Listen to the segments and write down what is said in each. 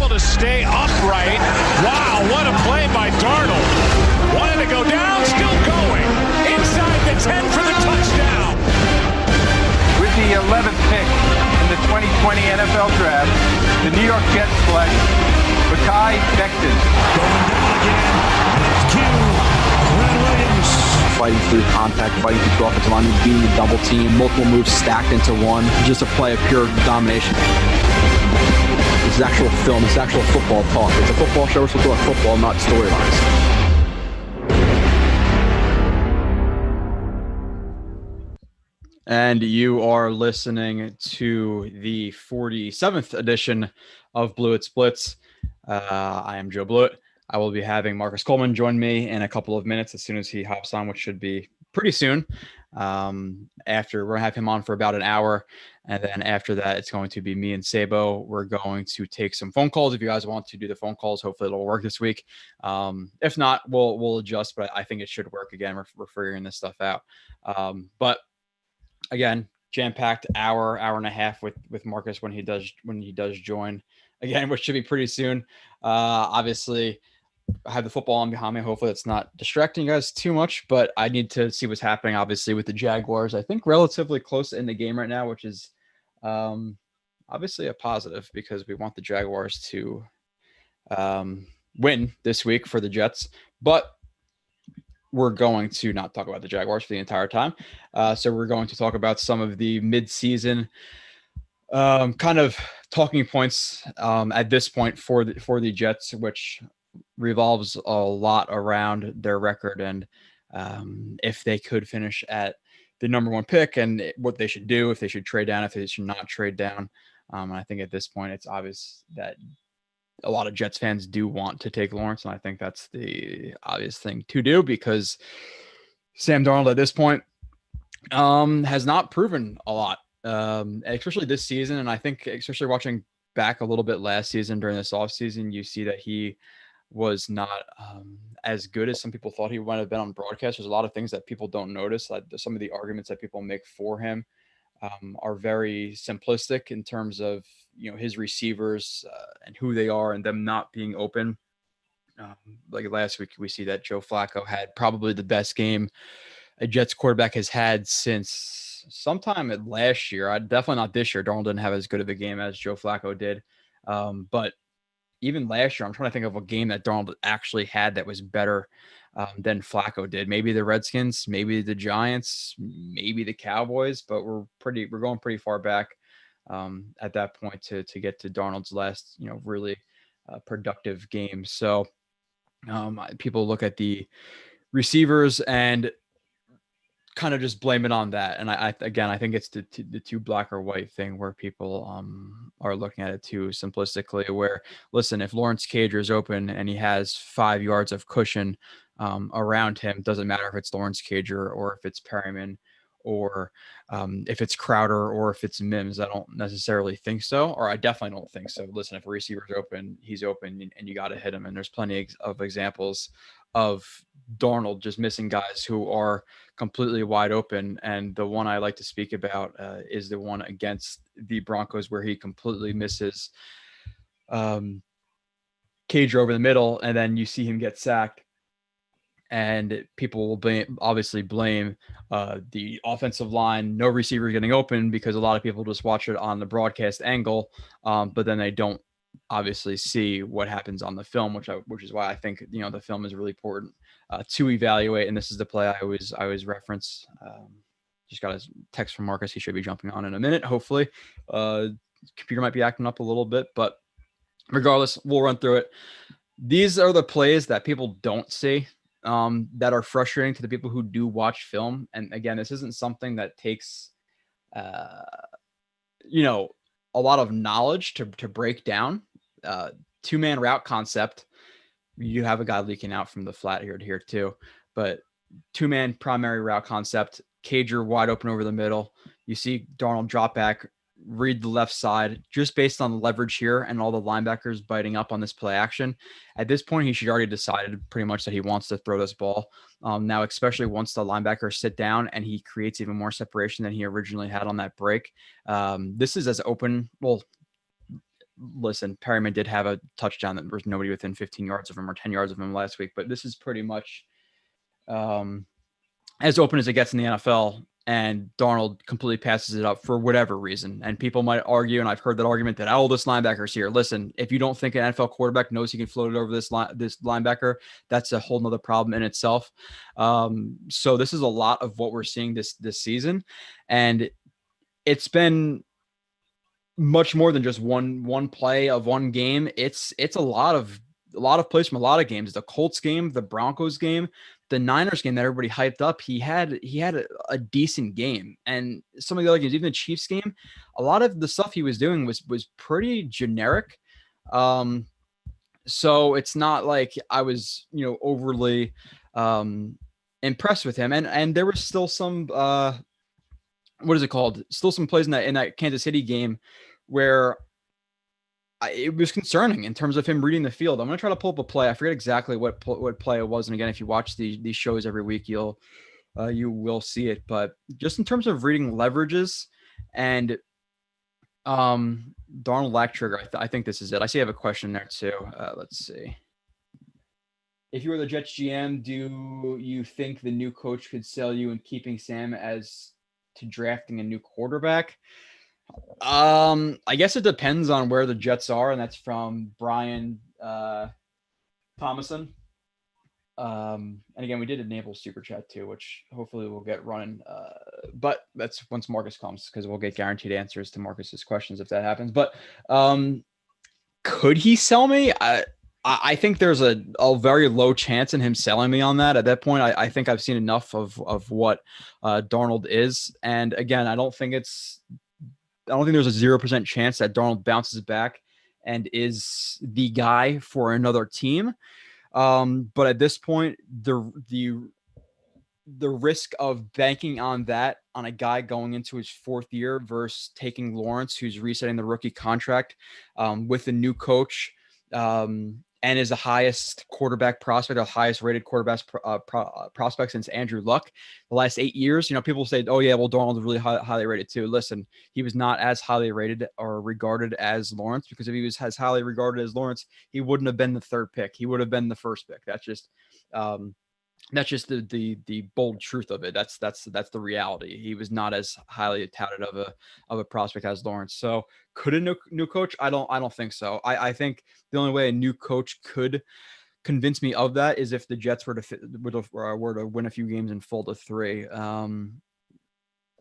able to stay upright. Wow, what a play by Darnold. Wanted to go down, still going. Inside the 10 for the touchdown. With the 11th pick in the 2020 NFL Draft, the New York Jets select Mekhi Becton. Going down again. Red Williams. Fighting through contact, fighting through offensive line, being a double team, multiple moves stacked into one, just a play of pure domination. This is actual film, it's actual football talk. It's a football show, we're supposed to talk football, not storylines. And you are listening to the 47th edition of Blewett's Blitz. I am Joe Blewett. I will be having Marcus Coleman join me in a couple of minutes as soon as he hops on, which should be pretty soon. After we're going to have him on for about an hour. And then after that, it's going to be me and Sabo. We're going to take some phone calls. If you guys want to do the phone calls, hopefully it'll work this week. If not, we'll adjust, but I think it should work again. We're figuring this stuff out. But again, jam-packed hour and a half with Marcus when he does join again, which should be pretty soon. Obviously, I have the football on behind me. Hopefully it's not distracting you guys too much, but I need to see what's happening, obviously, with the Jaguars. I think relatively close in the game right now, which is obviously a positive because we want the Jaguars to win this week for the Jets. But we're going to not talk about the Jaguars for the entire time. So we're going to talk about some of the midseason kind of talking points at this point for the Jets, which revolves a lot around their record and if they could finish at the number one pick and what they should do, if they should trade down, if they should not trade down. And I think at this point, it's obvious that a lot of Jets fans do want to take Lawrence, and I think that's the obvious thing to do because Sam Darnold at this point has not proven a lot, especially this season. And I think especially watching back a little bit last season during this offseason, you see that he was not as good as some people thought he might have been on broadcast. There's a lot of things that people don't notice. Like some of the arguments that people make for him are very simplistic in terms of, his receivers and who they are and them not being open. Like last week, we see that Joe Flacco had probably the best game a Jets quarterback has had since sometime last year. Definitely not this year. Darnold didn't have as good of a game as Joe Flacco did. But even last year, I'm trying to think of a game that Darnold actually had that was better than Flacco did. Maybe the Redskins, maybe the Giants, maybe the Cowboys, but we're going pretty far back at that point to get to Darnold's last, really productive game. So people look at the receivers and kind of just blame it on that. And I think it's the too black or white thing where people are looking at it too simplistically, where, listen, if Lawrence Cager is open and he has 5 yards of cushion around him, doesn't matter if it's Lawrence Cager or if it's Perryman or if it's Crowder or if it's Mims. I don't necessarily think so, or I definitely don't think so. Listen, if a receiver's open, he's open and you got to hit him. And there's plenty of examples of Darnold just missing guys who are completely wide open. And the one I like to speak about is the one against the Broncos where he completely misses Cager over the middle. And then you see him get sacked. And people will obviously blame the offensive line, no receiver getting open, because a lot of people just watch it on the broadcast angle, but then they don't obviously see what happens on the film, which is why I think the film is really important to evaluate. And this is the play I always reference. Just got a text from Marcus; he should be jumping on in a minute. Hopefully, computer might be acting up a little bit, but regardless, we'll run through it. These are the plays that people don't see. That are frustrating to the people who do watch film. And again, this isn't something that takes, a lot of knowledge to break down. Two-man route concept. You have a guy leaking out from the flat here to here too, but two-man primary route concept, Cager wide open over the middle. You see Darnold drop back, read the left side just based on the leverage here and all the linebackers biting up on this play action. At this point, he should already decided pretty much that he wants to throw this ball. Now, especially once the linebackers sit down and he creates even more separation than he originally had on that break. This is as open. Well, listen, Perryman did have a touchdown that there was nobody within 15 yards of him or 10 yards of him last week, but this is pretty much as open as it gets in the NFL, and Darnold completely passes it up for whatever reason. And people might argue, and I've heard that argument, that this linebacker's here. Listen, if you don't think an NFL quarterback knows he can float it over this linebacker, that's a whole nother problem in itself. So this is a lot of what we're seeing this season, and it's been much more than just one play of one game. It's a lot of plays from a lot of games. The Colts game, the Broncos game, the Niners game that everybody hyped up. He had a decent game, and some of the other games, even the Chiefs game, a lot of the stuff he was doing was pretty generic. So it's not like I was overly impressed with him, and there was still some what is it called? Still some plays in that Kansas City game where it was concerning in terms of him reading the field. I'm going to try to pull up a play. I forget exactly what play it was. And again, if you watch these shows every week, you will see it. But just in terms of reading leverages and Darnold lack trigger, I think this is it. I see I have a question there too. Let's see. If you were the Jets GM, do you think the new coach could sell you in keeping Sam as to drafting a new quarterback? I guess it depends on where the Jets are, and that's from Brian Thomason. And again, we did enable super chat too, which hopefully we'll get running. But that's once Marcus comes, because we'll get guaranteed answers to Marcus's questions if that happens. But could he sell me? I think there's a very low chance in him selling me on that. At that point, I think I've seen enough of what Darnold is. And again, I don't think there's a 0% chance that Darnold bounces back and is the guy for another team. But at this point, the risk of banking on a guy going into his fourth year versus taking Lawrence, who's resetting the rookie contract with a new coach, and is the highest quarterback prospect, the highest rated quarterback prospect since Andrew Luck the last 8 years. People say, oh yeah, well, Darnold is really highly rated too. Listen, he was not as highly rated or regarded as Lawrence, because if he was as highly regarded as Lawrence, he wouldn't have been the third pick. He would have been the first pick. That's just the bold truth of it. That's the reality. He was not as highly touted of a prospect as Lawrence. So could a new coach? I don't think so. I think the only way a new coach could convince me of that is if the Jets were to win a few games and fall to 3.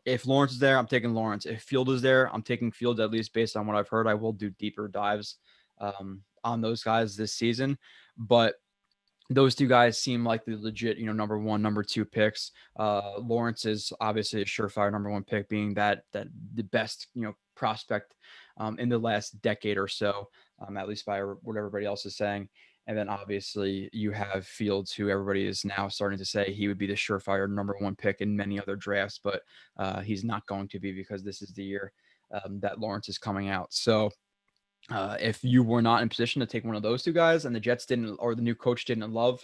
If Lawrence is there, I'm taking Lawrence. If Field is there, I'm taking Field, at least based on what I've heard. I will do deeper dives on those guys this season, but those two guys seem like the legit, number 1, number 2 picks. Lawrence is obviously a surefire number 1 pick, being that the best, prospect in the last decade or so, at least by what everybody else is saying. And then obviously you have Fields, who everybody is now starting to say he would be the surefire number 1 pick in many other drafts, but he's not going to be, because this is the year that Lawrence is coming out. So if you were not in position to take one of those two guys, and the Jets didn't, or the new coach didn't love,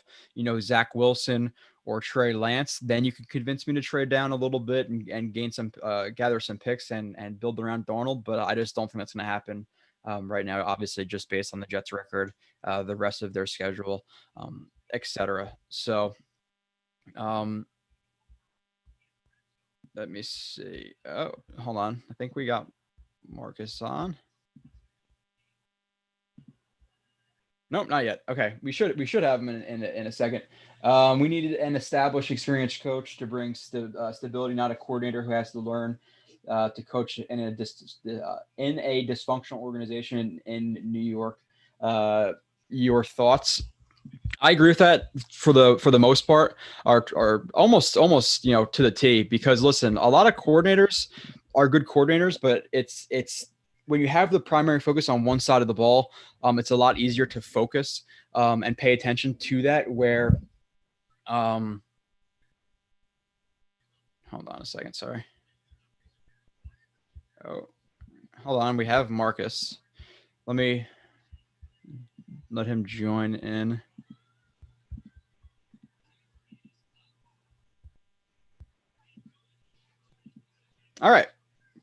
Zach Wilson or Trey Lance, then you could convince me to trade down a little bit and gain some, gather some picks and build around Darnold. But I just don't think that's going to happen right now, obviously, just based on the Jets record, the rest of their schedule, etc. So let me see. Oh, hold on. I think we got Marcus on. Nope, not yet. Okay, we should have him in a second. We needed an established, experienced coach to bring stability, not a coordinator who has to learn to coach in a dysfunctional organization in New York. Your thoughts? I agree with that for the most part, are almost to the T. Because listen, a lot of coordinators are good coordinators, but it's when you have the primary focus on one side of the ball, it's a lot easier to focus and pay attention to that. Where, hold on a second, sorry. Oh, hold on, we have Marcus. Let me let him join in. All right.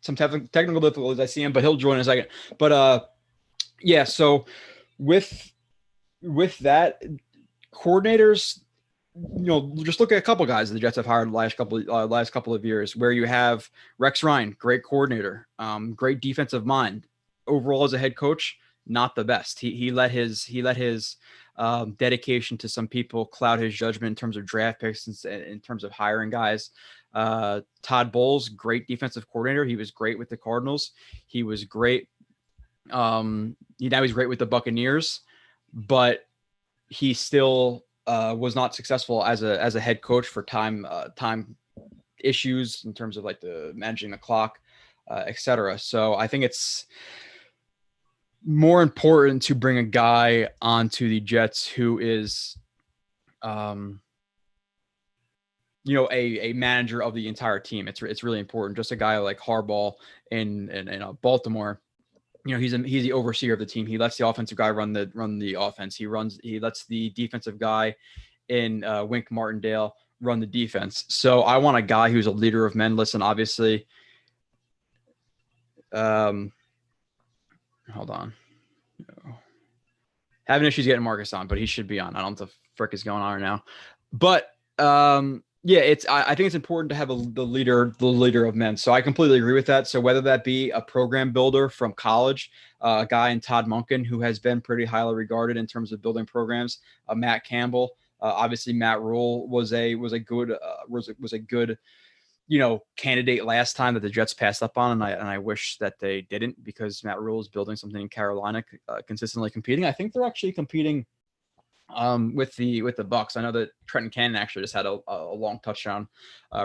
Some technical difficulties, I see him, but he'll join in a second. But Yeah. So with that, coordinators, just look at a couple guys the Jets have hired last couple of years, where you have Rex Ryan, great coordinator, great defensive mind. Overall, as a head coach, not the best. He let his dedication to some people cloud his judgment in terms of draft picks and in terms of hiring guys. Todd Bowles, great defensive coordinator. He was great with the Cardinals. He was great. Now he's great with the Buccaneers, but he still was not successful as a head coach for time issues in terms of like the managing the clock, etc. So I think it's more important to bring a guy onto the Jets who is, a manager of the entire team. It's really important. Just a guy like Harbaugh in Baltimore. He's the overseer of the team. He lets the offensive guy run the offense. He lets the defensive guy in Wink Martindale run the defense. So I want a guy who's a leader of men. Listen, obviously, hold on. Having issues getting Marcus on, but he should be on. I don't know what the frick is going on right now. But yeah, I think it's important to have the leader of men. So I completely agree with that. So whether that be a program builder from college, a guy in Todd Monken who has been pretty highly regarded in terms of building programs, Matt Campbell, obviously Matt Rule was a good candidate last time that the Jets passed up on, and I wish that they didn't, because Matt Rule is building something in Carolina, consistently competing. I think they're actually competing with the Bucks. I know that Trenton Cannon actually just had a long touchdown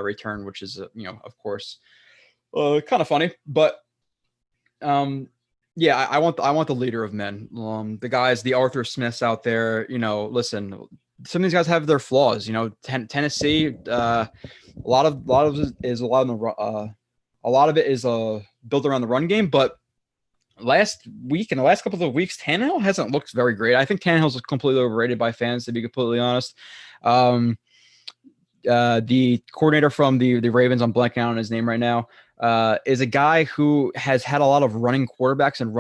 return, which is of course kind of funny, but yeah, I want the leader of men, the guys, the Arthur Smiths out there. Listen, some of these guys have their flaws. Tennessee, a lot of it is built around the run game, but last week and the last couple of weeks, Tannehill hasn't looked very great. I think Tannehill's completely overrated by fans, to be completely honest. The coordinator from the Ravens, I'm blanking out on his name right now, is a guy who has had a lot of running quarterbacks and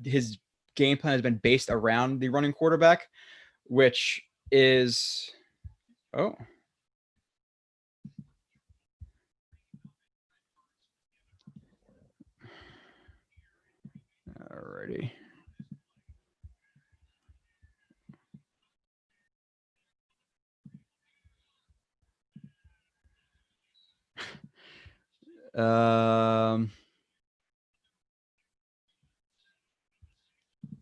his game plan has been based around the running quarterback, which is alrighty.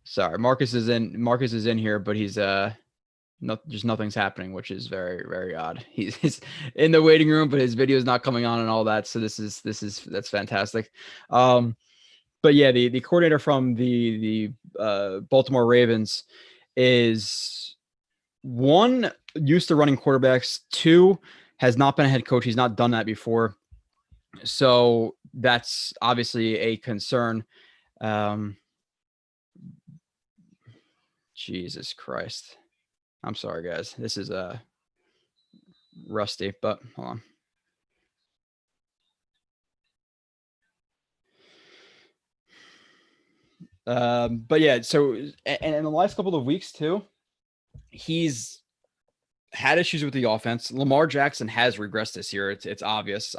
Sorry, Marcus is in here, but he's just nothing's happening, which is very, very odd. He's in the waiting room, but his video is not coming on and all that. So that's fantastic. But yeah, the coordinator from the Baltimore Ravens is, one, used to running quarterbacks, two, has not been a head coach. He's not done that before. So that's obviously a concern. Jesus Christ. I'm sorry, guys. This is rusty, but hold on. But yeah, so and in the last couple of weeks too, he's had issues with the offense. Lamar Jackson has regressed this year. It's obvious.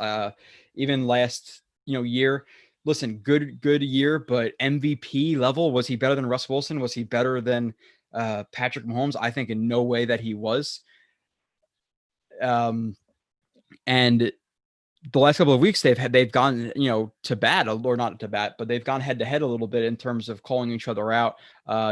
Even last year, listen, good year, but MVP level, was he better than Russ Wilson? Was he better than Patrick Mahomes? I think in no way that he was. And the last couple of weeks they've gone to bat, or not to bat, but they've gone head to head a little bit in terms of calling each other out.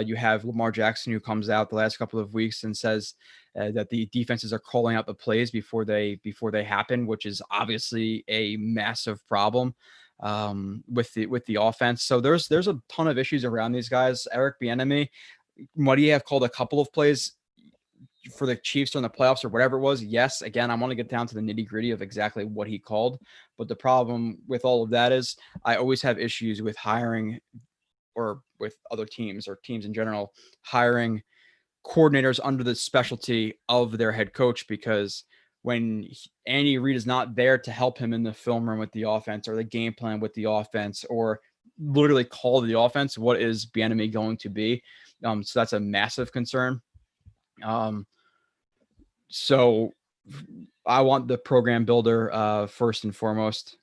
You have Lamar Jackson, who comes out the last couple of weeks and says that the defenses are calling out the plays before they happen, which is obviously a massive problem with the offense. So there's a ton of issues around these guys. Eric Bieniemy, might he have called a couple of plays for the Chiefs during the playoffs or whatever it was? Yes. Again, I want to get down to the nitty gritty of exactly what he called. But the problem with all of that is I always have issues with hiring, or with other teams or teams in general, hiring coordinators under the specialty of their head coach, because when Andy Reid is not there to help him in the film room with the offense, or the game plan with the offense, or literally call the offense. What is Bieniemy going to be? So that's a massive concern. So I want the program builder first and foremost.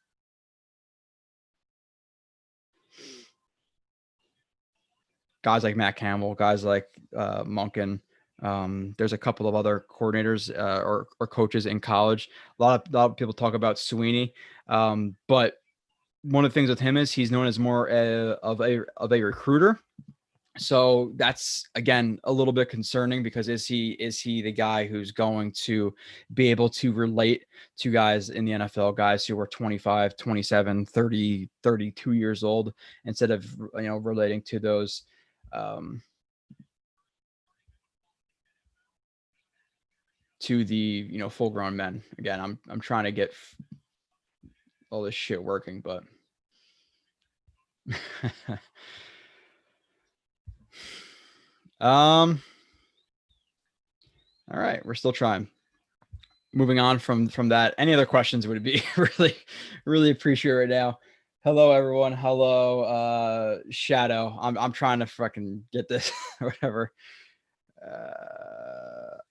Guys like Matt Campbell, guys like Monken. There's a couple of other coordinators or coaches in college. A lot of people talk about Sweeney, but one of the things with him is he's known as more of a recruiter. So that's, again, a little bit concerning, because is he the guy who's going to be able to relate to guys in the NFL, guys who are 25, 27, 30, 32 years old, instead of, relating to those to the, full grown men. Again, I'm trying to get all this shit working, but all right, we're still trying. Moving on from that, any other questions would be really appreciate right now. Hello everyone. Hello Shadow. I'm trying to fucking get this whatever.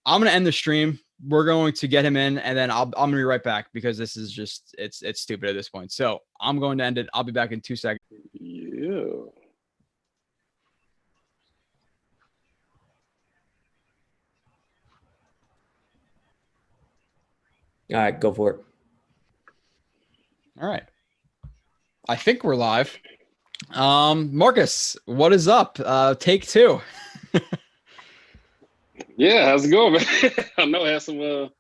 I'm gonna end the stream. We're going to get him in, and then I'm gonna be right back, because this is just it's stupid at this point. So I'm going to end it. I'll be back in 2 seconds. Yeah. All right, go for it. All right. I think we're live. Marcus, what is up? Take two. Yeah, how's it going, man? I know I had some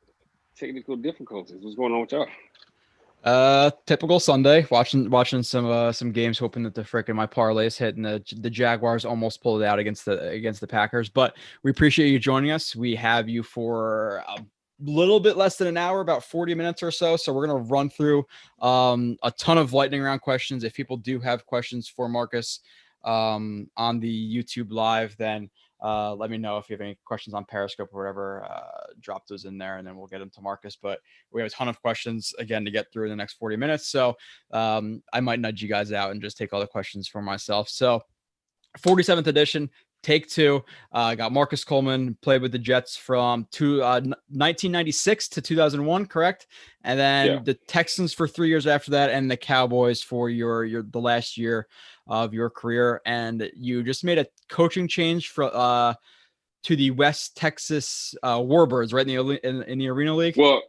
technical difficulties. What's going on with y'all? Typical Sunday, watching some games, hoping that the frickin' my parlays hit, and the Jaguars almost pulled it out against the Packers. But we appreciate you joining us. We have you for a little bit less than an hour, about 40 minutes or so. So we're gonna run through a ton of lightning round questions. If people do have questions for Marcus on the YouTube live, then let me know. If you have any questions on Periscope or whatever, drop those in there, and then we'll get them to Marcus. But we have a ton of questions, again, to get through in the next 40 minutes. So I might nudge you guys out and just take all the questions for myself. So 47th edition, take two. Got Marcus Coleman, played with the Jets from 1996 to 2001, correct? And then the Texans for 3 years after that, and the Cowboys for the last year of your career. And you just made a coaching change to the West Texas Warbirds, right, in the Arena League. Well,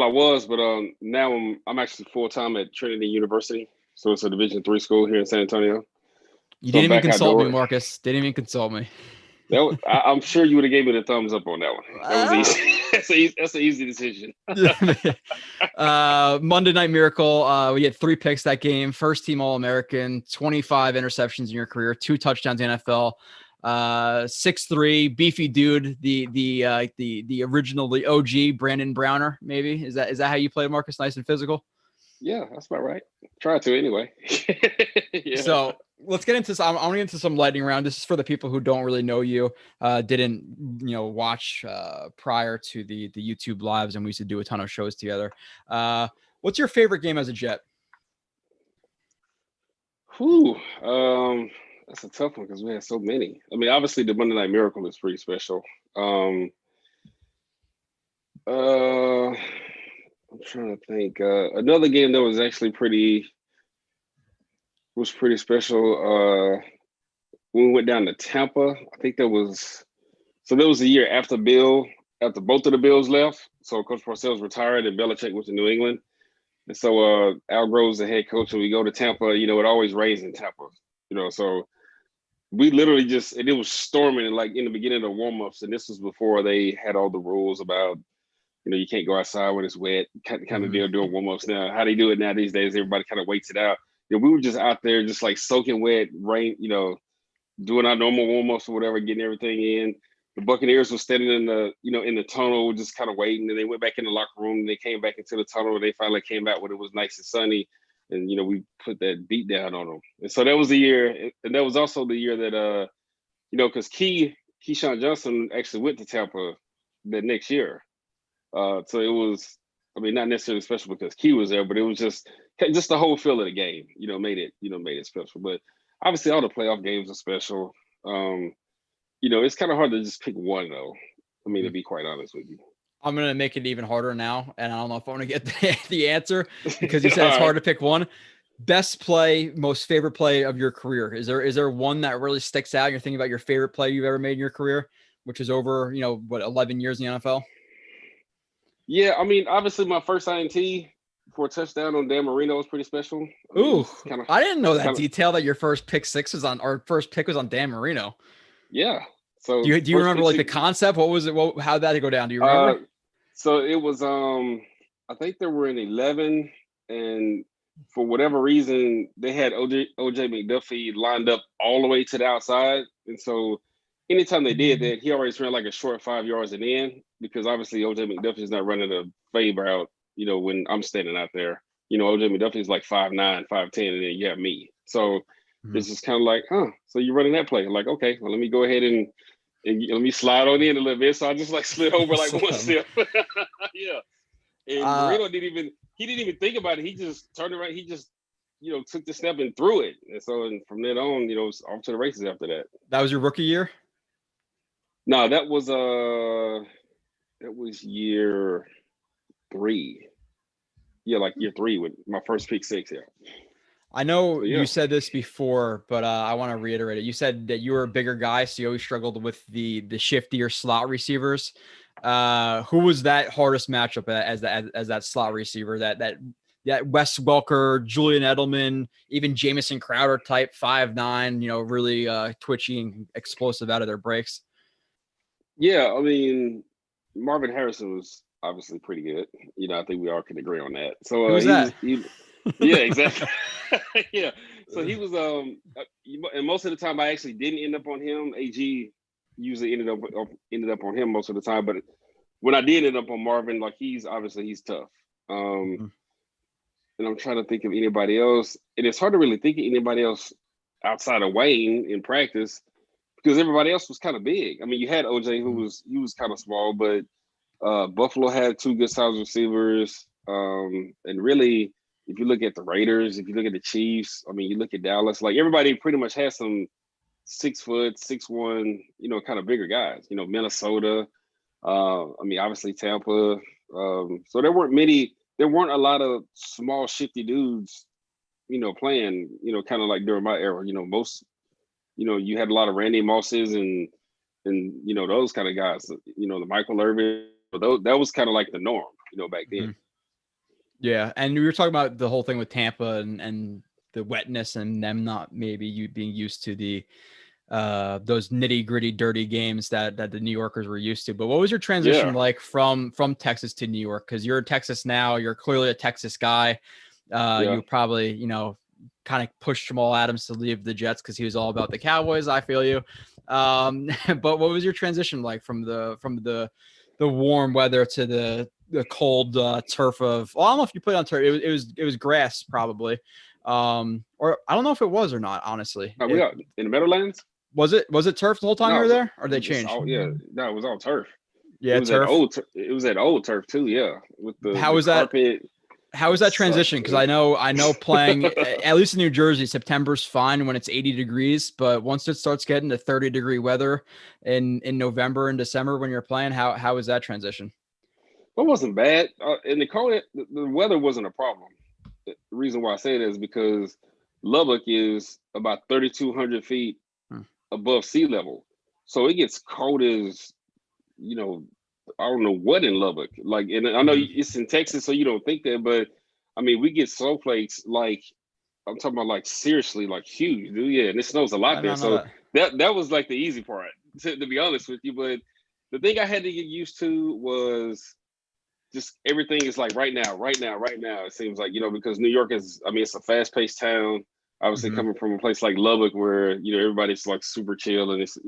I was, but now I'm actually full time at Trinity University, so it's a Division III school here in San Antonio. You didn't even consult me, Marcus. Didn't even consult me. I'm sure you would have gave me the thumbs up on that one. That was easy. That's an easy decision. Monday Night Miracle. We had 3 picks that game. First team All-American. 25 interceptions in your career. 2 touchdowns in NFL. 6'3", beefy dude. The original, the OG Brandon Browner. Maybe is that how you played, Marcus? Nice and physical. Yeah, that's about right. Try to anyway. Yeah. So let's get into some. I'm gonna get into some lightning round. This is for the people who don't really know you, didn't watch prior to the YouTube lives, and we used to do a ton of shows together. What's your favorite game as a Jet? That's a tough one because we had so many. I mean, obviously the Monday Night Miracle is pretty special. I'm trying to think. Another game that was actually pretty special. When we went down to Tampa, I think that was a year after both of the Bills left. So Coach Parcells retired and Belichick went to New England. And so Al Groves, the head coach, and we go to Tampa, it always rains in Tampa. So we literally and it was storming like in the beginning of the warm-ups, and this was before they had all the rules about you can't go outside when it's wet, kind of deal doing warm-ups. Now, how they do it now these days, everybody kind of waits it out. We were just out there just like soaking wet, rain, doing our normal warm-ups or whatever, getting everything in. The Buccaneers were standing in the tunnel, just kind of waiting. And they went back in the locker room, and they came back into the tunnel, and they finally came out when it was nice and sunny. And, we put that beat down on them. And so that was the year. And that was also the year that, because Keyshawn Johnson actually went to Tampa that next year. So it was, not necessarily special because Key was there, but it was just the whole feel of the game, made it special. But obviously all the playoff games are special. It's kind of hard to just pick one though. I mean, to be quite honest with you. I'm going to make it even harder now, and I don't know if I want to get the answer because you said it's All hard right. to pick one. Best play, most favorite play of your career. Is there one that really sticks out? You're thinking about your favorite play you've ever made in your career, which is over, 11 years in the NFL? Yeah, I mean, obviously my first INT for a touchdown on Dan Marino was pretty special. Ooh, I didn't know that detail that your first pick was on Dan Marino. Yeah. So do you remember like the concept? What was it? How'd that go down? Do you remember? So it was I think they were in 11, and for whatever reason they had OJ McDuffie lined up all the way to the outside, and so anytime they did that, he always ran like a short 5 yards and in, because obviously OJ McDuffie is not running a fade route, when I'm standing out there. OJ McDuffie is like 5'9", 5'10", and then you have me. So it's just kind of like, so you're running that play. Like, okay, well, let me go ahead and let me slide on in a little bit. So I just like slid over like one step. Yeah. And Marino didn't even think about it. He just turned around. He just, took the step and threw it. And so from then on, it was off to the races after that. That was your rookie year? No, that was year 3. Yeah, like year 3 with my first pick 6. Yeah. I know you said this before, but I want to reiterate it. You said that you were a bigger guy, so you always struggled with the shiftier slot receivers. Who was that hardest matchup as that slot receiver? That Wes Welker, Julian Edelman, even Jamison Crowder type 5'9", really twitchy and explosive out of their breaks. Yeah, I mean, Marvin Harrison was obviously pretty good. I think we all can agree on that. So Who was that? Yeah, exactly. Yeah. So he was and most of the time I actually didn't end up on him. AG usually ended up on him most of the time, but when I did end up on Marvin, like he's tough. And I'm trying to think of anybody else. And it's hard to really think of anybody else outside of Wayne in practice, because everybody else was kind of big. I mean, you had OJ who was kind of small, but Buffalo had 2 good size receivers. And really, if you look at the Raiders, if you look at the Chiefs, I mean, you look at Dallas, like everybody pretty much has some 6 foot, 6'1", kind of bigger guys. Minnesota, I mean, obviously Tampa. So there weren't a lot of small, shifty dudes, playing, kind of like during my era. Most, you had a lot of Randy Mosses and those kind of guys. The Michael Irvin. That was kind of like the norm, back then. Yeah, and we were talking about the whole thing with Tampa and the wetness and them not maybe you being used to the those nitty gritty, dirty games that the New Yorkers were used to. But what was your transition like from Texas to New York? Because you're in Texas now. You're clearly a Texas guy. You probably kind of pushed Jamal Adams to leave the Jets because he was all about the Cowboys. I feel you. But what was your transition like from the warm weather to the cold turf of? Well, I don't know if you played on turf. It was grass probably. Or I don't know if it was or not. Honestly, we got in the Meadowlands. Was it turf the whole time you were there, or they changed? No, it was all turf. Yeah, it was turf. It was at old turf too. Yeah, with the how was carpet. How was that transition? Because I know playing at least in New Jersey, September's fine when it's 80 degrees, but once it starts getting to 30-degree weather in November and December when you're playing, how was that transition? It wasn't bad. In the cold, the weather wasn't a problem. The reason why I say that is because Lubbock is about 3,200 feet above sea level. So it gets cold as, I don't know what in Lubbock. Like, and I know it's in Texas, so you don't think that, but I mean, we get snowflakes like, I'm talking about like seriously, like huge, dude. Yeah, and it snows a lot there. So that was like the easy part, to be honest with you. But the thing I had to get used to was just everything is like right now. It seems like, because New York is, I mean, it's a fast-paced town. Obviously, coming from a place like Lubbock where, everybody's like super chill and it's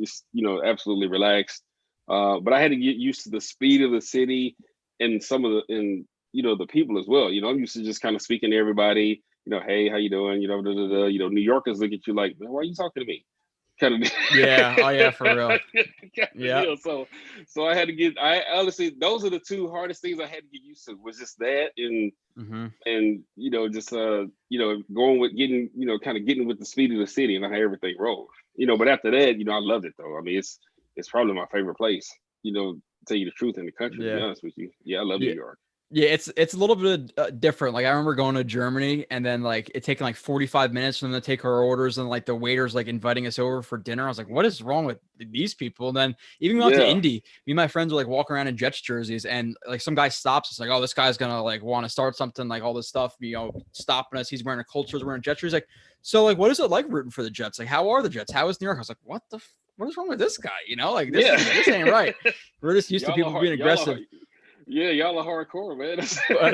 absolutely relaxed. But I had to get used to the speed of the city and the people as well. I'm used to just kind of speaking to everybody, hey, how you doing? New Yorkers look at you like, why are you talking to me? kind of. Yeah. Oh yeah, for real. Yeah. So I had to get. I honestly, those are the two hardest things I had to get used to. Was just that and just going with getting kind of getting with the speed of the city and how everything rolls. But after that, I loved it though. I mean, it's probably my favorite place. To tell you the truth in the country. To be honest with you, I love New York. Yeah, it's a little bit different. Like I remember going to Germany and then like it taking like 45 minutes for them to take our orders and like the waiters like inviting us over for dinner. I was like, what is wrong with these people? And then even going to Indy, me and my friends were like walking around in Jets jerseys and like some guy stops us like, oh, this guy's gonna like want to start something, like all this stuff, stopping us. He's wearing a Colts jersey, wearing Jets jerseys. Like, so like, what is it like rooting for the Jets? Like, how are the Jets? How is New York? I was like, what is wrong with this guy? Like this ain't right. We're just used to people being aggressive. Yeah, y'all are hardcore, man. But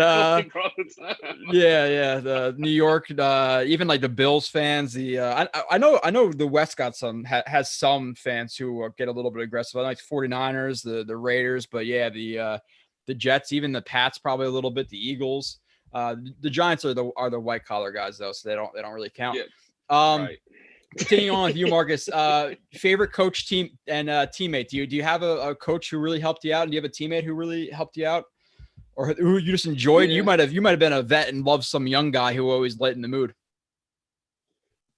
the New York, even like the Bills fans. I know the West got has some fans who get a little bit aggressive. I like 49ers, the Raiders, but yeah, the Jets, even the Pats, probably a little bit. The Eagles, the Giants are the white collar guys though, so they don't really count. Yeah, right. Continuing on with you, Marcus, favorite coach, team, and teammate. Do you have a coach who really helped you out? And do you have a teammate who really helped you out, or who you just enjoyed? Yeah. You might have been a vet and loved some young guy who always lightened the mood.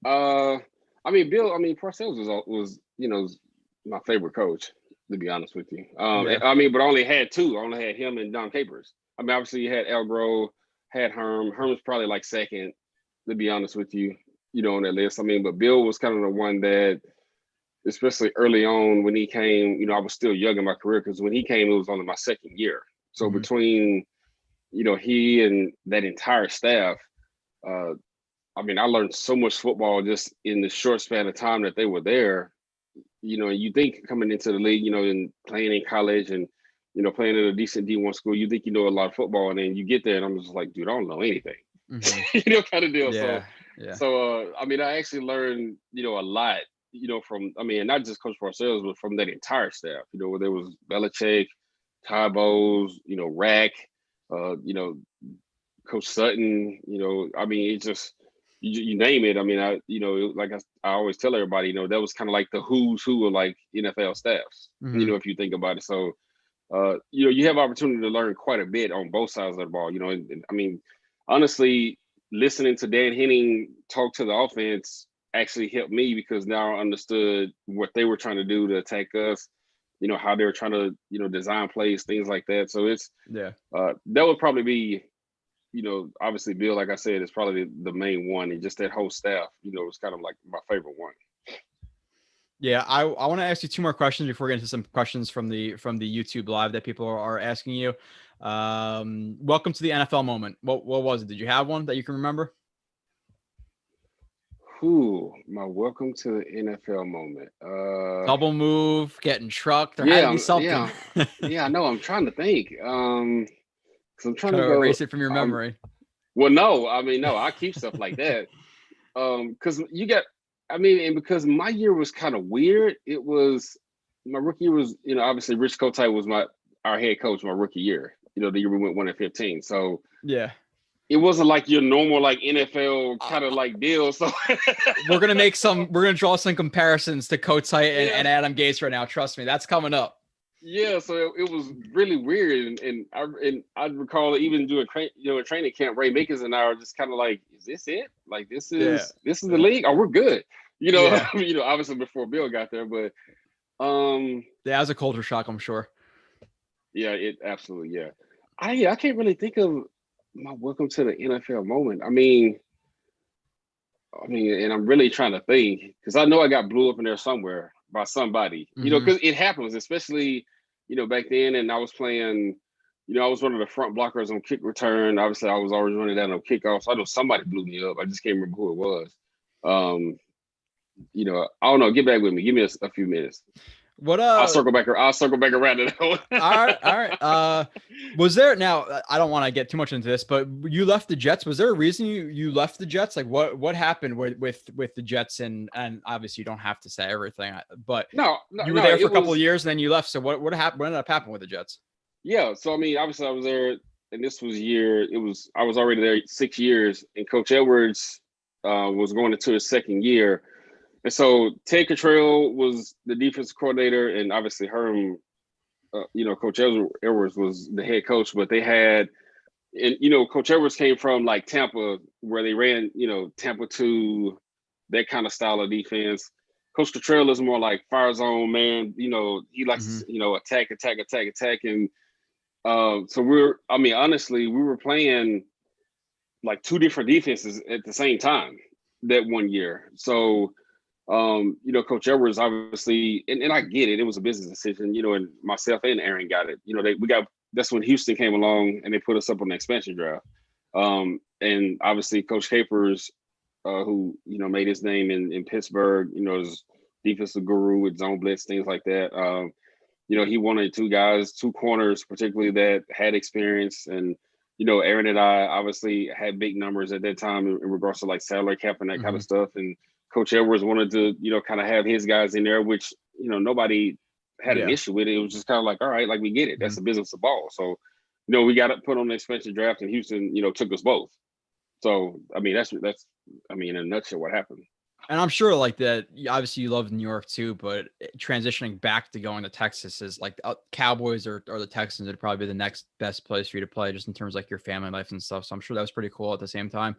I mean, Parcells was my favorite coach, to be honest with you. But I only had two. I only had him and Don Capers. I mean, obviously you had Elbro, had Herm. Herm was probably like second, to be honest with you. On that list. I mean, but Bill was kind of the one that, especially early on when he came, I was still young in my career because when he came, it was only my second year. So between, he and that entire staff, I learned so much football just in the short span of time that they were there. You think coming into the league, and playing in college and, playing in a decent D1 school, you think you know a lot of football, and then you get there and I'm just like, dude, I don't know anything. Kind of deal. Yeah. So, I actually learned, a lot, from, not just Coach Parcells, but from that entire staff, where there was Belichick, Ty Bowles, Rack, Coach Sutton, it's just, you name it. I always tell everybody, that was kind of like the who's who of like NFL staffs, if you think about it. So, you have opportunity to learn quite a bit on both sides of the ball, honestly, listening to Dan Henning talk to the offense actually helped me because now I understood what they were trying to do to attack us, how they were trying to, design plays, things like that. So it's, that would probably be, obviously Bill, like I said, is probably the main one. And just that whole staff, was kind of like my favorite one. Yeah, I want to ask you two more questions before we get into some questions from the YouTube live that people are asking you. Welcome to the NFL moment. What was it? Did you have one that you can remember? My welcome to the NFL moment. Double move, getting trucked. There had to be something. Yeah, I know. I'm trying to think. Because I'm trying to erase it from your memory. No, I keep stuff like that. Because you got. And because my year was kind of weird, it was my rookie year was, obviously Rich Kotite was our head coach my rookie year, the year we went 1-15. So yeah, it wasn't like your normal like NFL kind of like deal. So we're gonna draw some comparisons to Kotite and Adam Gase right now. Trust me, that's coming up. Yeah, so it was really weird, and I recall even doing a training camp. Ray Makers and I were just kind of like, "Is this it? Like this is the league? Oh, we're good." Obviously before Bill got there, but that was a culture shock, I'm sure. Yeah, it absolutely. Yeah, I can't really think of my welcome to the NFL moment. And I'm really trying to think because I know I got blew up in there somewhere by somebody, because it happens, especially, back then. And I was playing, I was one of the front blockers on kick return. Obviously, I was always running down on kickoffs. I know somebody blew me up. I just can't remember who it was. I don't know. Get back with me. Give me a few minutes. I'll circle back around to that one. All right. Was there, now I don't want to get too much into this, but you left the Jets. Was there a reason you left the Jets? Like what happened with the Jets? And obviously you don't have to say everything, but no, you were there for a couple of years and then you left. So what happened? What ended up happening with the Jets? Yeah. So, obviously I was there and this was I was already there 6 years, and Coach Edwards was going into his second year. And so Ted Cottrell was the defensive coordinator, and obviously Herm, Coach Edwards was the head coach. But they had, and Coach Edwards came from like Tampa, where they ran, Tampa 2, that kind of style of defense. Coach Cottrell is more like fire zone man. He likes attack, and so honestly, we were playing like 2 different defenses at the same time that one year. So, Coach Edwards obviously, and I get it. It was a business decision, and myself and Aaron got it. That's when Houston came along and they put us up on the expansion draft. And obviously Coach Capers, who, made his name in Pittsburgh, is defensive guru with zone blitz, things like that. He wanted 2 corners, particularly that had experience. And, Aaron and I obviously had big numbers at that time in regards to like salary cap and that kind of stuff. And Coach Edwards wanted to, kind of have his guys in there, which, nobody had an issue with it. It was just kind of like, all right, like we get it. That's the business of ball. So, we got put on the expansion draft, and Houston, took us both. So, that's in a nutshell what happened. And I'm sure like that, obviously you love New York too, but transitioning back to going to Texas is like Cowboys or the Texans would probably be the next best place for you to play, just in terms of like your family life and stuff. So I'm sure that was pretty cool at the same time.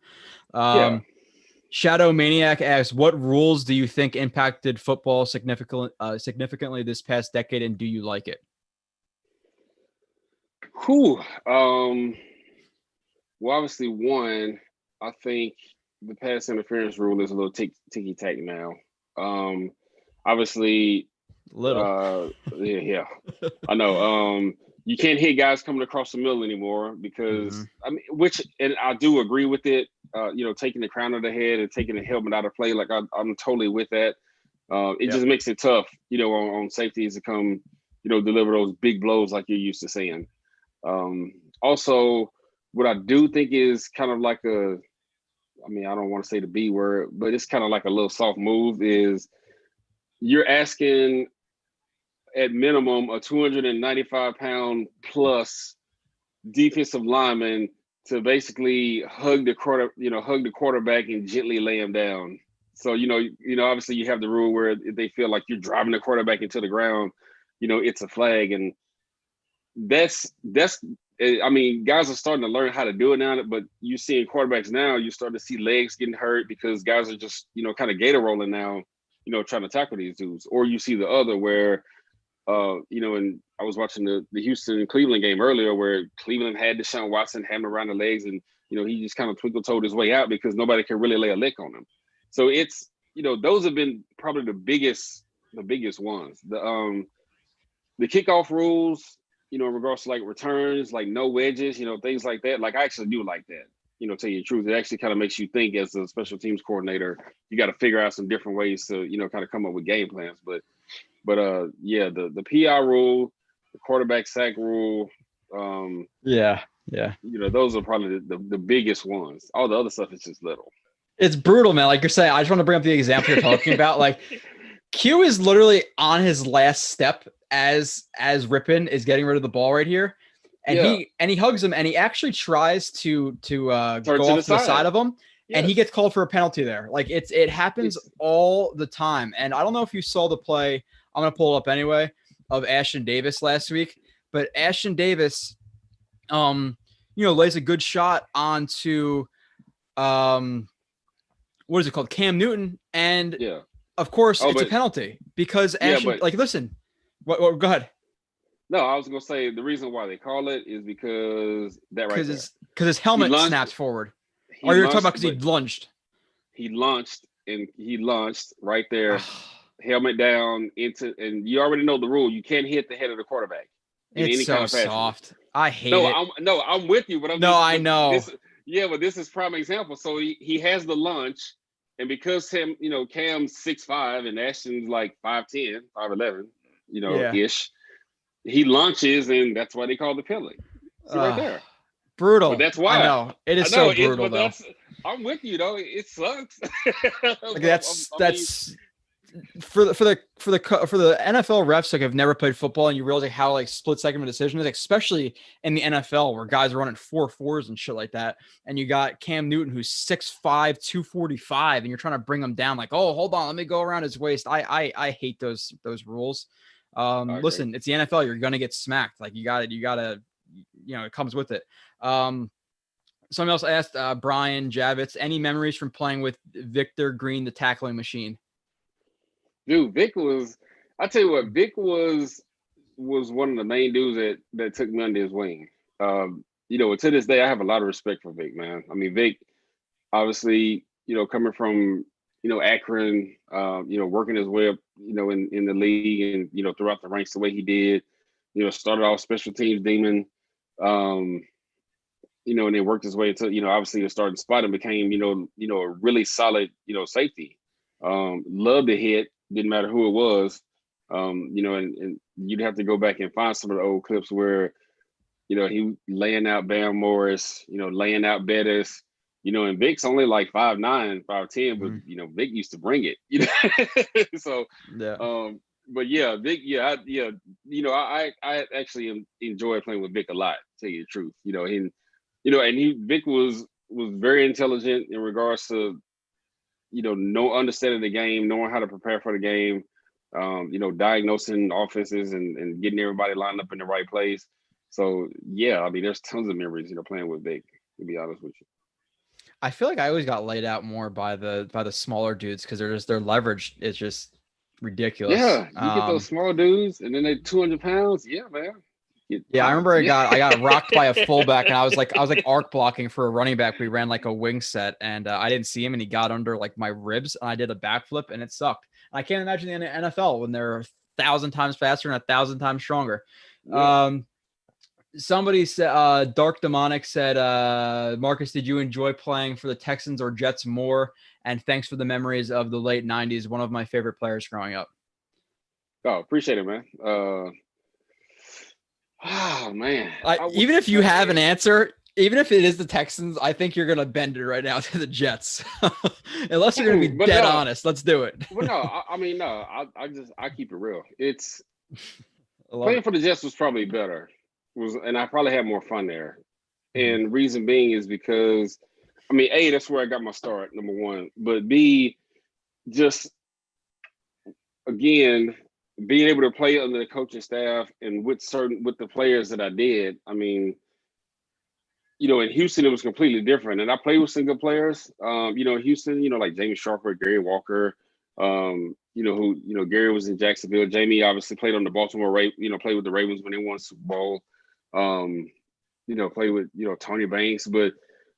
Shadow Maniac asks, what rules do you think impacted football significantly this past decade, and do you like it? Well, obviously, one, I think the pass interference rule is a little ticky-tack now. Obviously, yeah, I know. You can't hit guys coming across the middle anymore because and I do agree with it. Taking the crown of the head and taking the helmet out of play, like I'm totally with that. It just makes it tough, on safeties to come, deliver those big blows like you're used to seeing. Also, what I do think is kind of like I don't want to say the B word, but it's kind of like a little soft move, is you're asking at minimum a 295-pound plus defensive lineman to basically hug the quarterback and gently lay him down. So, obviously you have the rule where if they feel like you're driving the quarterback into the ground, it's a flag. And that's guys are starting to learn how to do it now, but you seeing quarterbacks now, you start to see legs getting hurt because guys are just, kind of gator rolling now, trying to tackle these dudes. Or you see the other where, and I was watching the Houston and Cleveland game earlier where Cleveland had Deshaun Watson hammer around the legs, and, he just kind of twinkle-toed his way out because nobody can really lay a lick on him. So it's, those have been probably the biggest ones. The kickoff rules, in regards to like returns, like no wedges, things like that. Like I actually do like that, tell you the truth. It actually kind of makes you think as a special teams coordinator, you got to figure out some different ways to, kind of come up with game plans. But the PI rule, the quarterback sack rule, those are probably the biggest ones. All the other stuff is just little. It's brutal, man. Like you're saying, I just want to bring up the example you're talking about. Like Q is literally on his last step as Rippon is getting rid of the ball right here. And he hugs him, and he actually tries to go off to the side of him. Yes. And he gets called for a penalty there. Like it happens all the time. And I don't know if you saw the play, I'm going to pull it up anyway, of Ashton Davis last week, but Ashton Davis, lays a good shot onto, what is it called? Cam Newton. And of course it's a penalty because Ashton, listen, what, go ahead. No, I was going to say the reason why they call it is because that right there. Because his helmet snapped forward. Or you're talking about because he lunged. He launched right there, helmet down into, and you already know the rule. You can't hit the head of the quarterback. It's so soft. I hate it. I'm with you, but I know. But this is prime example. So he has the launch, and because Cam's 6'5" and Ashton's like 5'10", 5'11", ish. He launches, and that's why they call the penalty. See right there. Brutal. But that's why. I know. It is so brutal, though. I'm with you, though. It sucks. That's for the NFL refs, like, have never played football, and you realize like how like split second of a decision is, especially in the NFL where guys are running 4.4s and shit like that. And you got Cam Newton who's 6'5", 245, and you're trying to bring him down. Like, oh, hold on, let me go around his waist. I hate those rules. Listen, it's the NFL. You're gonna get smacked. Like you gotta, it comes with it. Someone else asked Brian Javits, any memories from playing with Victor Green, the tackling machine? Dude, Vic was one of the main dudes that took me under his wing. To this day, I have a lot of respect for Vic, man. I mean, Vic, obviously, coming from, Akron, working his way up, in the league and, throughout the ranks the way he did, started off special teams demon, and then worked his way to, obviously a starting spot and became, a really solid, safety. Loved to hit, didn't matter who it was. And you'd have to go back and find some of the old clips where, he laying out Bam Morris, laying out Bettis, and Vic's only like 5'9", 5'10", but Vic used to bring it, So yeah. But yeah, Vic, I actually enjoy playing with Vic a lot, to tell you the truth. Vic was very intelligent in regards to, no understanding the game, knowing how to prepare for the game, diagnosing offenses and getting everybody lined up in the right place. So yeah, I mean, there's tons of memories, playing with Vic, to be honest with you. I feel like I always got laid out more by the smaller dudes because their leverage is just ridiculous. Yeah, you get those small dudes and then they're 200 pounds. Yeah, man. Yeah, I remember I got rocked by a fullback, and I was like arc blocking for a running back. We ran like a wing set, and I didn't see him, and he got under like my ribs, and I did a backflip, and it sucked. I can't imagine the NFL when they're 1,000 times faster and 1,000 times stronger. Yeah. Somebody said, Dark Demonic said, Marcus, did you enjoy playing for the Texans or Jets more? And thanks for the memories of the late 90s. One of my favorite players growing up. Oh, appreciate it, man. Oh, man. Even if you have an answer, even if it is the Texans, I think you're going to bend it right now to the Jets. Unless you're going to be dead honest. Let's do it. Well, no, I keep it real. It's playing for the Jets was probably better. And I probably had more fun there. And reason being is because, A, that's where I got my start, number one. But B, just, again, being able to play under the coaching staff and with the players that I did, in Houston, it was completely different. And I played with some good players, in Houston, like Jamie Sharper, Gary Walker, Gary was in Jacksonville. Jamie obviously played on the Baltimore played with the Ravens when they won the Super Bowl. Played with, Tony Banks, but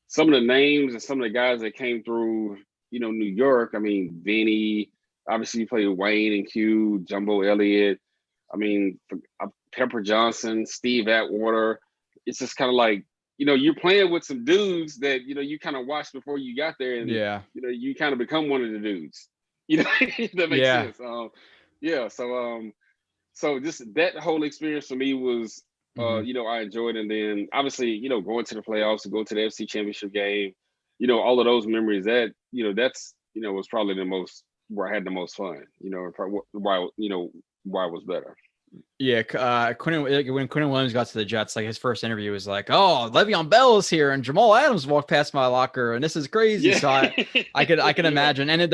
some of the names and some of the guys that came through, New York, Vinny, obviously you played with Wayne and Q, Jumbo Elliott, Pepper Johnson, Steve Atwater. It's just kind of like, you're playing with some dudes that, you kind of watched before you got there and, you kind of become one of the dudes, if that makes sense. So just that whole experience for me was, I enjoyed it. And then obviously, going to the playoffs, go to the FC Championship game, all of those memories that, that's, was probably the most where I had the most fun, why it was better. Yeah. When Quinn Williams got to the Jets, like his first interview was like, oh, Le'Veon Bell is here and Jamal Adams walked past my locker and this is crazy. Yeah. So I can imagine. And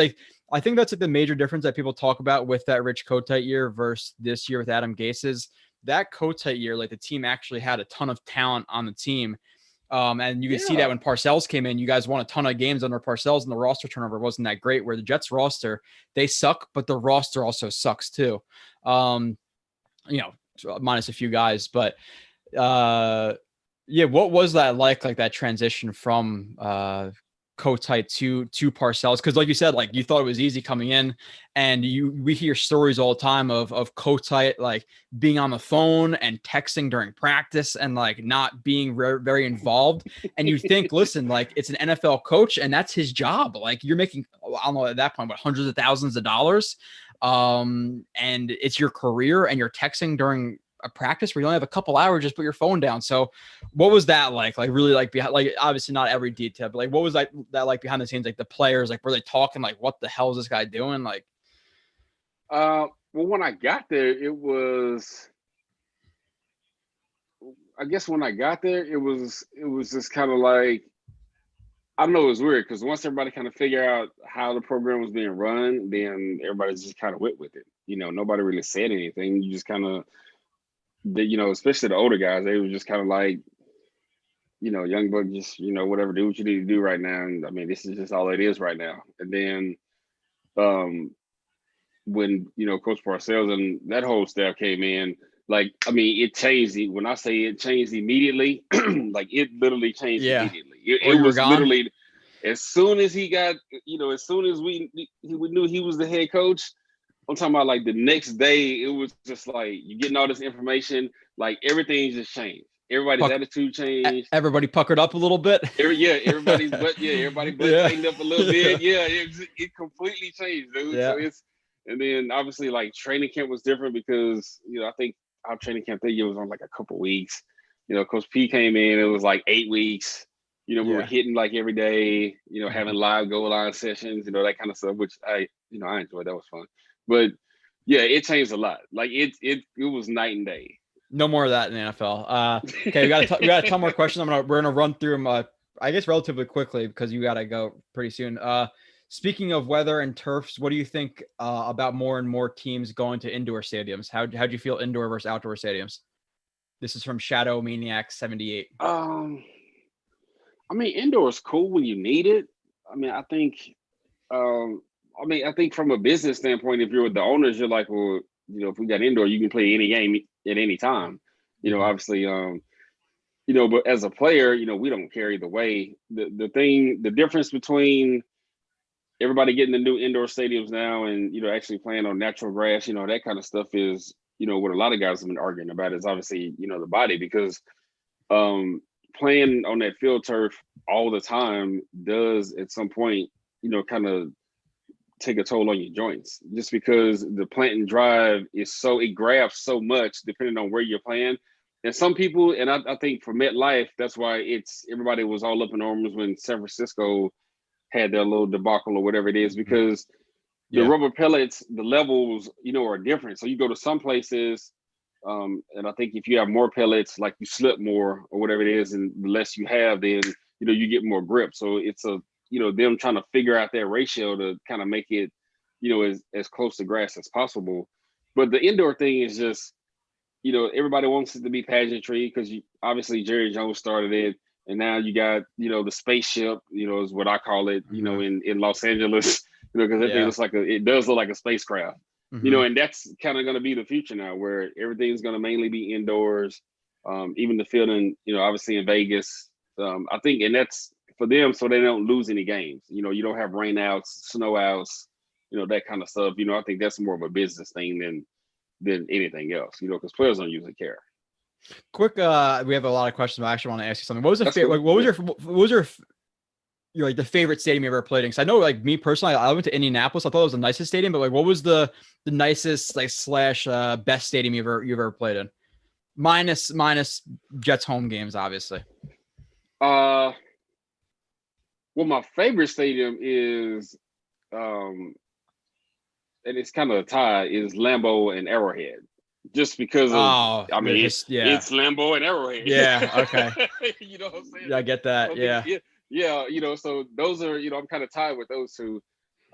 I think that's like the major difference that people talk about with that Rich Kotite year versus this year with Adam Gase is that Kotite year, like the team actually had a ton of talent on the team. And you can see that when Parcells came in, you guys won a ton of games under Parcells and the roster turnover wasn't that great, where the Jets roster, they suck, but the roster also sucks too. Minus a few guys, but what was that like that transition from Kotite to Parcells? Because like you said, like you thought it was easy coming in, and we hear stories all the time of Kotite like being on the phone and texting during practice and like not being very involved. And you think, listen, like it's an NFL coach and that's his job. Like you're making, I don't know at that point, but hundreds of thousands of dollars. And it's your career and you're texting during a practice where you only have a couple hours, just put your phone down. So what was that like really like behind, like obviously not every detail, but like what was that like behind the scenes, like the players, like were they talking like what the hell is this guy doing? Like Well, when I got there, it was. I guess when I got there, it was just kind of like I don't know. It was weird because once everybody kind of figured out how the program was being run, then everybody just kind of went with it. Nobody really said anything. You just kind of, especially the older guys, they were just kind of like, young buck, just whatever, do what you need to do right now. And I mean, this is just all it is right now. And then, when Coach Parcells and that whole staff came in, like I mean, it changed. When I say it changed immediately, like it literally changed immediately. It you were was gone? literally as soon as he got, as soon as we knew he was the head coach. I'm talking about like the next day, it was just like you getting all this information, like everything just changed. Everybody's attitude changed. Everybody puckered up a little bit. Everybody's everybody tightened up a little bit. Yeah, it completely changed, dude. Yeah. So and then obviously like training camp was different because I think our training camp that year was on like a couple weeks. Coach P came in, it was like 8 weeks. We were hitting like every day, having live goal line sessions, that kind of stuff, which I enjoyed. That was fun. But yeah, it changed a lot. Like it was night and day. No more of that in the NFL. Okay, we got a ton more questions. We're gonna run through them. I guess relatively quickly because you got to go pretty soon. Speaking of weather and turfs, what do you think about more and more teams going to indoor stadiums? How do you feel indoor versus outdoor stadiums? This is from Shadow Maniac 78. I mean, indoor is cool when you need it. I mean, I think from a business standpoint, if you're with the owners, you're like, well, if we got indoor, you can play any game at any time. Obviously, but as a player, we don't care either way. The difference between everybody getting the new indoor stadiums now and actually playing on natural grass, that kind of stuff is what a lot of guys have been arguing about is obviously the body, because playing on that field turf all the time does at some point kind of take a toll on your joints, just because the plant and drive is it grabs so much depending on where you're playing. And some people, and I think for MetLife, that's why everybody was all up in arms when San Francisco had their little debacle or whatever it is, because the rubber pellets, the levels, are different. So you go to some places, and I think if you have more pellets, like you slip more or whatever it is, and the less you have, then, you get more grip. So it's them trying to figure out that ratio to kind of make it, as close to grass as possible. But the indoor thing is just, everybody wants it to be pageantry because obviously Jerry Jones started it. And now you got, the spaceship, is what I call it, in Los Angeles, because it does look like a spacecraft, and that's kind of going to be the future now, where everything's going to mainly be indoors, even the fielding, obviously in Vegas. I think, and that's for them so they don't lose any games. You don't have rain outs, snow outs, that kind of stuff. I think that's more of a business thing than anything else, because players don't usually care. Quick, we have a lot of questions. I actually want to ask you something. What was your like the favorite stadium you ever played in? Because I know, like me personally, I went to Indianapolis. I thought it was the nicest stadium, but like, what was the nicest / best stadium you've ever played in? Minus Jets home games, obviously. Well, my favorite stadium is, and it's kind of a tie, is Lambeau and Arrowhead. Just because of, it's Lambeau and Arrowhead. Yeah, okay. You know what I'm saying? Yeah, I get that. Yeah. So those are, I'm kind of tied with those two.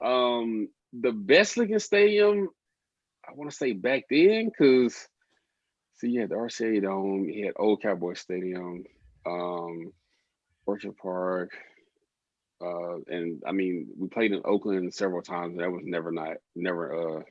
The best looking stadium, I want to say back then, because you had the RCA Dome, you had Old Cowboy Stadium, Orchard Park, and I mean, we played in Oakland several times, and that was never.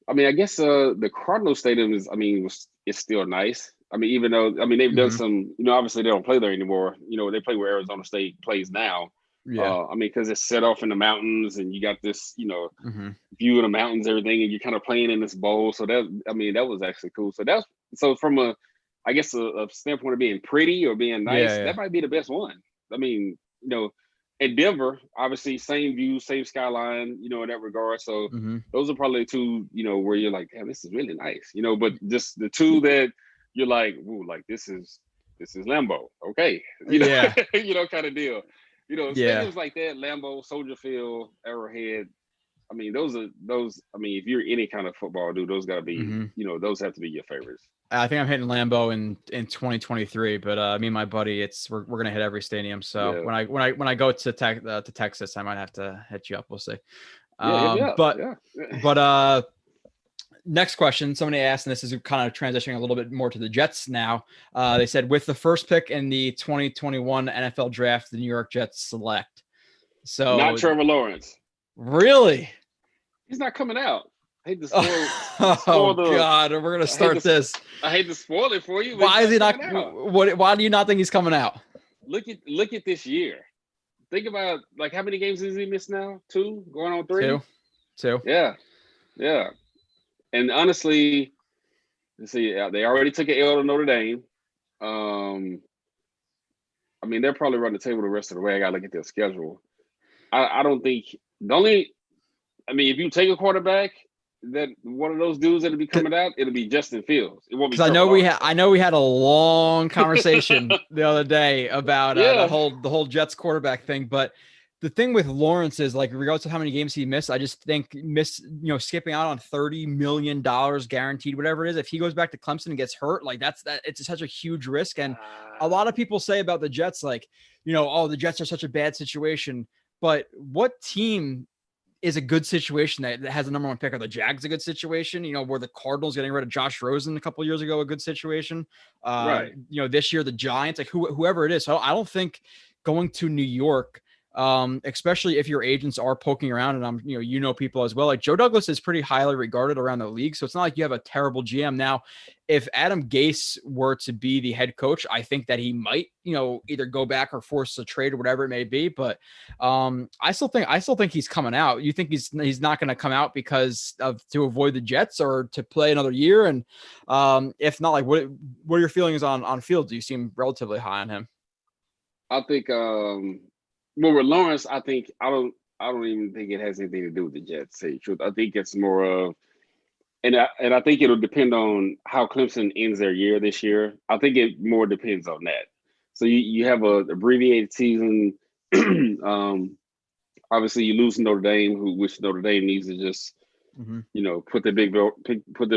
I mean, I guess the Cardinal Stadium it's still nice. I mean, even though they've done some, obviously they don't play there anymore. They play where Arizona State plays now. Yeah. Because it's set off in the mountains, and you got this, view of the mountains, everything, and you're kind of playing in this bowl. So that was actually cool. So from a standpoint of being pretty or being nice, that might be the best one. I mean, at Denver, obviously, same view, same skyline, in that regard. So those are probably the two, where you're like, damn, this is really nice, but just the two that you're like, ooh, like this is Lambeau, okay, kind of deal. Stadiums like that, Lambeau, Soldier Field, Arrowhead, I mean, those. I mean, if you're any kind of football dude, those got to be, those have to be your favorites. I think I'm hitting Lambeau in 2023, but me and my buddy, we're gonna hit every stadium. So when I go to Texas, I might have to hit you up. We'll see. Hit me up. But next question, somebody asked, and this is kind of transitioning a little bit more to the Jets now. They said, with the first pick in the 2021 NFL draft, the New York Jets select. So not Trevor Lawrence. Really? He's not coming out. I hate to spoil. God, we're gonna start this. I hate to spoil it for you. Why is he not? Why do you not think he's coming out? Look at this year. Think about how many games has he missed now? 2, going on 3. 2. Yeah. And honestly, let's see. They already took an L to Notre Dame. I mean, they're probably running the table the rest of the way. I gotta look at their schedule. I don't think if you take a quarterback, that one of those dudes that'll be coming out, it'll be Justin Fields. It won't be. Because I know we had a long conversation the other day about the whole Jets quarterback thing. But the thing with Lawrence is, regardless of how many games he missed, I just think skipping out on $30 million guaranteed, whatever it is. If he goes back to Clemson and gets hurt, it's such a huge risk. And a lot of people say about the Jets, the Jets are such a bad situation. But what team is a good situation that has a number 1 pick? Are the Jags a good situation? Were the Cardinals getting rid of Josh Rosen a couple of years ago a good situation? Right. This year the Giants, whoever it is. So I don't think going to New York, especially if your agents are poking around, and people as well. Joe Douglas is pretty highly regarded around the league, so it's not like you have a terrible GM. Now, if Adam Gase were to be the head coach, I think that he might, either go back or force a trade or whatever it may be. But I still think he's coming out. You think he's not going to come out because to avoid the Jets or to play another year? And if not, what are your feelings on Fields? You seem relatively high on him. I think. Well, with Lawrence, I don't even think it has anything to do with the Jets. To say the truth, I think it's more of, and I think it'll depend on how Clemson ends their year this year. I think it more depends on that. So you have a abbreviated season. Obviously, you lose Notre Dame, which Notre Dame needs to just, put the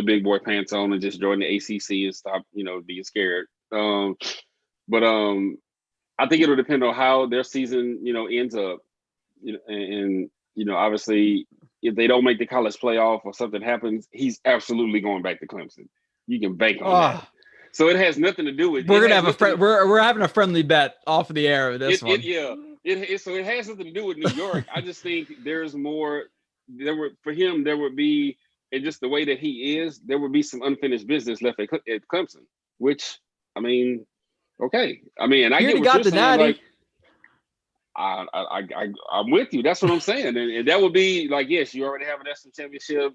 big boy pants on and just join the ACC and stop, being scared. But I think it'll depend on how their season, ends up. And obviously, if they don't make the college playoff or something happens, he's absolutely going back to Clemson. You can bank on that. So it has nothing to do with. We're gonna have we're having a friendly bet off of the air of this one. So it has nothing to do with New York. I just think there's more. For him, there would be, and just the way that he is, there would be some unfinished business left at Clemson. Which, I mean, okay. I mean, and I get what you're saying. I'm with you. That's what I'm saying. And that would be yes, you already have an national championship,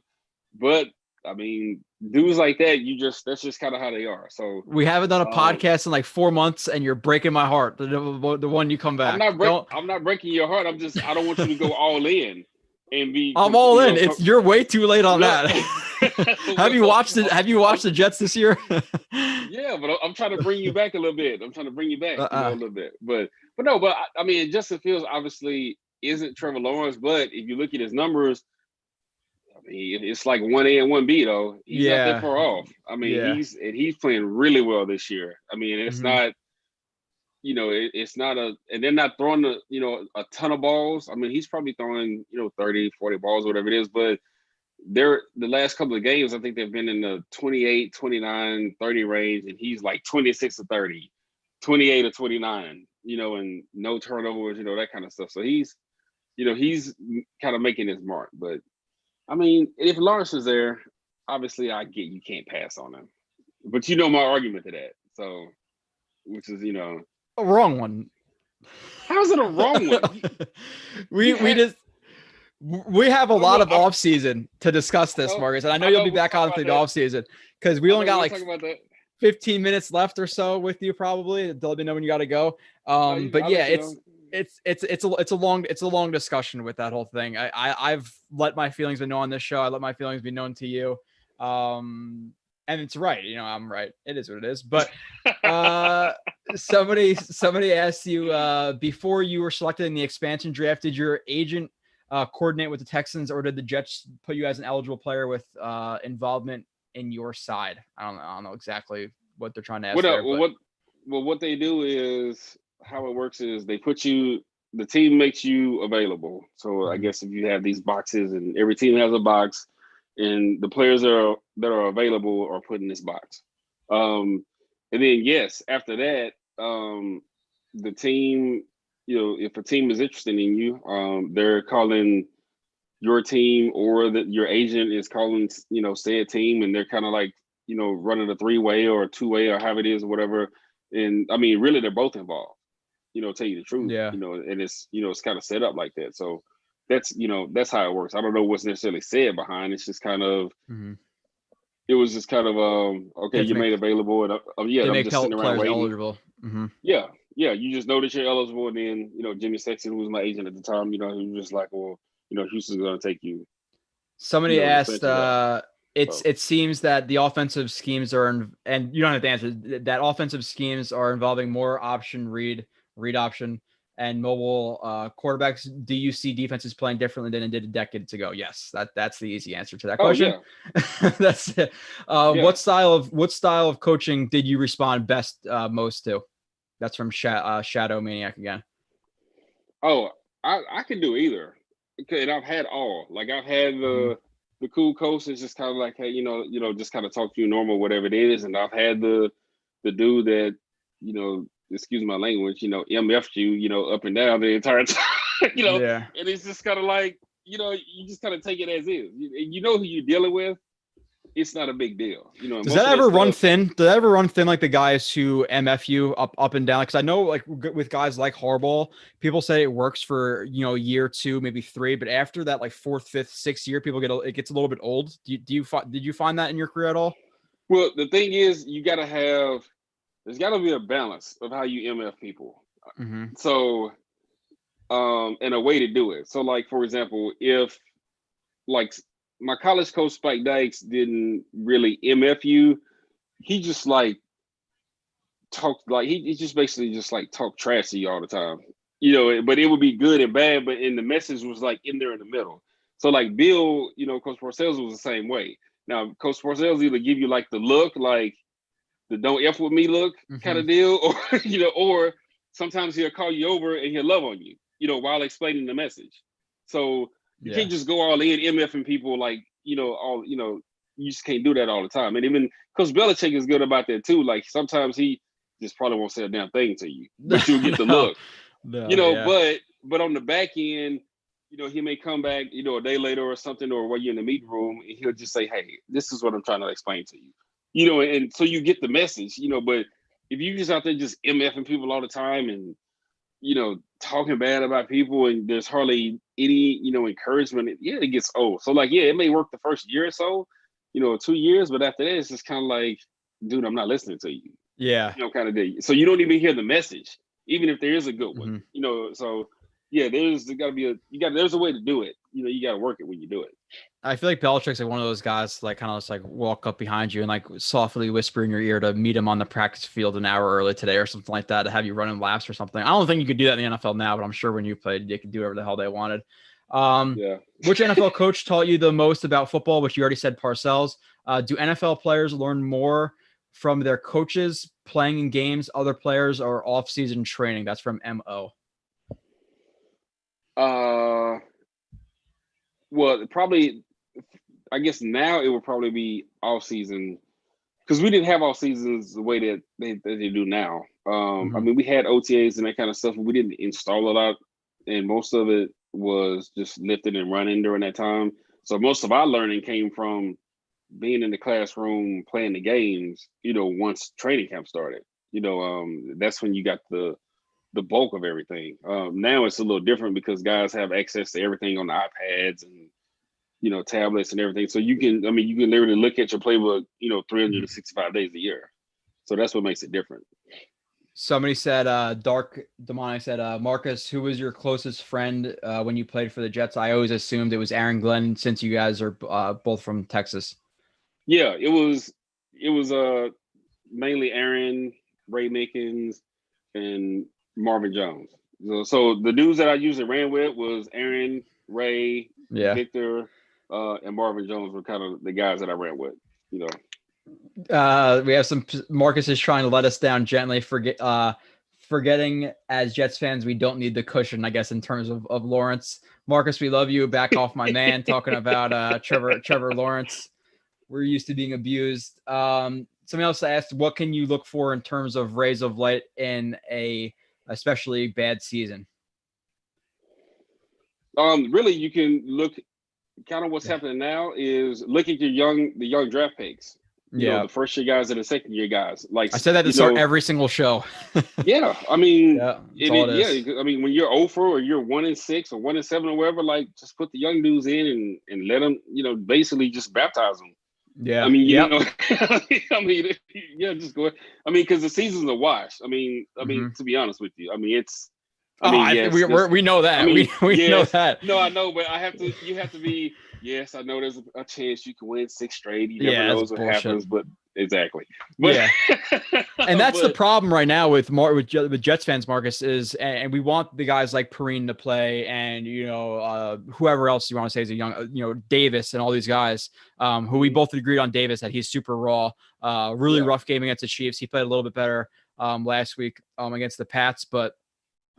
but I mean, dudes like that, that's just kind of how they are. So we haven't done a podcast in 4 months, and you're breaking my heart. The one you come back. I'm not breaking your heart. I don't want you to go all in and be. I'm all in. You're way too late on that. Have you watched it? Have you watched the Jets this year? Yeah, but I'm trying to bring you back a little bit. A little bit. But I mean, Justin Fields obviously isn't Trevor Lawrence, but if you look at his numbers, I mean, it's like 1A and 1B though. He's not that far off. I mean, he's playing really well this year. I mean, it's not, it's not and they're not throwing a ton of balls. I mean, he's probably throwing 30, 40 balls, whatever it is, but the last couple of games, I think they've been in the 28, 29, 30 range, and he's like 26 to 30, 28 to 29, and no turnovers, that kind of stuff. So he's kind of making his mark. But I mean, if Lawrence is there, obviously I get you can't pass on him. But my argument to that. So, which is, a wrong one. How's it a wrong one? We have a lot of off season to discuss this, Marcus, and I know you'll be back on for the off season because we only got 15 minutes left or so with you probably. Let me know when you got to go. But yeah, it's a long discussion with that whole thing. I've let my feelings be known on this show. I let my feelings be known to you. And it's right. I'm right. It is what it is. But somebody asked you before you were selected in the expansion draft, did your agent coordinate with the Texans, or did the Jets put you as an eligible player with involvement in your side? I don't know exactly what they're trying to ask there. What they do is, how it works is they put you, the team makes you available. So I guess if you have these boxes, and every team has a box, and the players that are available are put in this box. And then yes, after that, the team, if a team is interested in you, they're calling your team, or that your agent is calling, said team, and they're kind of like, running a 3-way or a 2-way or however it is or whatever. And I mean, really, they're both involved, tell you the truth, and it's, it's kind of set up like that. So that's how it works. I don't know what's necessarily said behind. It's just kind of, it was just kind of, okay, you're made available. And I'm just sitting around waiting. Eligible. Yeah. You just know that you're eligible. And then, Jimmy Sexton, who was my agent at the time, he was just like, well, Houston's going to take you. Somebody asked, it seems that the offensive schemes and you don't have to answer, that offensive schemes are involving more option read option, and mobile quarterbacks. Do you see defenses playing differently than it did decades ago? Yes, that's the easy answer to that question. Yeah. That's it. What style of coaching did you respond most to? That's from Shadow Maniac again. Oh, I can do either. And I've had all. Like, I've had the cool coach is just kind of like, hey, just kind of talk to you normal, whatever it is. And I've had the dude that, excuse my language, MF'd you, up and down the entire time, and it's just kind of like, you just kind of take it as is. You know who you're dealing with. It's not a big deal. Does that ever run thin? Does that ever run thin, like the guys who MF you up and down? Because I know, like, with guys like Harbaugh, people say it works for, year 2, maybe 3, but after that, like 4th, 5th, 6th year, it gets a little bit old. Did you find that in your career at all? Well, the thing is, there's got to be a balance of how you MF people. So, and a way to do it. So, like, for example, if, like, my college coach, Spike Dykes, didn't really MF you, he just, like, talked, like, he just basically just, like, talked trash to you all the time. But it would be good and bad, but the message was, like, in there in the middle. So, like, Bill, Coach Parcells was the same way. Now, Coach Parcells either give you, like, the look, like, the don't F with me look kind of deal, or, or sometimes he'll call you over and he'll love on you, while explaining the message. So you can't just go all in MFing people, like, you just can't do that all the time. And even Coach Belichick is good about that too. Like, sometimes he just probably won't say a damn thing to you, but you'll get the look, but on the back end, he may come back, a day later or something, or while you're in the meeting room, and he'll just say, hey, this is what I'm trying to explain to you. And so you get the message, but if you just out there just MFing people all the time and, talking bad about people, and there's hardly any, encouragement, it gets old. So, like, it may work the first year or so, 2 years, but after that, it's just kind of like, dude, I'm not listening to you. Yeah. Kind of day. So you don't even hear the message, even if there is a good one, so there's a way to do it. You got to work it when you do it. I feel like Belichick's like one of those guys, like, kind of just like walk up behind you and like softly whisper in your ear to meet him on the practice field an hour early today or something like that, to have you running laps or something. I don't think you could do that in the NFL now, but I'm sure when you played, they could do whatever the hell they wanted. Which NFL coach taught you the most about football, which you already said, Parcells? Do NFL players learn more from their coaches playing in games, other players, or off-season training? That's from MO. Well, probably, I guess now it would probably be off season, because we didn't have off seasons the way that they do now. I mean, we had OTAs and that kind of stuff, but we didn't install a lot, and most of it was just lifting and running during that time. So most of our learning came from being in the classroom, playing the games, once training camp started. That's when you got the bulk of everything. Now it's a little different because guys have access to everything on the iPads and, tablets and everything. So you can literally look at your playbook, 365 days a year. So that's what makes it different. Somebody said, Dark Demonic said, Marcus, who was your closest friend when you played for the Jets? I always assumed it was Aaron Glenn, since you guys are both from Texas. Yeah, it was mainly Aaron, Ray Mickens, and Marvin Jones. So the dudes that I usually ran with was Aaron, Ray, Yeah. Victor, and Marvin Jones were kind of the guys that I ran with. You know, we have some. Marcus is trying to let us down gently. Forgetting as Jets fans, we don't need the cushion, I guess, in terms of Lawrence. Marcus, we love you. Back off, my man. Talking about Trevor Lawrence. We're used to being abused. Somebody else asked, what can you look for in terms of rays of light in a especially bad season? Really, you can look. Kind of what's happening now is look at the young draft picks. You know, the first year guys and the second year guys. Like I said that to start every single show. Yeah, I mean, yeah, I mean, when you're 0-4 or you're 1-6 or 1-7 or whatever, like just put the young dudes in and let them, you know, basically just baptize them. Yeah, I mean, you know, I mean, yeah, just go. I mean, because the season's a wash. I mean, to be honest with you, I mean, it's. We know that. I mean, we know that. No, I know, but you have to be. Yes, I know there's a chance you can win 6 straight. You never knows what happens, but exactly. But, yeah, and that's the problem right now with Jets fans, Marcus, is, and we want the guys like Perrine to play, and you know whoever else you want to say is a young, you know, Davis and all these guys, who we both agreed on Davis that he's super raw, really rough game against the Chiefs. He played a little bit better last week against the Pats, but.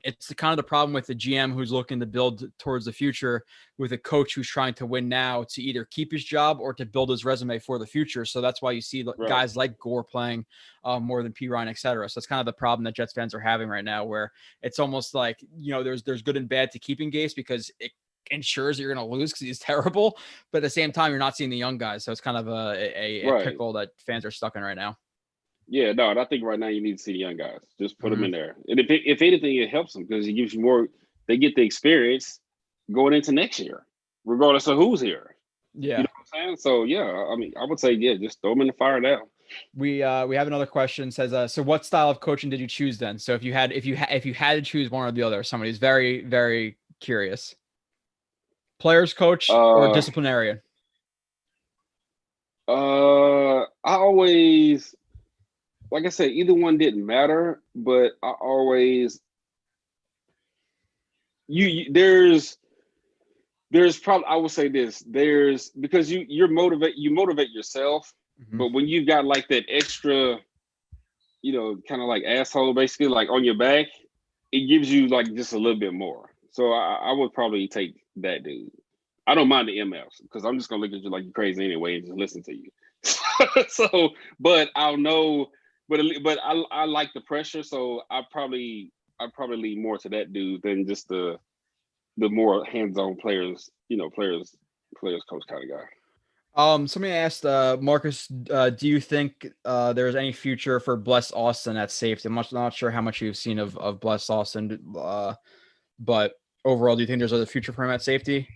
It's kind of the problem with the GM who's looking to build towards the future with a coach who's trying to win now to either keep his job or to build his resume for the future. So that's why you see guys like Gore playing more than P. Ryan, et cetera. So that's kind of the problem that Jets fans are having right now, where it's almost like, you know, there's good and bad to keeping Gase because it ensures that you're going to lose because he's terrible. But at the same time, you're not seeing the young guys. So it's kind of a pickle that fans are stuck in right now. Yeah, no, and I think right now you need to see the young guys. Just put them in there. And if anything, it helps them because it gives you more – they get the experience going into next year, regardless of who's here. Yeah. You know what I'm saying? So, yeah, I mean, I would say, just throw them in the fire now. We have another question. Says, so what style of coaching did you choose then? So if you had to choose one or the other, somebody's very, very curious. Players coach or disciplinarian? I always – like I said, either one didn't matter, but I always there's probably, I would say this, because you motivate yourself, but when you got like that extra, you know, kind of like asshole basically like on your back, it gives you like just a little bit more. So I would probably take that dude. I don't mind the MFs because I'm just gonna look at you like you're crazy anyway and just listen to you. So, but I'll know. But I like the pressure, so I'd probably lean more to that dude than just the more hands-on players coach kind of guy. Somebody asked Marcus, do you think there's any future for Bless Austin at safety? I'm not sure how much you've seen of Bless Austin, but overall, do you think there's a future for him at safety?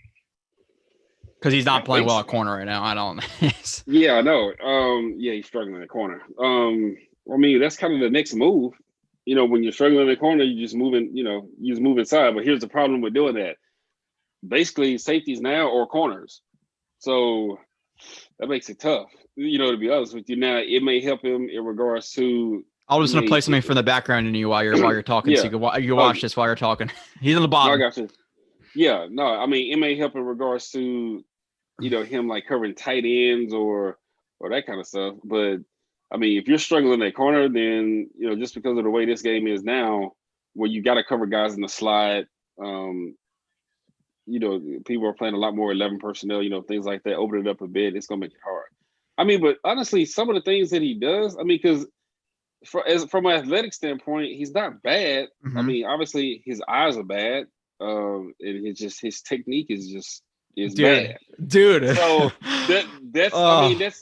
Because he's not playing well at corner right now. I don't. Yeah, I know. He's struggling at corner. I mean, that's kind of the next move. You know, when you're struggling in the corner, you just move inside. But here's the problem with doing that. Basically, safeties now or corners. So that makes it tough. You know, to be honest with you. Now, it may help him in regards to. I'll just play something from the background in you while you're talking, so you can watch this while you're talking. He's on the bottom. I got you. Yeah, no, I mean, it may help in regards to, you know, him like covering tight ends or that kind of stuff. But I mean, if you're struggling at corner, then, you know, just because of the way this game is now, where you got to cover guys in the slide, you know, people are playing a lot more 11 personnel, you know, things like that, open it up a bit, it's going to make it hard. I mean, but honestly, some of the things that he does, I mean, because from an athletic standpoint, he's not bad. I mean, obviously his eyes are bad. And it's just his technique is bad. Dude. So that's I mean,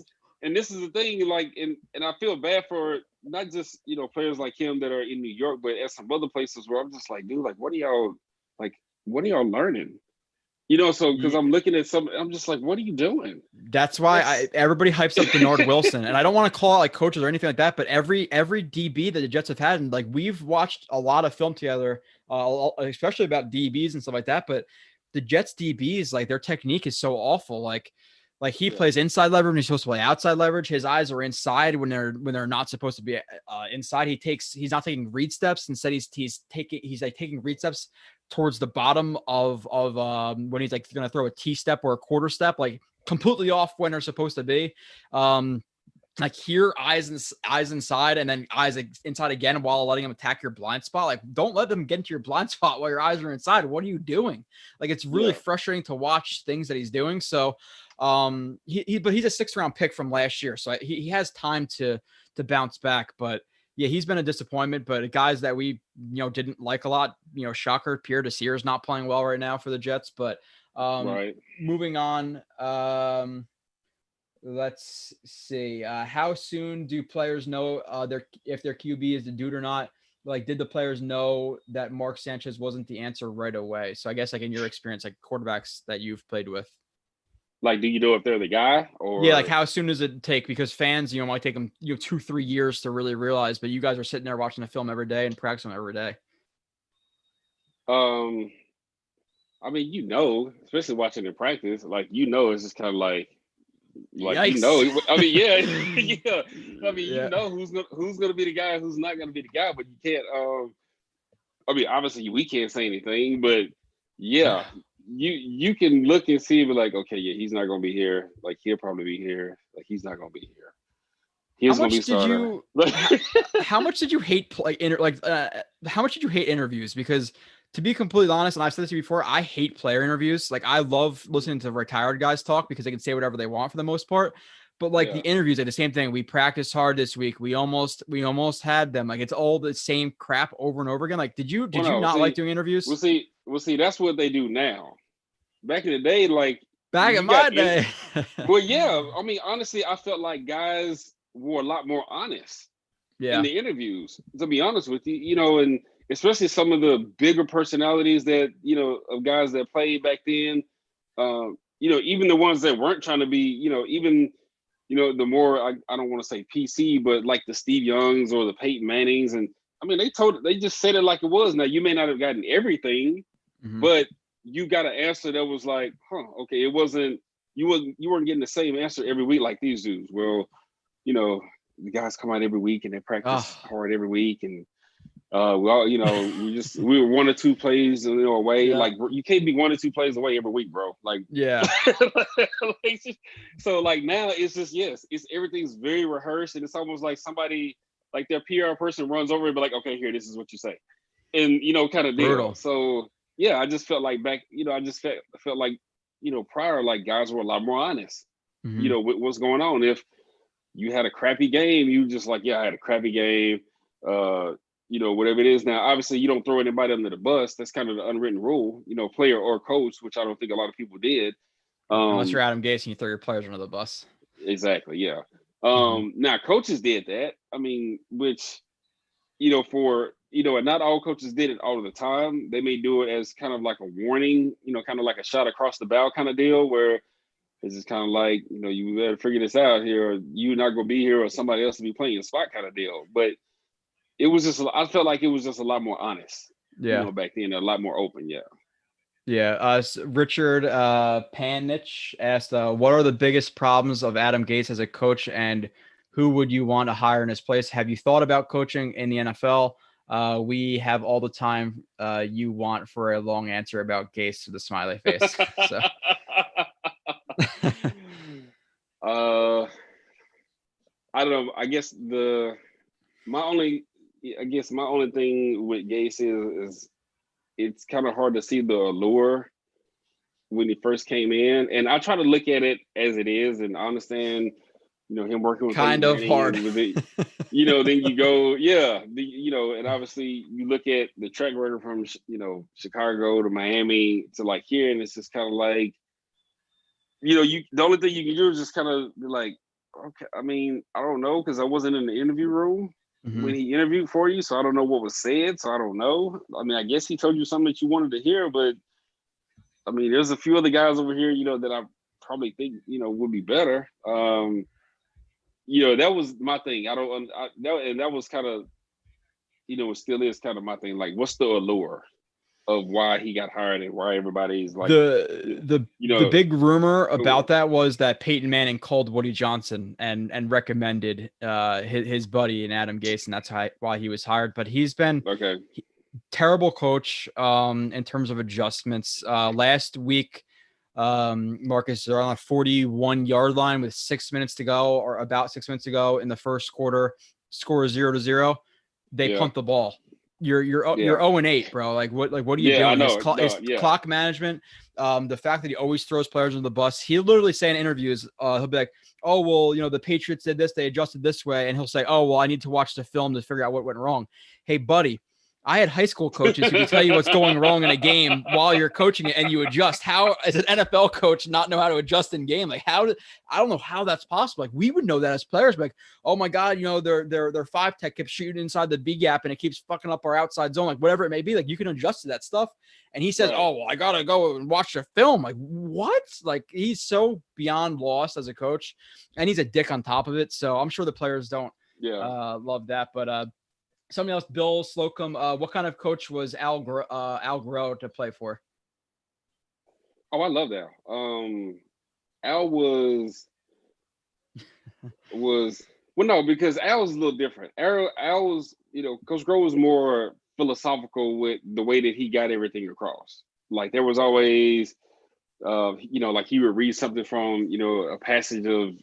and this is the thing, like, and I feel bad for not just, you know, players like him that are in New York, but at some other places where I'm just like, dude, like, what are y'all learning? You know, so because I'm looking at I'm just like, what are you doing? That's why everybody hypes up Denard Wilson, and I don't want to call out like coaches or anything like that, but every DB that the Jets have had, and like we've watched a lot of film together, especially about DBs and stuff like that. But the Jets DBs, like their technique is so awful. Like he plays inside leverage when he's supposed to play outside leverage. His eyes are inside when they're not supposed to be inside. He's not taking read steps. Instead, he's taking read steps towards the bottom of when he's like going to throw a T-step or a quarter step, like completely off when they're supposed to be. Like here, eyes inside, and then eyes inside again while letting them attack your blind spot. Like, don't let them get into your blind spot while your eyes are inside. What are you doing? Like, it's really frustrating to watch things that he's doing. So, but he's a 6th round pick from last year, so he has time to bounce back. But yeah, he's been a disappointment. But guys that we didn't like a lot, shocker, Pierre Desir is not playing well right now for the Jets. But moving on. Let's see. How soon do players know if their QB is the dude or not? Like, did the players know that Mark Sanchez wasn't the answer right away? So I guess, like, in your experience, like quarterbacks that you've played with, like, do you know if they're the guy? Or yeah, like how soon does it take? Because fans, might take them 2-3 years to really realize, but you guys are sitting there watching the film every day and practicing every day. I mean, especially watching in practice, like, it's just kind of like Yikes. I mean, yeah. I mean, who's gonna be the guy, who's not gonna be the guy, but you can't. I mean, obviously we can't say anything, but yeah, you can look and see, but like, okay, yeah, he's not gonna be here. Like, he'll probably be here. Like, he's not gonna be here. He's gonna be starter. How much did you hate how much did you hate interviews? Because to be completely honest, and I've said this to you before, I hate player interviews. Like, I love listening to retired guys talk because they can say whatever they want for the most part. But like the interviews, like the same thing. We practiced hard this week. We almost had them. Like, it's all the same crap over and over again. Like, did you not like doing interviews? We'll see. That's what they do now. Back in the day, like back in my day. Well, yeah. I mean, honestly, I felt like guys were a lot more honest in the interviews. To be honest with you, and especially some of the bigger personalities that, of guys that played back then, even the ones that weren't trying to be, even, the more, I don't want to say PC, but like the Steve Youngs or the Peyton Mannings. And I mean, they just said it like it was. Now, you may not have gotten everything, but you got an answer that was like, okay, it wasn't, you weren't getting the same answer every week like these dudes. Well, the guys come out every week and they practice hard every week. And, we were 1 or 2 plays away. Like, you can't be 1 or 2 plays away every week, bro. Like, so like now it's just, it's everything's very rehearsed, and it's almost like somebody, like their PR person runs over and be like, okay, here, this is what you say, and kind of deal. Brutal. So yeah, I just felt like back, I just felt like, prior, like guys were a lot more honest, with what's going on. If you had a crappy game, you just like, I had a crappy game. Whatever it is. Now, obviously, you don't throw anybody under the bus. That's kind of the unwritten rule, player or coach, which I don't think a lot of people did. Unless you're Adam Gase and you throw your players under the bus. Exactly, yeah. Now, coaches did that. I mean, which, and not all coaches did it all of the time. They may do it as kind of like a warning, kind of like a shot across the bow kind of deal, where it's just kind of like, you better figure this out here, or you're not going to be here, or somebody else will be playing your spot kind of deal. But it was just, I felt like it was just a lot more honest, back then, a lot more open, Richard Panich asked, what are the biggest problems of Adam Gase as a coach, and who would you want to hire in his place? Have you thought about coaching in the NFL? We have all the time you want for a long answer about Gase with a smiley face. So. I don't know. I guess my only thing with Gase is it's kind of hard to see the allure when he first came in, and I try to look at it as it is, and I understand, him working with kind of hard. Then you go, and obviously you look at the track record from Chicago to Miami to like here, and it's just kind of like, the only thing you can do is just kind of be like, okay, I mean, I don't know, because I wasn't in the interview room when he interviewed for you, so I don't know what was said, so I don't know. I mean, I guess he told you something that you wanted to hear, but I mean, there's a few other guys over here, that I probably think, would be better. That was my thing. That was kind of, it still is kind of my thing. Like, what's the allure of why he got hired and why everybody's like the big rumor about that was that Peyton Manning called Woody Johnson and recommended his buddy and Adam Gase, and that's why he was hired. But he's been terrible coach in terms of adjustments. Last week, Marcus, they're on a 41-yard line with 6 minutes to go, or about 6 minutes to go in the first quarter. Score is 0-0. They punt the ball. You're 0-8, bro. Like what are you doing? I know. It's clock management. The fact that he always throws players under the bus. He literally say in interviews, he'll be like, "Oh well, the Patriots did this. They adjusted this way," and he'll say, "Oh well, I need to watch the film to figure out what went wrong." Hey, buddy. I had high school coaches who can tell you what's going wrong in a game while you're coaching it and you adjust. How, as an NFL coach, not know how to adjust in game? Like I don't know how that's possible. Like we would know that as players, like, oh my God, their 5 tech keeps shooting inside the B gap and it keeps fucking up our outside zone, like whatever it may be. Like you can adjust to that stuff. And he says, "Oh, well, I gotta go and watch the film." Like what? Like he's so beyond lost as a coach, and he's a dick on top of it. So I'm sure the players don't love that, but somebody else, Bill Slocum. What kind of coach was Al Groh to play for? Oh, I love Al. Al was well, no, because Al was a little different. Al was, Coach Groh was more philosophical with the way that he got everything across. Like there was always, like he would read something from, a passage of,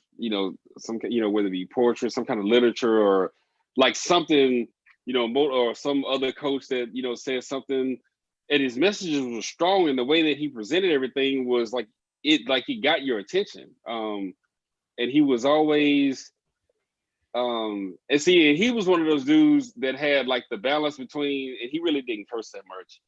some, whether it be poetry, some kind of literature, or like something. Or some other coach that, said something, and his messages were strong, and the way that he presented everything was like he got your attention. And he was always, and he was one of those dudes that had like the balance between, and he really didn't curse that much,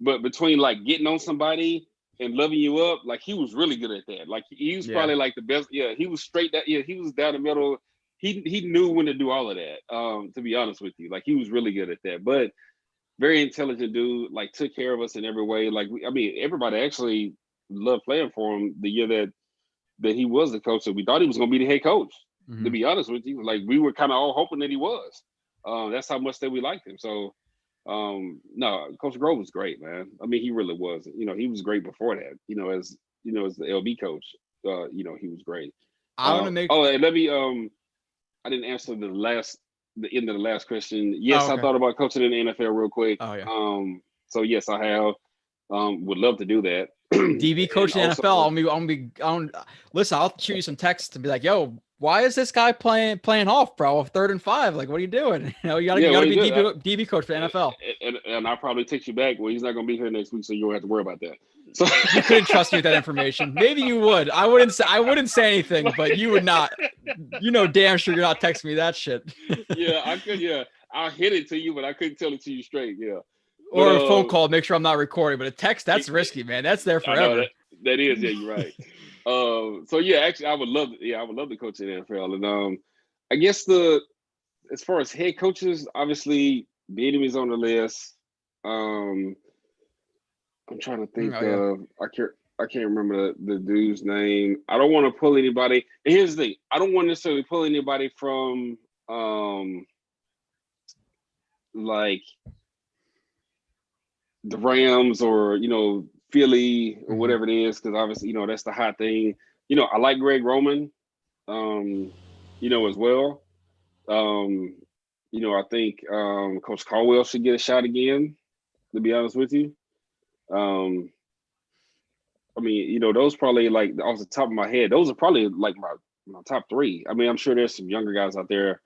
but between like getting on somebody and loving you up, like he was really good at that. Like he was probably like the best. Yeah, he was straight that. Yeah, he was down the middle. He knew when to do all of that, to be honest with you. Like, he was really good at that. But very intelligent dude, like, took care of us in every way. Like, everybody actually loved playing for him the year that he was the coach. So we thought he was going to be the head coach, to be honest with you. Like, we were kind of all hoping that he was. That's how much that we liked him. So, no, Coach Groh was great, man. He really was. He was great before that, as the LB coach. He was great. I want to make... and let me... I didn't answer the end of the last question. Yes, I thought about coaching in the NFL real quick. Oh yeah. So yes, I have. Would love to do that. DB coach in the NFL. Listen, I'll shoot you some texts and be like, "Yo, why is this guy playing off, bro? 3rd and 5. Like, what are you doing? You gotta be DB coach for the NFL." And I'll probably text you back. Well, he's not gonna be here next week, so you won't have to worry about that. So you couldn't trust me with that information. Maybe you would. I wouldn't say anything, but you would not. Damn sure you're not texting me that shit. Yeah, I could. Yeah, I'll hit it to you, but I couldn't tell it to you straight. Yeah. Or a phone call, make sure I'm not recording. But a text, that's risky, man. That's there forever. That is, yeah, you're right. So yeah, actually, I would love to coach in the NFL. And I guess as far as head coaches, obviously, Bieniemy is on the list. I'm trying to think of. I can't remember the dude's name. I don't want to pull anybody. And here's the thing: I don't want to necessarily pull anybody from like the Rams or Philly or whatever it is, because obviously that's the hot thing. I like Greg Roman, as well. I think Coach Caldwell should get a shot again, to be honest with you. Those probably, like, off the top of my head, those are probably like my top 3. I'm sure there's some younger guys out there,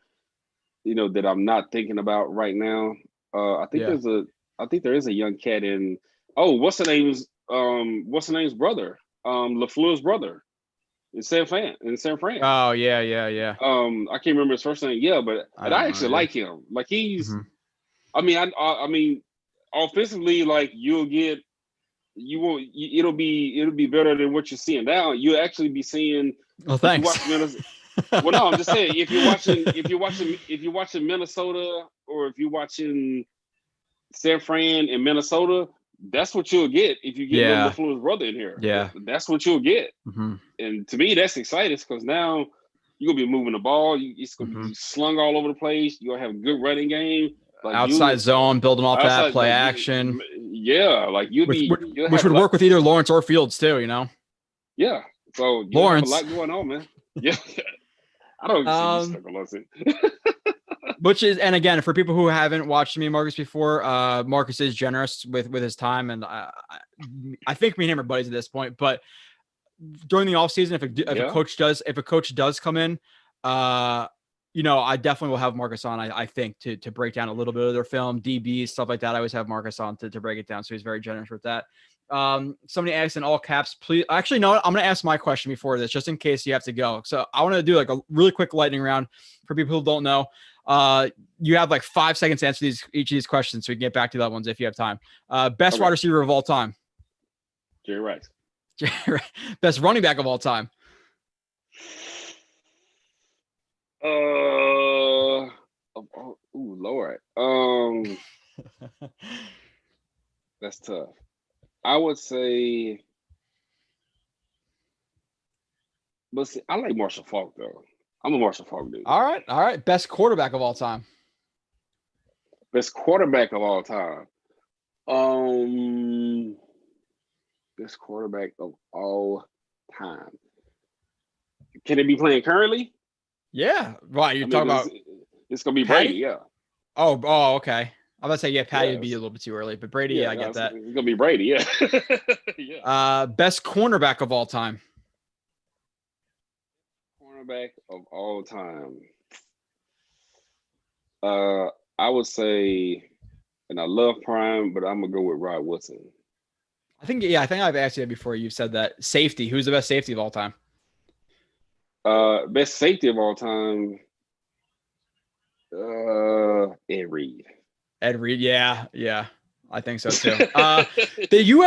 that I'm not thinking about right now. I think there is a young cat in, what's the name's brother? LaFleur's brother in San Fran. Oh yeah. I can't remember his first name. Yeah, but I actually like him. Like he's, offensively, like it'll be better than what you're seeing now. You'll actually be seeing. Oh, thanks. Well, no, I'm just saying, if you're watching Minnesota, or if you're watching San Fran and Minnesota, that's what you'll get if you get LaFleur's brother in here. Yeah, that's what you'll get. And to me, that's exciting, because now you're gonna be moving the ball. It's gonna be slung all over the place. You're gonna have a good running game. Like outside zone, building off that play action. Like which would work with either Lawrence or Fields too. Yeah. So Lawrence, have a lot going on, man. Yeah. I don't see you stuck on Lawrence. Which is, and again, for people who haven't watched me and Marcus before, Marcus is generous with his time, and I think me and him are buddies at this point. But during the offseason, if a coach does come in, I definitely will have Marcus on. I think to break down a little bit of their film, DBs, stuff like that. I always have Marcus on to break it down, so he's very generous with that. Somebody asked in all caps, please. Actually, no, I'm going to ask my question before this, just in case you have to go. So I want to do like a really quick lightning round for people who don't know. You have like 5 seconds to answer each of these questions, so we can get back to that ones if you have time. Best wide receiver of all time. Jerry Rice. Best running back of all time. Lord. That's tough. I would say, but see, I like Marshall Faulk though. I'm a Marshall Faulk dude. All right. Best quarterback of all time. Best quarterback of all time. Best quarterback of all time. Can it be playing currently? Yeah. Right. You're talking about. It's gonna be Patty? Brady. Yeah. Oh, okay. I'm about to say, Patty would be a little bit too early, but Brady, I get that. It's gonna be Brady, yeah. Yeah. Best cornerback of all time. Cornerback of all time. I would say, and I love Prime, but I'm gonna go with Rod Woodson. I think I've asked you that before. You've said that. Safety. Who's the best safety of all time? Best safety of all time. Ed Reed. Yeah. I think so too. Did you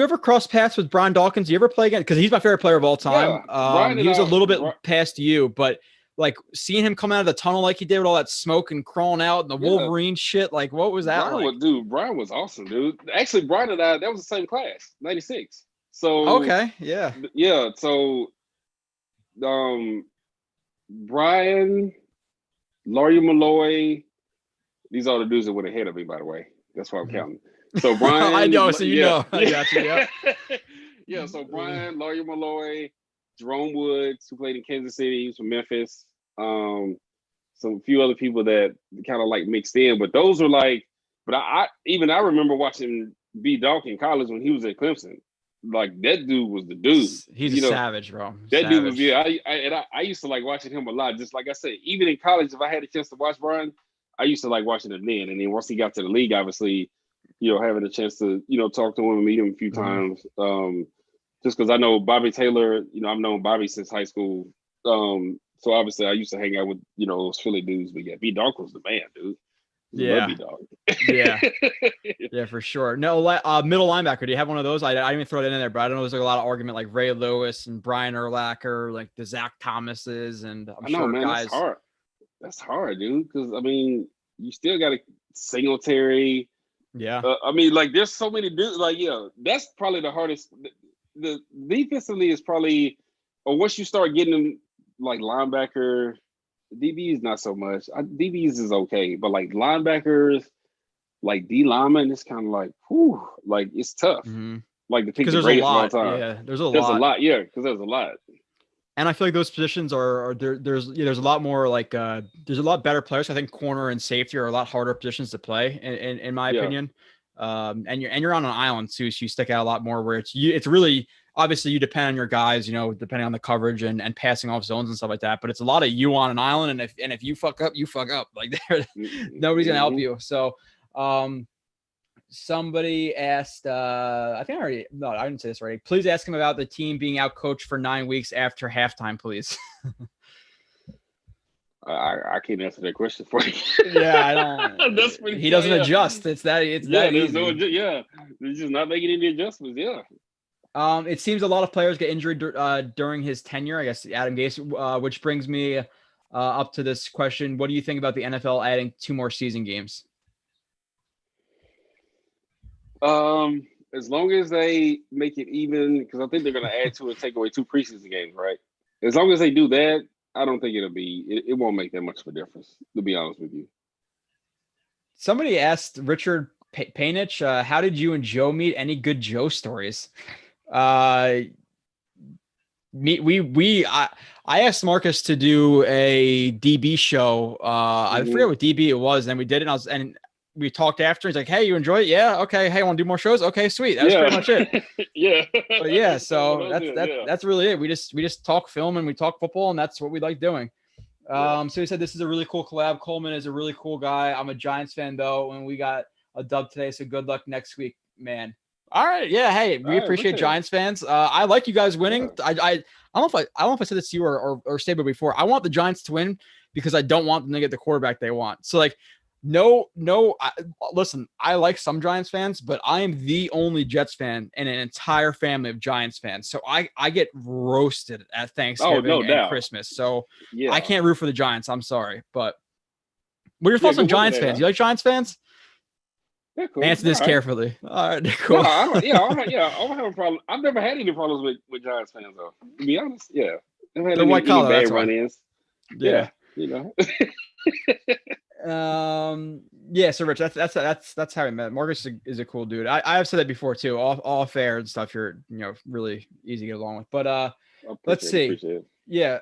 ever cross paths with Brian Dawkins? Did you ever play again? Because he's my favorite player of all time. He was a little bit past you, but like seeing him come out of the tunnel like he did with all that smoke and crawling out and the Wolverine shit, like what was that Brian was awesome, dude. Actually, Brian and I, that was the same class, 96. So okay, yeah. So Brian, Larry Malloy, these are the dudes that went ahead of me, by the way. That's why I'm counting. So Brian, I know. So you know, I got you. Yeah. Yeah. So Brian, Larry Malloy, Jerome Woods, who played in Kansas City, he's from Memphis. Some few other people that kind of like mixed in, but those were like. But I remember watching B. Dawk in college when he was at Clemson. Like that dude was the dude. He's a savage, bro. That dude was I used to like watching him a lot. Just like I said, even in college, if I had a chance to watch Brian, I used to like watching him then. And then once he got to the league, obviously, having a chance to talk to him and meet him a few times. Just because I know Bobby Taylor, I've known Bobby since high school. So obviously I used to hang out with those Philly dudes. But yeah, B. Dawk was the man, dude. Yeah. Yeah, for sure. No, middle linebacker. Do you have one of those? I didn't even throw it in there, but I don't know. There's like a lot of argument, like Ray Lewis and Brian Urlacher, like the Zach Thomases, and I know, man, guys. That's hard, dude. Because you still got a Singletary. Yeah. Like there's so many dudes. Like, that's probably the hardest. The defensively is probably, or once you start getting them like linebacker. DBs not so much. DBs is okay, but like linebackers, like D lineman, it's kind of like, whew, like it's tough. Mm-hmm. Like the pick the greatest of all time. Yeah, there's a lot. Yeah, because there's a lot. And I feel like those positions are there's a lot more like there's a lot better players. I think corner and safety are a lot harder positions to play in my opinion. And you're on an island too, so you stick out a lot more. Where it's really. Obviously, you depend on your guys, depending on the coverage and passing off zones and stuff like that. But it's a lot of you on an island, and if you fuck up, you fuck up. Like nobody's gonna help you. So, somebody asked, I didn't say this already. Please ask him about the team being out coached for 9 weeks after halftime, please. I can't answer that question for you. Yeah, I don't. That's pretty. He doesn't adjust. It's that easy. They're just not making any adjustments. Yeah. It seems a lot of players get injured during his tenure. I guess Adam Gase, which brings me up to this question: what do you think about the NFL adding 2 more season games? As long as they make it even, because I think they're going to add 2 and take away 2 preseason games, right? As long as they do that, I don't think it won't make that much of a difference, to be honest with you. Somebody asked Richard Painich, how did you and Joe meet? Any good Joe stories? I asked Marcus to do a DB show. I forget what DB it was, and we did it. And we talked after. He's like, "Hey, you enjoy it? Yeah. Okay. Hey, want to do more shows? Okay, sweet. That was pretty much it." Yeah. But yeah, so that's really it. We just talk film and we talk football, and that's what we like doing. So he said this is a really cool collab. Coleman is a really cool guy. I'm a Giants fan though, and we got a dub today. So good luck next week, man. All right. Yeah. Hey, we appreciate Giants fans. I like you guys winning. I don't know if I said this to you or stated before. I want the Giants to win because I don't want them to get the quarterback they want. So like, listen, I like some Giants fans, but I am the only Jets fan in an entire family of Giants fans. So I get roasted at Thanksgiving and Christmas. So I can't root for the Giants. I'm sorry, but what are your thoughts on Giants fans? You like Giants fans? Cool. Answer this carefully. All right, cool. I don't have a problem. I've never had any problems with Giants fans, though. To be honest, yeah. Never had any bad run-ins. Yeah, you know. Yeah. So Rich, that's how we met. Marcus is a cool dude. I've said that before too. All fair and stuff. You're really easy to get along with. But let's see. Yeah.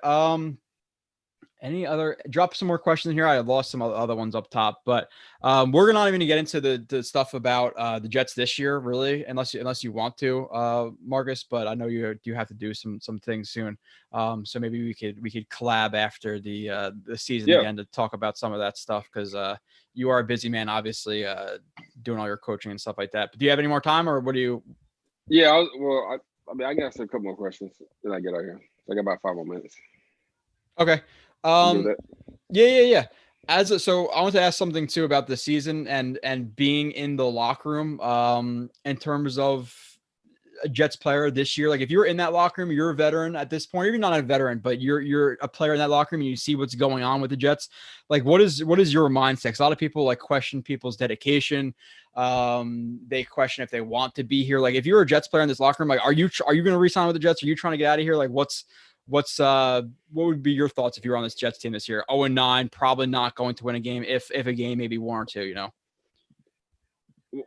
Any other drop some more questions here? I lost some other ones up top, but we're not even gonna get into the stuff about the Jets this year, really, unless you want to, Marcus. But I know you have to do some things soon. So maybe we could collab after the season again to talk about some of that stuff because you are a busy man, obviously, doing all your coaching and stuff like that. But do you have any more time, or what do you? Yeah, I mean, I can ask a couple more questions then I get out here. So I got about 5 more minutes. Okay. Yeah. So I want to ask something too about the season and being in the locker room, in terms of a Jets player this year. Like if you're in that locker room, you're a veteran at this point, you're not a veteran, but you're a player in that locker room and you see what's going on with the Jets. Like what is your mindset? 'Cause a lot of people like question people's dedication. They question if they want to be here. Like if you're a Jets player in this locker room, like, are you going to resign with the Jets? Are you trying to get out of here? Like what would be your thoughts if you were on this Jets team this year? 0-9, probably not going to win a game. If a game, maybe 1 or 2,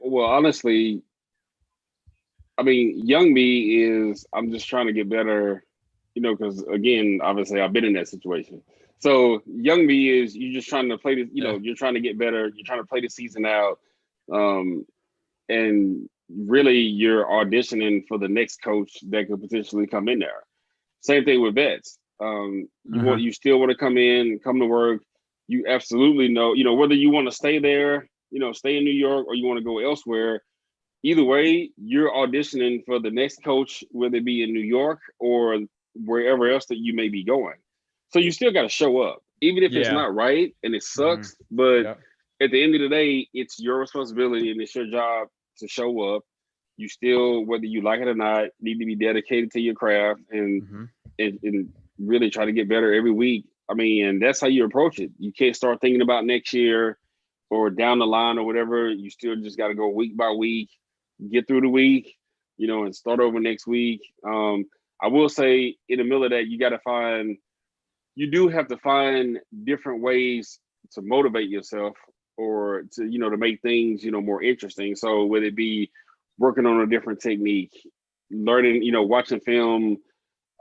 Well, honestly, I mean, young me I'm just trying to get better, because again, obviously I've been in that situation. So young me is you're just trying to play this, you're trying to get better. You're trying to play the season out. And really you're auditioning for the next coach that could potentially come in there. Same thing with vets. You still want to come to work. You absolutely know, whether you want to stay there, stay in New York or you want to go elsewhere. Either way, you're auditioning for the next coach, whether it be in New York or wherever else that you may be going. So you still got to show up, even if it's not right and it sucks. But at the end of the day, it's your responsibility and it's your job to show up. You still, whether you like it or not, need to be dedicated to your craft and really try to get better every week. I mean, and that's how you approach it. You can't start thinking about next year or down the line or whatever. You still just got to go week by week, get through the week, and start over next week. I will say in the middle of that, you do have to find different ways to motivate yourself or to, to make things, more interesting. So whether it be working on a different technique, learning, watching film,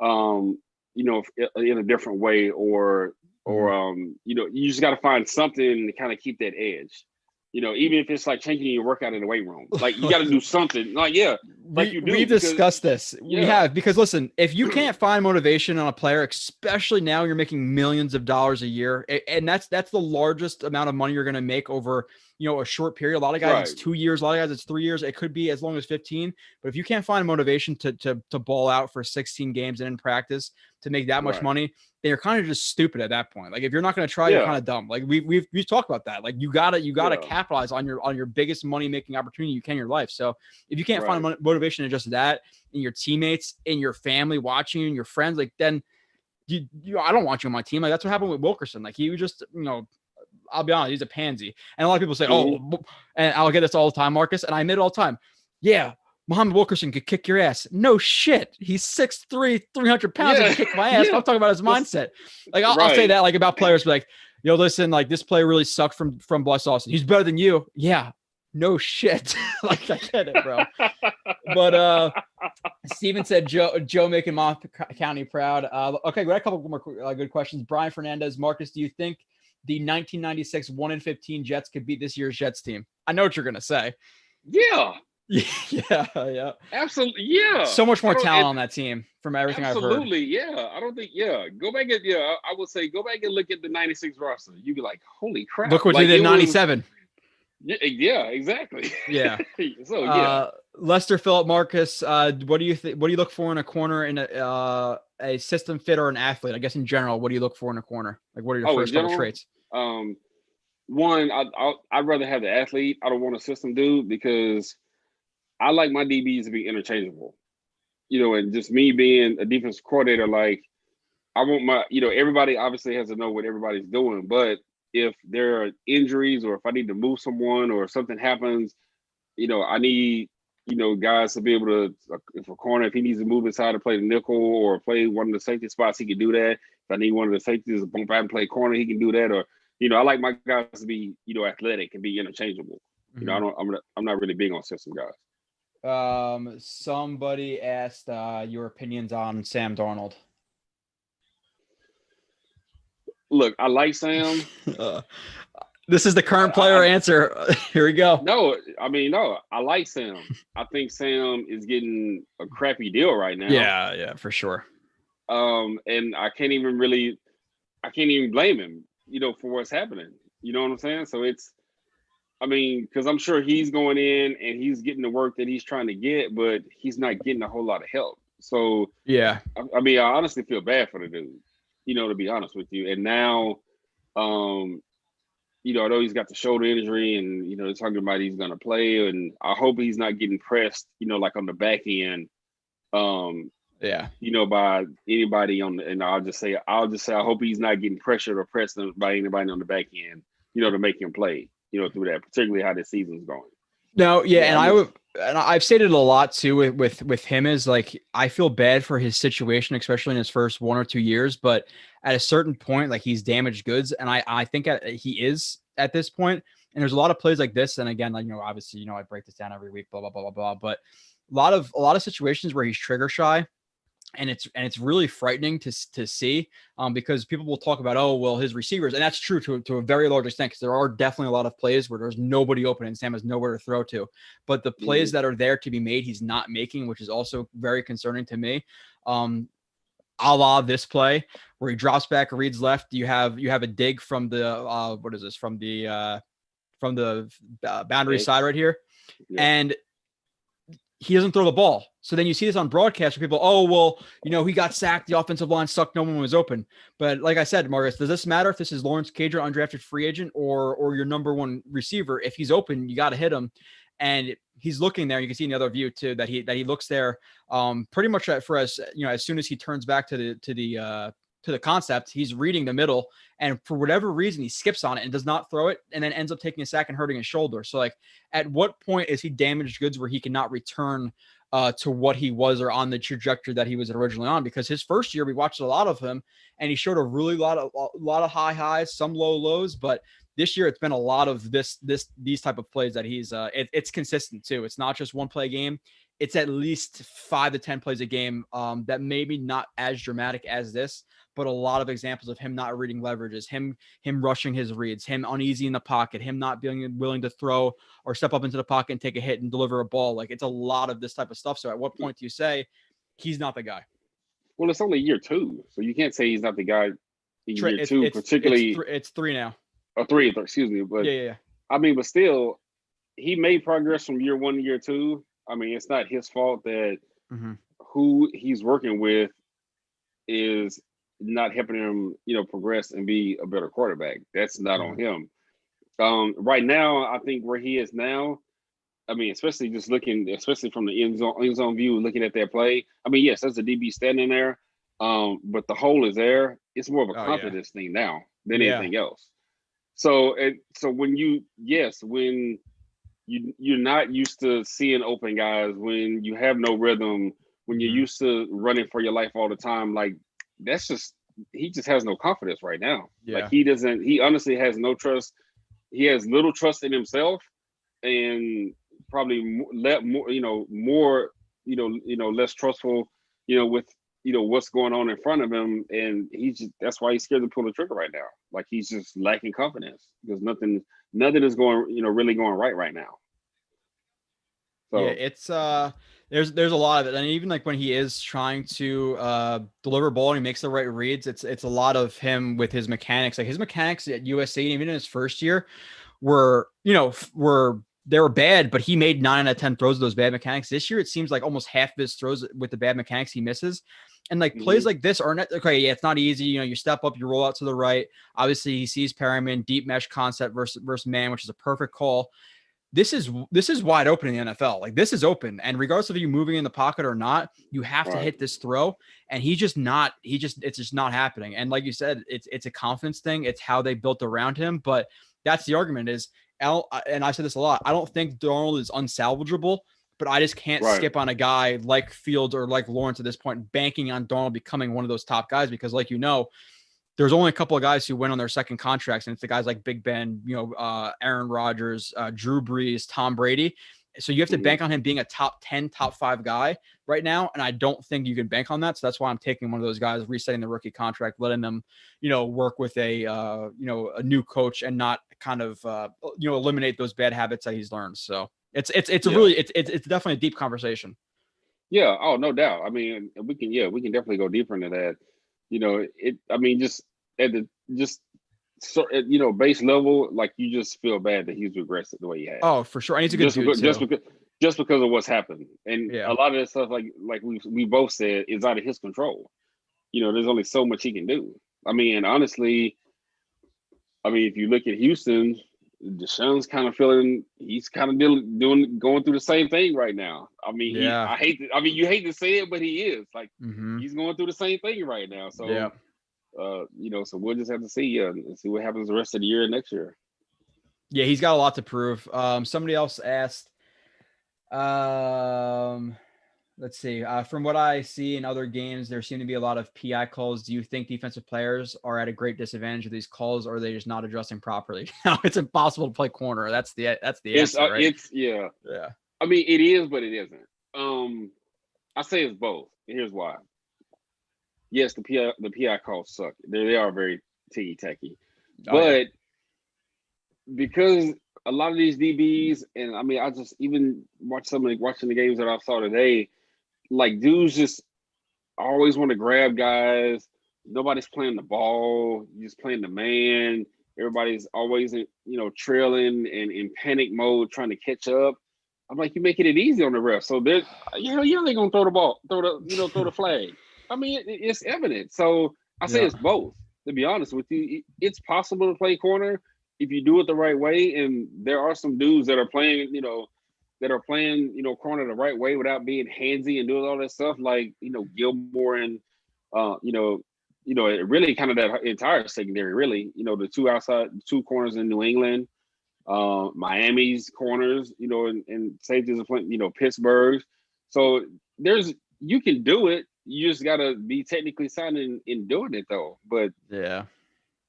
in a different way, or you just got to find something to kind of keep that edge. Even if it's like changing your workout in the weight room, like you got to do something. Like you do. We've discussed this. We have, because listen, if you can't find motivation on a player, especially now you're making millions of dollars a year, and that's the largest amount of money you're going to make over a short period. A lot of guys it's 2 years, a lot of guys it's 3 years. It could be as long as 15. But if you can't find motivation to ball out for 16 games and in practice to make that much money, then you're kind of just stupid at that point. Like if you're not going to try, you're kind of dumb. Like we've talked about that. Like you gotta capitalize on your biggest money making opportunity you can in your life. So if you can't find motivation in just that, in your teammates, in your family watching you, and your friends, like then I don't want you on my team. Like that's what happened with Wilkerson. Like he was just I'll be honest, he's a pansy. And a lot of people say, and I'll get this all the time, Marcus, and I admit it all the time. Yeah, Muhammad Wilkerson could kick your ass. No shit. He's 6'3", 300 pounds and kick my ass. I'm talking about his mindset. Like I'll say that like about players, like, listen, like this player really sucked from Bless Austin. He's better than you. Yeah. No shit. Like, I get it, bro. But Steven said Joe making Monmouth County proud. Okay, we got a couple more good questions. Brian Fernandez, Marcus, do you think the 1996 1-15 Jets could beat this year's Jets team? I know what you're gonna say. Yeah. Yeah. Absolutely. Yeah. So much more talent on that team from everything I've heard. Absolutely. Yeah. I don't think, go back and, I would say go back and look at the 96 roster. You'd be like, holy crap. Look what you did in 97. Yeah, exactly. Yeah. So, yeah. Lester Phillip, Marcus, what do you think? What do you look for in a corner in a system fit or an athlete? I guess in general, what do you look for in a corner? Like, what are your first couple traits? One, I'd rather have the athlete. I don't want a system dude because I like my DBs to be interchangeable. And just me being a defensive coordinator, like I want my, everybody obviously has to know what everybody's doing, but if there are injuries or if I need to move someone or if something happens, I need, guys to be able to, if a corner, if he needs to move inside to play the nickel or play one of the safety spots, he can do that. If I need one of the safeties to bump out and play corner, he can do that. Or, I like my guys to be, athletic and be interchangeable. Mm-hmm. I'm not really big on system guys. Somebody asked your opinions on Sam Darnold. Look, I like Sam. This is the current player answer. Here we go. No, I like Sam. I think Sam is getting a crappy deal right now. Yeah, for sure. And I can't even blame him, for what's happening. You know what I'm saying? So because I'm sure he's going in and he's getting the work that he's trying to get, but he's not getting a whole lot of help. So yeah, I honestly feel bad for the dude, to be honest with you. And now, I know he's got the shoulder injury and, they're talking about he's going to play, and I hope he's not getting pressed, like on the back end, by anybody and I'll just say, I hope he's not getting pressured or pressed by anybody on the back end, to make him play, through that, particularly how this season's going. No, yeah, and I've stated a lot too with him is like I feel bad for his situation, especially in his first 1 or 2 years. But at a certain point, like he's damaged goods, and I think he is at this point. And there's a lot of plays like this, and again, like obviously, I break this down every week, blah blah blah blah blah. But a lot of situations where he's trigger shy. And it's really frightening to see because people will talk about, oh, well, his receivers. And that's true to a very large extent because there are definitely a lot of plays where there's nobody open and Sam has nowhere to throw to. But the plays that are there to be made, he's not making, which is also very concerning to me. A la this play where he drops back, reads left. You have a dig from the from the boundary side right here. Yeah. And he doesn't throw the ball. So then you see this on broadcast where people, oh, well, he got sacked. The offensive line sucked. No one was open. But like I said, Marcus, does this matter if this is Lawrence Cager, undrafted free agent, or your number one receiver? If he's open, you got to hit him. And he's looking there. You can see in the other view too, that he looks there pretty much for as soon as he turns back to the concept, he's reading the middle, and for whatever reason, he skips on it and does not throw it, and then ends up taking a sack and hurting his shoulder. So, like, at what point is he damaged goods where he cannot return to what he was or on the trajectory that he was originally on? Because his first year, we watched a lot of him, and he showed a really lot of high highs, some low lows, but this year it's been a lot of these type of plays that he's it's consistent too. It's not just one play game. It's at least 5 to 10 plays a game that maybe not as dramatic as this, but a lot of examples of him not reading leverages, him rushing his reads, him uneasy in the pocket, him not being willing to throw or step up into the pocket and take a hit and deliver a ball. Like, it's a lot of this type of stuff. So at what point do you say he's not the guy? Well, it's only year 2, so you can't say he's not the guy in year 2, particularly. It's 3 now. Oh, 3, excuse me. But yeah. But still, he made progress from year 1 to year 2. It's not his fault that who he's working with is not helping him, progress and be a better quarterback. That's not on him. Right now, I think where he is now, especially just looking, especially from the end zone view, looking at that play. Yes, there's a DB standing there, but the hole is there. It's more of a confidence thing now than anything else. So when you're not used to seeing open guys, when you have no rhythm, when you're used to running for your life all the time, like he just has no confidence right now. Yeah. Like he honestly has no trust. He has little trust in himself. and probably more, less trustful, with, what's going on in front of him. And that's why he's scared to pull the trigger right now. Like he's just lacking confidence because nothing is going, really going right now. So yeah, it's there's a lot of it. And even like when he is trying to deliver ball and he makes the right reads, it's a lot of him with his mechanics. Like his mechanics at USC, even in his first year, were they were bad, but he made 9 out of 10 throws of those bad mechanics. This year, it seems like almost half of his throws with the bad mechanics he misses. And like plays like this are not okay. Yeah, it's not easy. You step up, you roll out to the right. Obviously, he sees Perriman, deep mesh concept versus man, which is a perfect call. This is wide open in the NFL. Like this is open, and regardless of you moving in the pocket or not, you have to hit this throw. And it's just not happening. And like you said, it's a confidence thing. It's how they built around him. But that's the argument is, and I said this a lot, I don't think Darnold is unsalvageable, but I just can't skip on a guy like Fields or like Lawrence at this point, banking on Darnold becoming one of those top guys, because like, there's only a couple of guys who went on their second contracts, and it's the guys like Big Ben, Aaron Rodgers, Drew Brees, Tom Brady. So you have to bank on him being a top 10, top 5 guy right now. And I don't think you can bank on that. So that's why I'm taking one of those guys, resetting the rookie contract, letting them, work with a new coach and not kind of, eliminate those bad habits that he's learned. So it's definitely a deep conversation. Yeah. Oh, no doubt. I mean, we can definitely go deeper into that. Just at the base level, like you just feel bad that he's regressed the way he has. Oh, for sure. And he's a good dude too. Just because of what's happened. And a lot of that stuff, like we both said, is out of his control. There's only so much he can do. I mean, honestly, if you look at Houston, Deshaun's kind of feeling he's kind of going through the same thing right now. I mean, you hate to say it, but he is like he's going through the same thing right now. So so we'll just have to see and see what happens the rest of the year and next year. Yeah, he's got a lot to prove. Somebody else asked, let's see, from what I see in other games, there seem to be a lot of PI calls. Do you think defensive players are at a great disadvantage of these calls, or are they just not adjusting properly? No, it's impossible to play corner. That's the answer, right? Yeah. I mean, it is, but it isn't. I say it's both. Here's why. Yes, the PI calls suck. They are very ticky-tacky. But because a lot of these DBs, and I mean, I just even watching the games that I saw today, like dudes just always want to grab guys. Nobody's playing the ball. You're just playing the man. Everybody's always, trailing and in panic mode, trying to catch up. I'm like, you're making it easy on the ref. So they're gonna throw the ball, throw the flag. I mean, it's evident. So I say it's both. To be honest with you, it's possible to play corner if you do it the right way. And there are some dudes that are playing, corner the right way without being handsy and doing all that stuff, like Gilmore and really kind of that entire secondary. Really, the two corners in New England, Miami's corners, and safeties are playing, Pittsburgh's. So you can do it. You just gotta be technically sound in doing it though. But a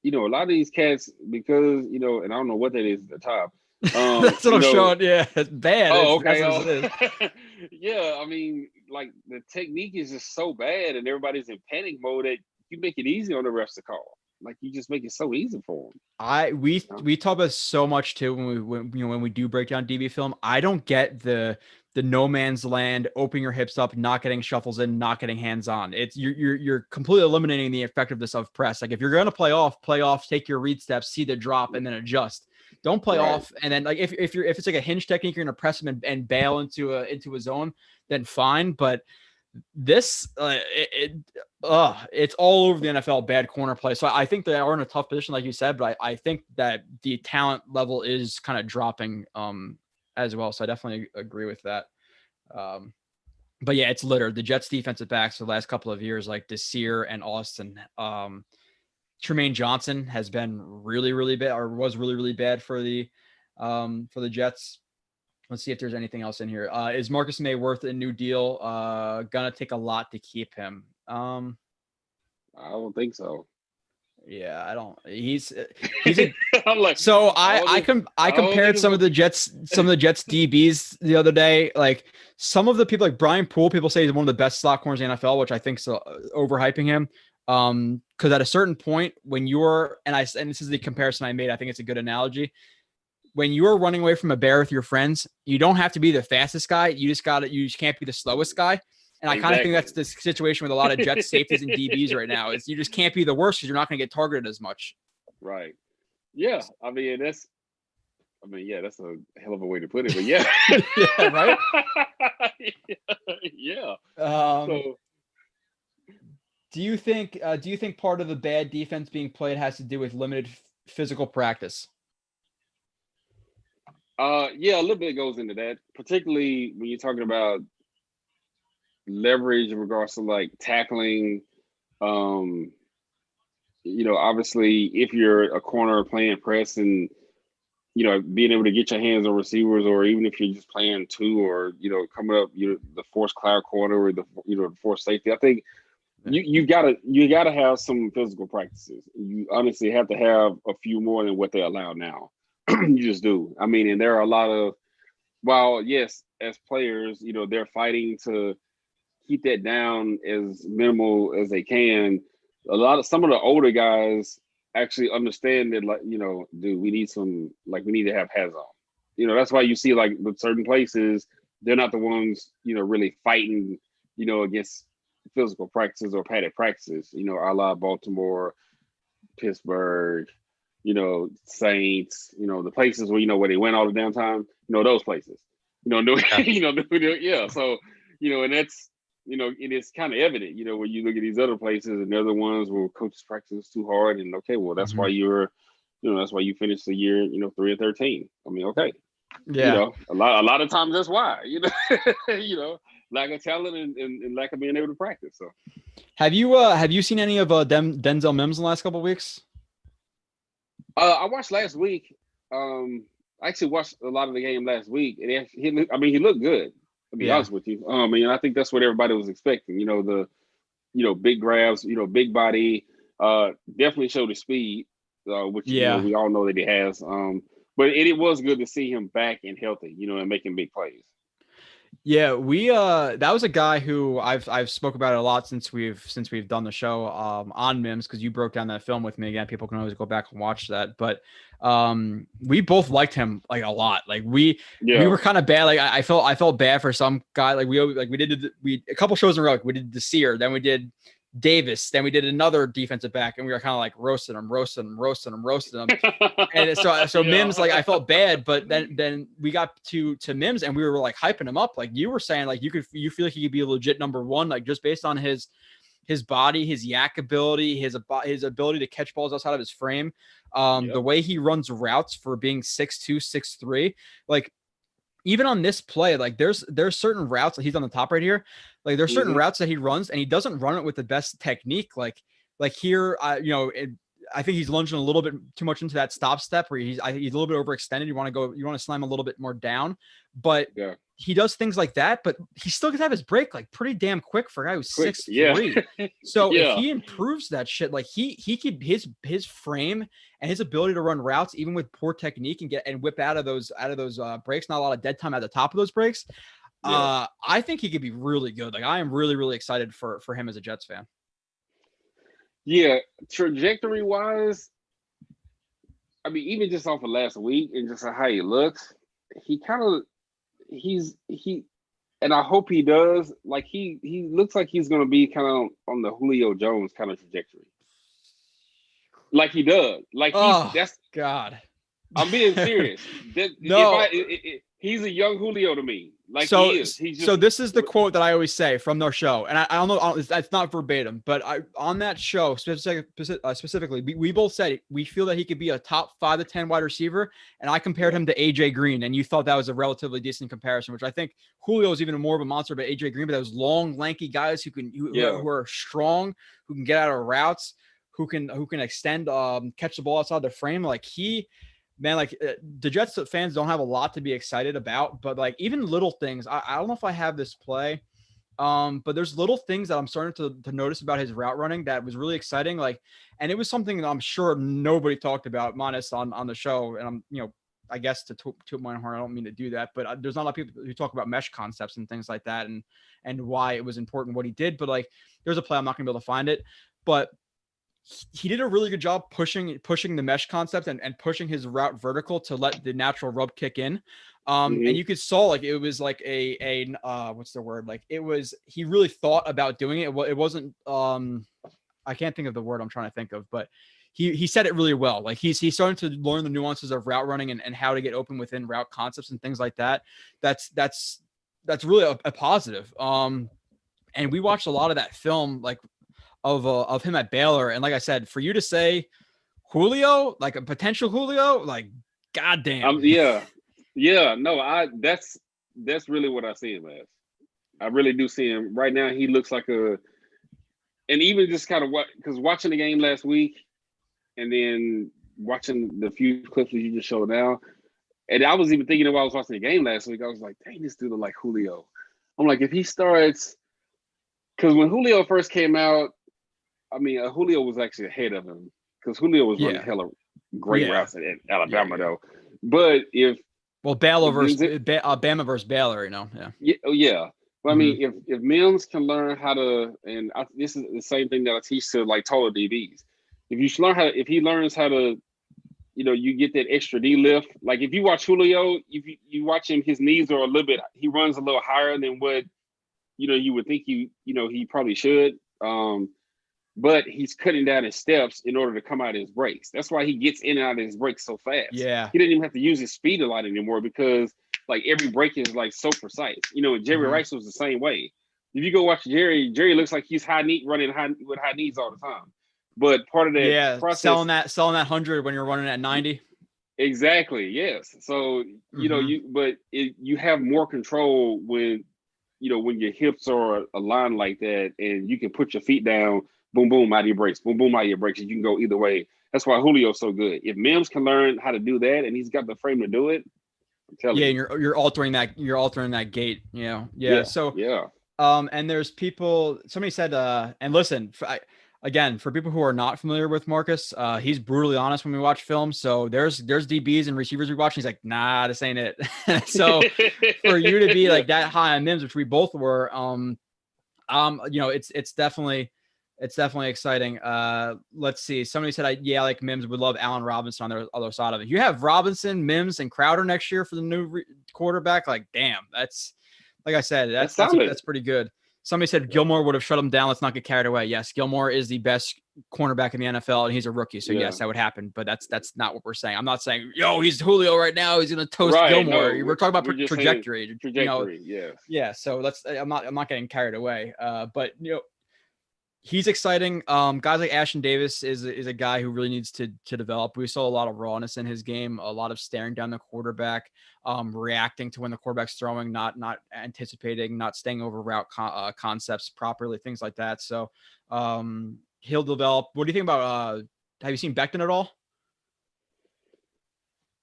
lot of these cats, because and I don't know what that is at the top. That's what I'm showing. Yeah, it's bad. Oh, okay. That's what it is. Yeah, I mean, like the technique is just so bad, and everybody's in panic mode that you make it easy on the refs to call. Like you just make it so easy for them. We talk about so much too when we do break down DB film. I don't get the no man's land, opening your hips up, not getting shuffles in, not getting hands on. It's you're completely eliminating the effectiveness of press. Like if you're gonna play off, take your read steps, see the drop, and then adjust. Don't play off, and then like if it's like a hinge technique, you're gonna press them and bail into a zone, then fine. But this it's all over the NFL, bad corner play. So I think they are in a tough position, like you said, but I think that the talent level is kind of dropping as well. So I definitely agree with that. But yeah, it's littered. The Jets defensive backs for the last couple of years, like Desir and Austin. Tremaine Johnson has been really, really bad, or was really, really bad for the Jets. Let's see if there's anything else in here. Is Marcus May worth a new deal? Gonna take a lot to keep him. I don't think so. Yeah, I don't. He's a, I'm like, so I compared some of the Jets DBs the other day. Like some of the people, like Brian Poole, people say he's one of the best slot corners in the NFL, which I think is overhyping him. Because at a certain point, when you're and this is the comparison I made, I think it's a good analogy. When you're running away from a bear with your friends, you don't have to be the fastest guy. You just can't be the slowest guy. And I kind of think that's the situation with a lot of Jets safeties and DBs right now. Is you just can't be the worst because you're not going to get targeted as much. Right. Yeah. I mean, that's a hell of a way to put it. But yeah. Yeah, right? Yeah. Do you think part of the bad defense being played has to do with limited physical practice? Yeah, a little bit goes into that, particularly when you're talking about leverage in regards to like tackling. Obviously if you're a corner playing press and being able to get your hands on receivers, or even if you're just playing two, or coming up the forced cloud corner or the forced safety, I think you gotta have some physical practices. You honestly have to have a few more than what they allow now. You just do. I mean, and there are a lot of, while yes, as players, they're fighting to keep that down as minimal as they can. Some of the older guys actually understand that, like, dude, we need to have hats on. That's why you see, like, with certain places, they're not the ones, really fighting, against physical practices or padded practices, a la Baltimore, Pittsburgh, Saints, the places where, where they went all the damn time, those places, yeah. So, and that's, it is kind of evident, when you look at these other places and they're the ones where coaches practice too hard, and okay, well, that's why that's why you finished the year, 3-13. I mean, okay. Yeah. A lot of times that's why, lack of talent and lack of being able to practice. So have you seen any of Denzel Mims in the last couple of weeks? I watched last week. I actually watched a lot of the game last week, and he looked good, to be honest with you. I think that's what everybody was expecting. The big grabs, big body, definitely showed the speed, which we all know that he has. But it was good to see him back and healthy, and making big plays. Yeah, that was a guy who I've spoke about it a lot since we've done the show on Mims, because you broke down that film with me again. People can always go back and watch that. But we both liked him like a lot. Like we were kind of bad. Like I felt bad for some guy. Like we did a couple shows in a row. Like we did Desir, then we did Davis, then we did another defensive back, and we were kind of like roasting him. And so Mims, like, I felt bad, but then we got to Mims and we were like hyping him up. Like you were saying, like you feel like he could be a legit number one, like just based on his body, his yak ability, his ability to catch balls outside of his frame, the way he runs routes for being 6'2", 6'3", like. Even on this play, like there's certain routes that he's on the top right here. Like there's certain routes that he runs and he doesn't run it with the best technique. Like here, I think he's lunging a little bit too much into that stop step where he's a little bit overextended. You want to slam a little bit more down, but he does things like that, but he still can have his break like pretty damn quick for a guy who's 6'3". So if he improves that shit, like he could, his frame and his ability to run routes, even with poor technique and whip out of those breaks, not a lot of dead time at the top of those breaks. I think he could be really good. Like I am really, really excited for him as a Jets fan. Yeah, trajectory wise, I mean, even just off of last week and just how he looks, and I hope he does. Like he looks like he's gonna be kind of on the Julio Jones kind of trajectory. Like he does. Like that's God. I'm being serious. He's a young Julio to me. Like he is. So this is the quote that I always say from their show, and I don't know, it's not verbatim, but on that show specifically, we both said we feel that he could be a top 5 to 10 wide receiver, and I compared him to AJ Green, and you thought that was a relatively decent comparison, which I think Julio is even more of a monster, but AJ Green, but those long, lanky guys who are strong, who can get out of routes, who can extend, catch the ball outside the frame, like man, like the Jets fans don't have a lot to be excited about, but like even little things. I don't know if I have this play. But there's little things that I'm starting to notice about his route running that was really exciting. Like, and it was something that I'm sure nobody talked about, minus on the show. And I'm, I guess to my horn, I don't mean to do that, but there's not a lot of people who talk about mesh concepts and things like that, and why it was important what he did. But like, there's a play, I'm not gonna be able to find it, but he did a really good job pushing the mesh concept and pushing his route vertical to let the natural rub kick in. And you could saw like it was like a what's the word? Like he really thought about doing it. It wasn't I can't think of the word I'm trying to think of, but he said it really well. Like he's starting to learn the nuances of route running and how to get open within route concepts and things like that. That's really a positive. And we watched a lot of that film, like of him at Baylor. And like I said, for you to say Julio, like a potential Julio, like goddamn. No, that's really what I see him as. I really do see him right now. He looks like and even just kind of because watching the game last week and then watching the few clips that you just showed now, and I was even thinking while I was watching the game last week, I was like, dang, this dude look like Julio. I'm like, if he starts, because when Julio first came out, I mean, Julio was actually ahead of him because Julio was running hella great routes at Alabama, though. But Baylor versus Bama versus Baylor, But I mean, if Mims can learn how to, and this is the same thing that I teach to like taller DBs. If he learns how to, you get that extra D lift. Like if you watch Julio, if you watch him, his knees are a little bit. He runs a little higher than what you would think he probably should. But he's cutting down his steps in order to come out of his breaks. That's why he gets in and out of his breaks so fast. Yeah. He didn't even have to use his speed a lot anymore because like every break is like so precise. Jerry Rice was the same way. If you go watch Jerry looks like he's running with high knees all the time. But part of that process, selling that 100 when you're running at 90. Exactly. Yes. So, you have more control when your hips are aligned like that and you can put your feet down, boom, boom, out of your breaks, boom, boom, out of your breaks. And you can go either way. That's why Julio's so good. If Mims can learn how to do that and he's got the frame to do it, I'm telling you. Yeah, you're altering that gate, Yeah. So, and there's people, somebody said, and listen, again, for people who are not familiar with Marcus, he's brutally honest when we watch film. So there's DBs and receivers we watch. And he's like, nah, this ain't it. So for you to be like that high on Mims, which we both were, it's definitely exciting. Let's see. Somebody said, like Mims, would love Allen Robinson on the other side of it. You have Robinson, Mims, and Crowder next year for the new quarterback. Like, damn, that's, like I said, that's pretty good. Somebody said Gilmore would have shut him down. Let's not get carried away. Yes, Gilmore is the best cornerback in the NFL, and he's a rookie. So yes, that would happen. But that's not what we're saying. I'm not saying, he's Julio right now. He's going to toast Gilmore. We're talking about trajectory. Yeah. So I'm not getting carried away. But he's exciting. Guys like Ashton Davis is a guy who really needs to develop. We saw a lot of rawness in his game, a lot of staring down the quarterback, reacting to when the quarterback's throwing, not anticipating, not staying over route concepts properly, things like that. So he'll develop. What do you think about? Have you seen Becton at all?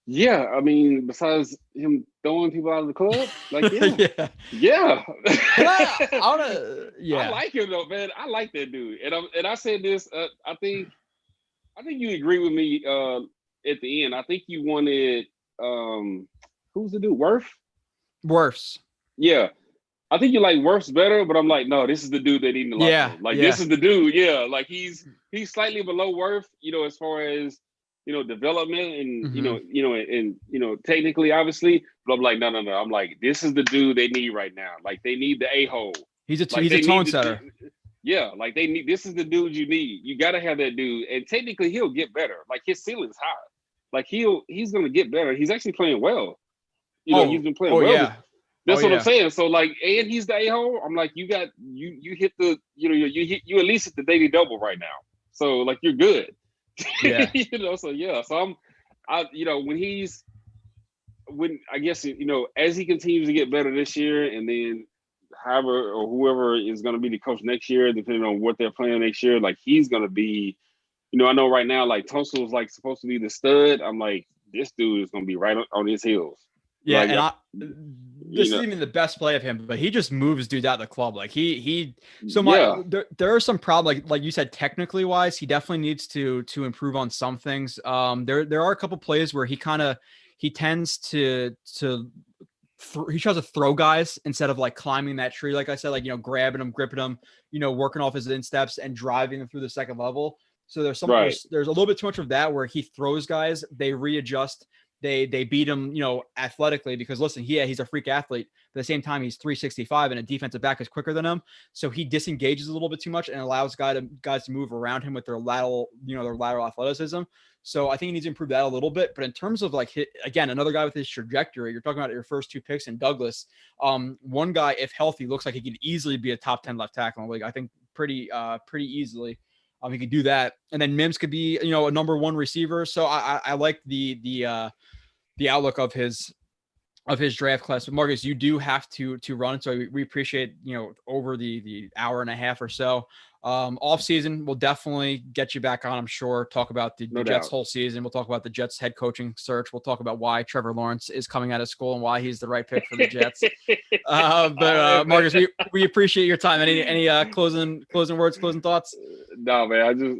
Yeah, I mean, besides him throwing people out of the club, like yeah. I like him though, man. I like that dude, and I said this. I think you agree with me. At the end, I think you wanted who's the dude? Wirfs. Yeah, I think you like Wirfs better, but I'm like, no, this is the dude they need in the locker room. Like this is the dude. Yeah, like he's slightly below Wirfs, as far as development and technically, obviously. But I'm like, no. I'm like, this is the dude they need right now. Like they need the a-hole. He's a tone setter. Like they need. This is the dude you need. You got to have that dude. And technically, he'll get better. Like his ceiling's high. Like he's gonna get better. He's actually playing well. He's been playing well. Yeah. That's what I'm saying. So like, and he's the a-hole. I'm like, you got you hit the you at least hit the daily double right now. So like you're good. Yeah. So as he continues to get better this year, and then however or whoever is going to be the coach next year, depending on what they're playing next year, like he's going to be, I know right now, like Tulsa was like supposed to be the stud. I'm like, this dude is going to be right on his heels. Yeah, Like, this isn't even the best play of him, but he just moves dudes out of the club. Like there are some problems, like you said, technically wise, he definitely needs to improve on some things. There are a couple plays where he tends to he tries to throw guys instead of like climbing that tree. Like I said, like, grabbing them, gripping them, working off his insteps and driving them through the second level. So there's a little bit too much of that where he throws guys, they readjust, they beat him, athletically, because listen, he's a freak athlete. But at the same time, he's 365 and a defensive back is quicker than him. So he disengages a little bit too much and allows guys to move around him with their lateral athleticism. So I think he needs to improve that a little bit. But in terms of again, another guy with his trajectory, you're talking about your first two picks in Douglas. One guy, if healthy, looks like he could easily be a top 10 left tackle in the league. I think pretty easily. He could do that. And then Mims could be, a number one receiver. So I like the outlook of his draft class. But Marcus, you do have to run. So we appreciate, over the hour and a half or so. Off season, we'll definitely get you back on, I'm sure. Talk about the Jets whole season. We'll talk about the Jets head coaching search. We'll talk about why Trevor Lawrence is coming out of school and why he's the right pick for the Jets. But Marcus, we appreciate your time. Any closing words, closing thoughts? No, man. I just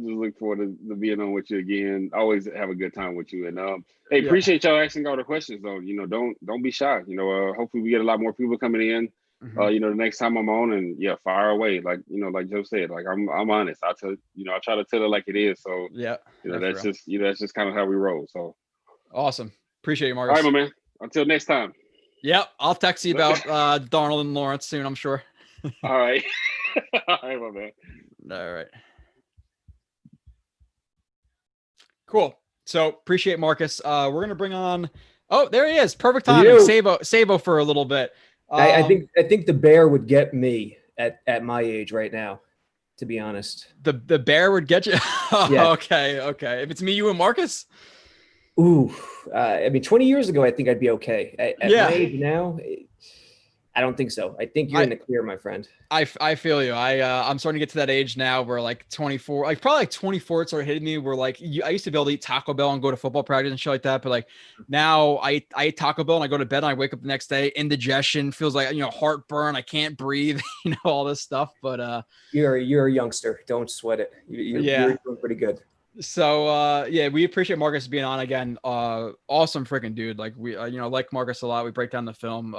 look forward to being on with you again. I always have a good time with you. And hey, appreciate y'all asking all the questions though. Don't be shy. Hopefully we get a lot more people coming in. Mm-hmm. The next time I'm on, and fire away. Like, like Joe said, like I'm honest. I try to tell it like it is. So that's just kind of how we roll. So awesome. Appreciate you, Marcus. All right, my man. Until next time. Yep. I'll text you about Darnold and Lawrence soon, I'm sure. All right. All right, my man. All right. Cool. So appreciate Marcus. We're going to bring on, there he is. Perfect timing. Sabo for a little bit. I think the bear would get me at my age right now, to be honest. The bear would get you. Yeah. Okay. If it's me, you, and Marcus. Ooh, 20 years ago, I think I'd be okay. At my age now, I don't think so. I think you're in the clear, my friend. I feel you. I'm starting to get to that age now where 24, probably 24, it started hitting me where I used to be able to eat Taco Bell and go to football practice and shit like that. But now I eat Taco Bell and I go to bed and I wake up the next day, indigestion, feels like, heartburn. I can't breathe, all this stuff. But you're a youngster. Don't sweat it. You're doing pretty good. So we appreciate Marcus being on again. Awesome freaking dude. We like Marcus a lot. We break down the film.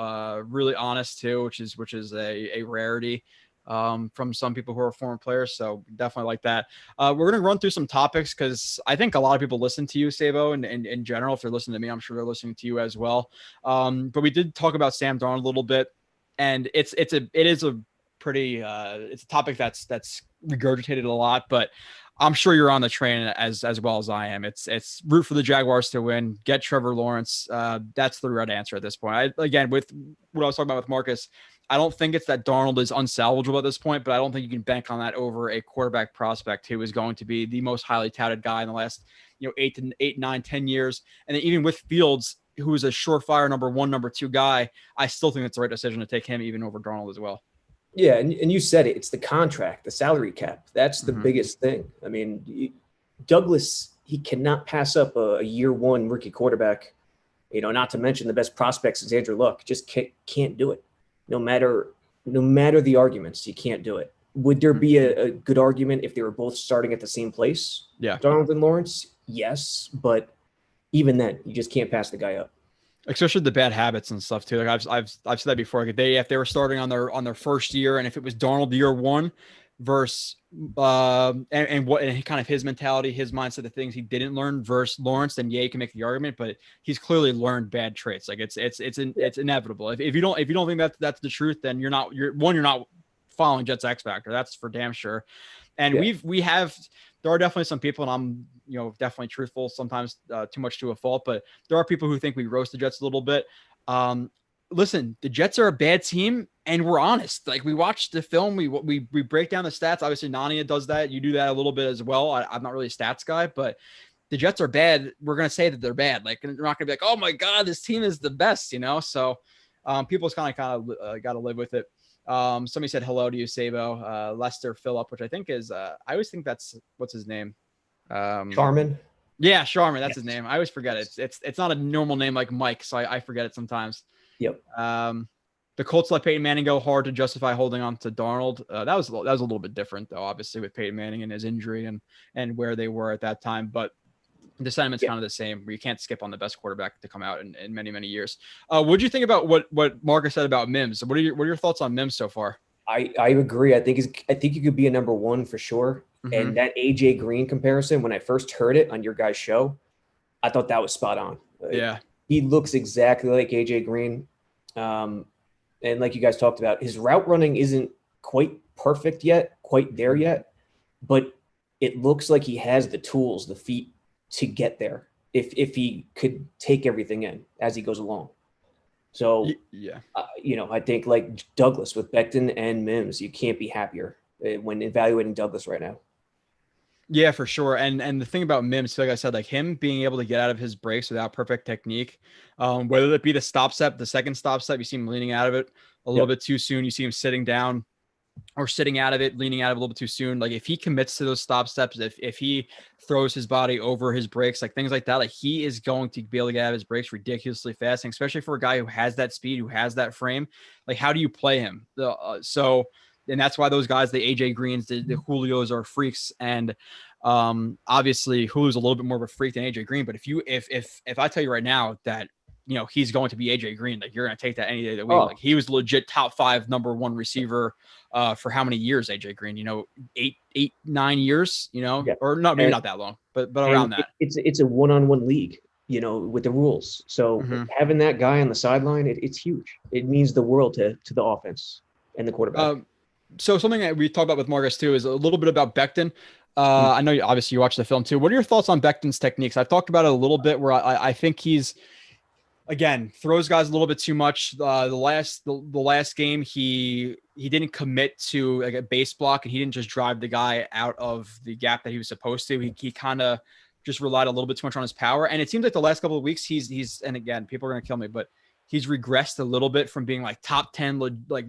Really honest too, which is a rarity from some people who are former players. So definitely like that. We're gonna run through some topics because I think a lot of people listen to you, Sabo, and in general, if they're listening to me, I'm sure they're listening to you as well. But we did talk about Sam Darnold a little bit, and it's a topic that's regurgitated a lot, but I'm sure you're on the train as well as I am. It's root for the Jaguars to win, get Trevor Lawrence. That's the right answer at this point. Again, with what I was talking about with Marcus, I don't think it's that Darnold is unsalvageable at this point, but I don't think you can bank on that over a quarterback prospect who is going to be the most highly touted guy in the last 8, 9, 10 years. And then even with Fields, who is a surefire number 1, number 2 guy, I still think it's the right decision to take him even over Darnold as well. Yeah, and you said it. It's the contract, the salary cap. That's the biggest thing. Douglas, he cannot pass up a year one rookie quarterback. Not to mention the best prospects is Andrew Luck. Just can't do it. No matter the arguments, you can't do it. Would there be a good argument if they were both starting at the same place? Yeah, Darnold and Lawrence, yes, but even then, you just can't pass the guy up. Especially the bad habits and stuff too. I've said that before. If they were starting on their first year, and if it was Darnold year 1 versus and kind of his mentality, his mindset, the things he didn't learn versus Lawrence, then you can make the argument. But he's clearly learned bad traits. It's inevitable. If you don't think that's the truth, then you're not following Jets X Factor. That's for damn sure. And there are definitely some people, and I'm definitely truthful, sometimes too much to a fault, but there are people who think we roast the Jets a little bit. Listen, the Jets are a bad team, and we're honest. We watch the film, we break down the stats. Obviously, Nania does that. You do that a little bit as well. I'm not really a stats guy, but the Jets are bad. We're gonna say that they're bad. They're not gonna be like, oh my god, this team is the best. So people's kind of got to live with it. Somebody said hello to you, Sabo. Lester Phillip, which I think is I always think that's what's his name. Charmin. Yeah, Sharman, that's his name. I always forget it. It's not a normal name like Mike, so I forget it sometimes. Yep. The Colts let Peyton Manning go hard to justify holding on to Darnold. That was a little bit different, though, obviously, with Peyton Manning and his injury and where they were at that time. But the sentiment's kind of the same, where you can't skip on the best quarterback to come out in many, many years. What do you think about what Marcus said about Mims? What are your thoughts on Mims so far? I agree. I think he could be a number one for sure. Mm-hmm. And that AJ Green comparison, when I first heard it on your guys' show, I thought that was spot on. Yeah, he looks exactly like AJ Green. And like you guys talked about, his route running isn't quite perfect yet, quite there yet, but it looks like he has the tools, the feet to get there if he could take everything in as he goes along. So, yeah, I think like Douglas with Becton and Mims, you can't be happier when evaluating Douglas right now. Yeah, for sure. And the thing about Mims, like I said, like him being able to get out of his breaks without perfect technique, whether it be the stop step, the second stop step, you see him leaning out of it a little bit too soon. You see him sitting down or sitting out of it, leaning out of it a little bit too soon. Like if he commits to those stop steps, if he throws his body over his breaks, like things like that, like he is going to be able to get out of his breaks ridiculously fast. And especially for a guy who has that speed, who has that frame, like how do you play him? And that's why those guys, the AJ Greens, the Julios are freaks. And obviously Julio's a little bit more of a freak than AJ Green. But if I tell you right now that, he's going to be AJ Green, like you're going to take that any day of the week. Like he was legit top 5 number 1 receiver for how many years, AJ Green, 9 years, or not, maybe not that long, but around that. It's a one-on-one league, with the rules. So having that guy on the sideline, it's huge. It means the world to the offense and the quarterback. So something that we talked about with Marcus too is a little bit about Becton. I know obviously you watched the film too. What are your thoughts on Becton's techniques? I've talked about it a little bit where I think he's, again, throws guys a little bit too much. The last game, he didn't commit to like a base block, and he didn't just drive the guy out of the gap that he was supposed to. He kind of just relied a little bit too much on his power. And it seems like the last couple of weeks he's and again, people are going to kill me, but he's regressed a little bit from being like top 10, like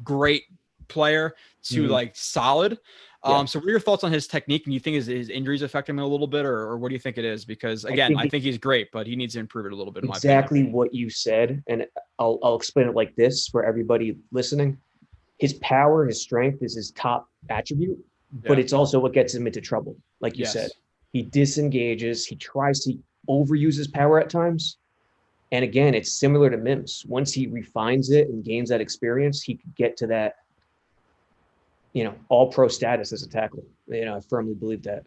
great player to like solid. So what are your thoughts on his technique? And you think his injuries affect him a little bit, or what do you think it is? Because again, I think he's great, but he needs to improve it a little bit. Exactly what you said. And I'll explain it like this for everybody listening. His power, his strength is his top attribute, but it's also what gets him into trouble. Like you said, he disengages, he tries to overuse his power at times. And again, it's similar to Mims. Once he refines it and gains that experience, he could get to that, all pro status as a tackle. I firmly believe that.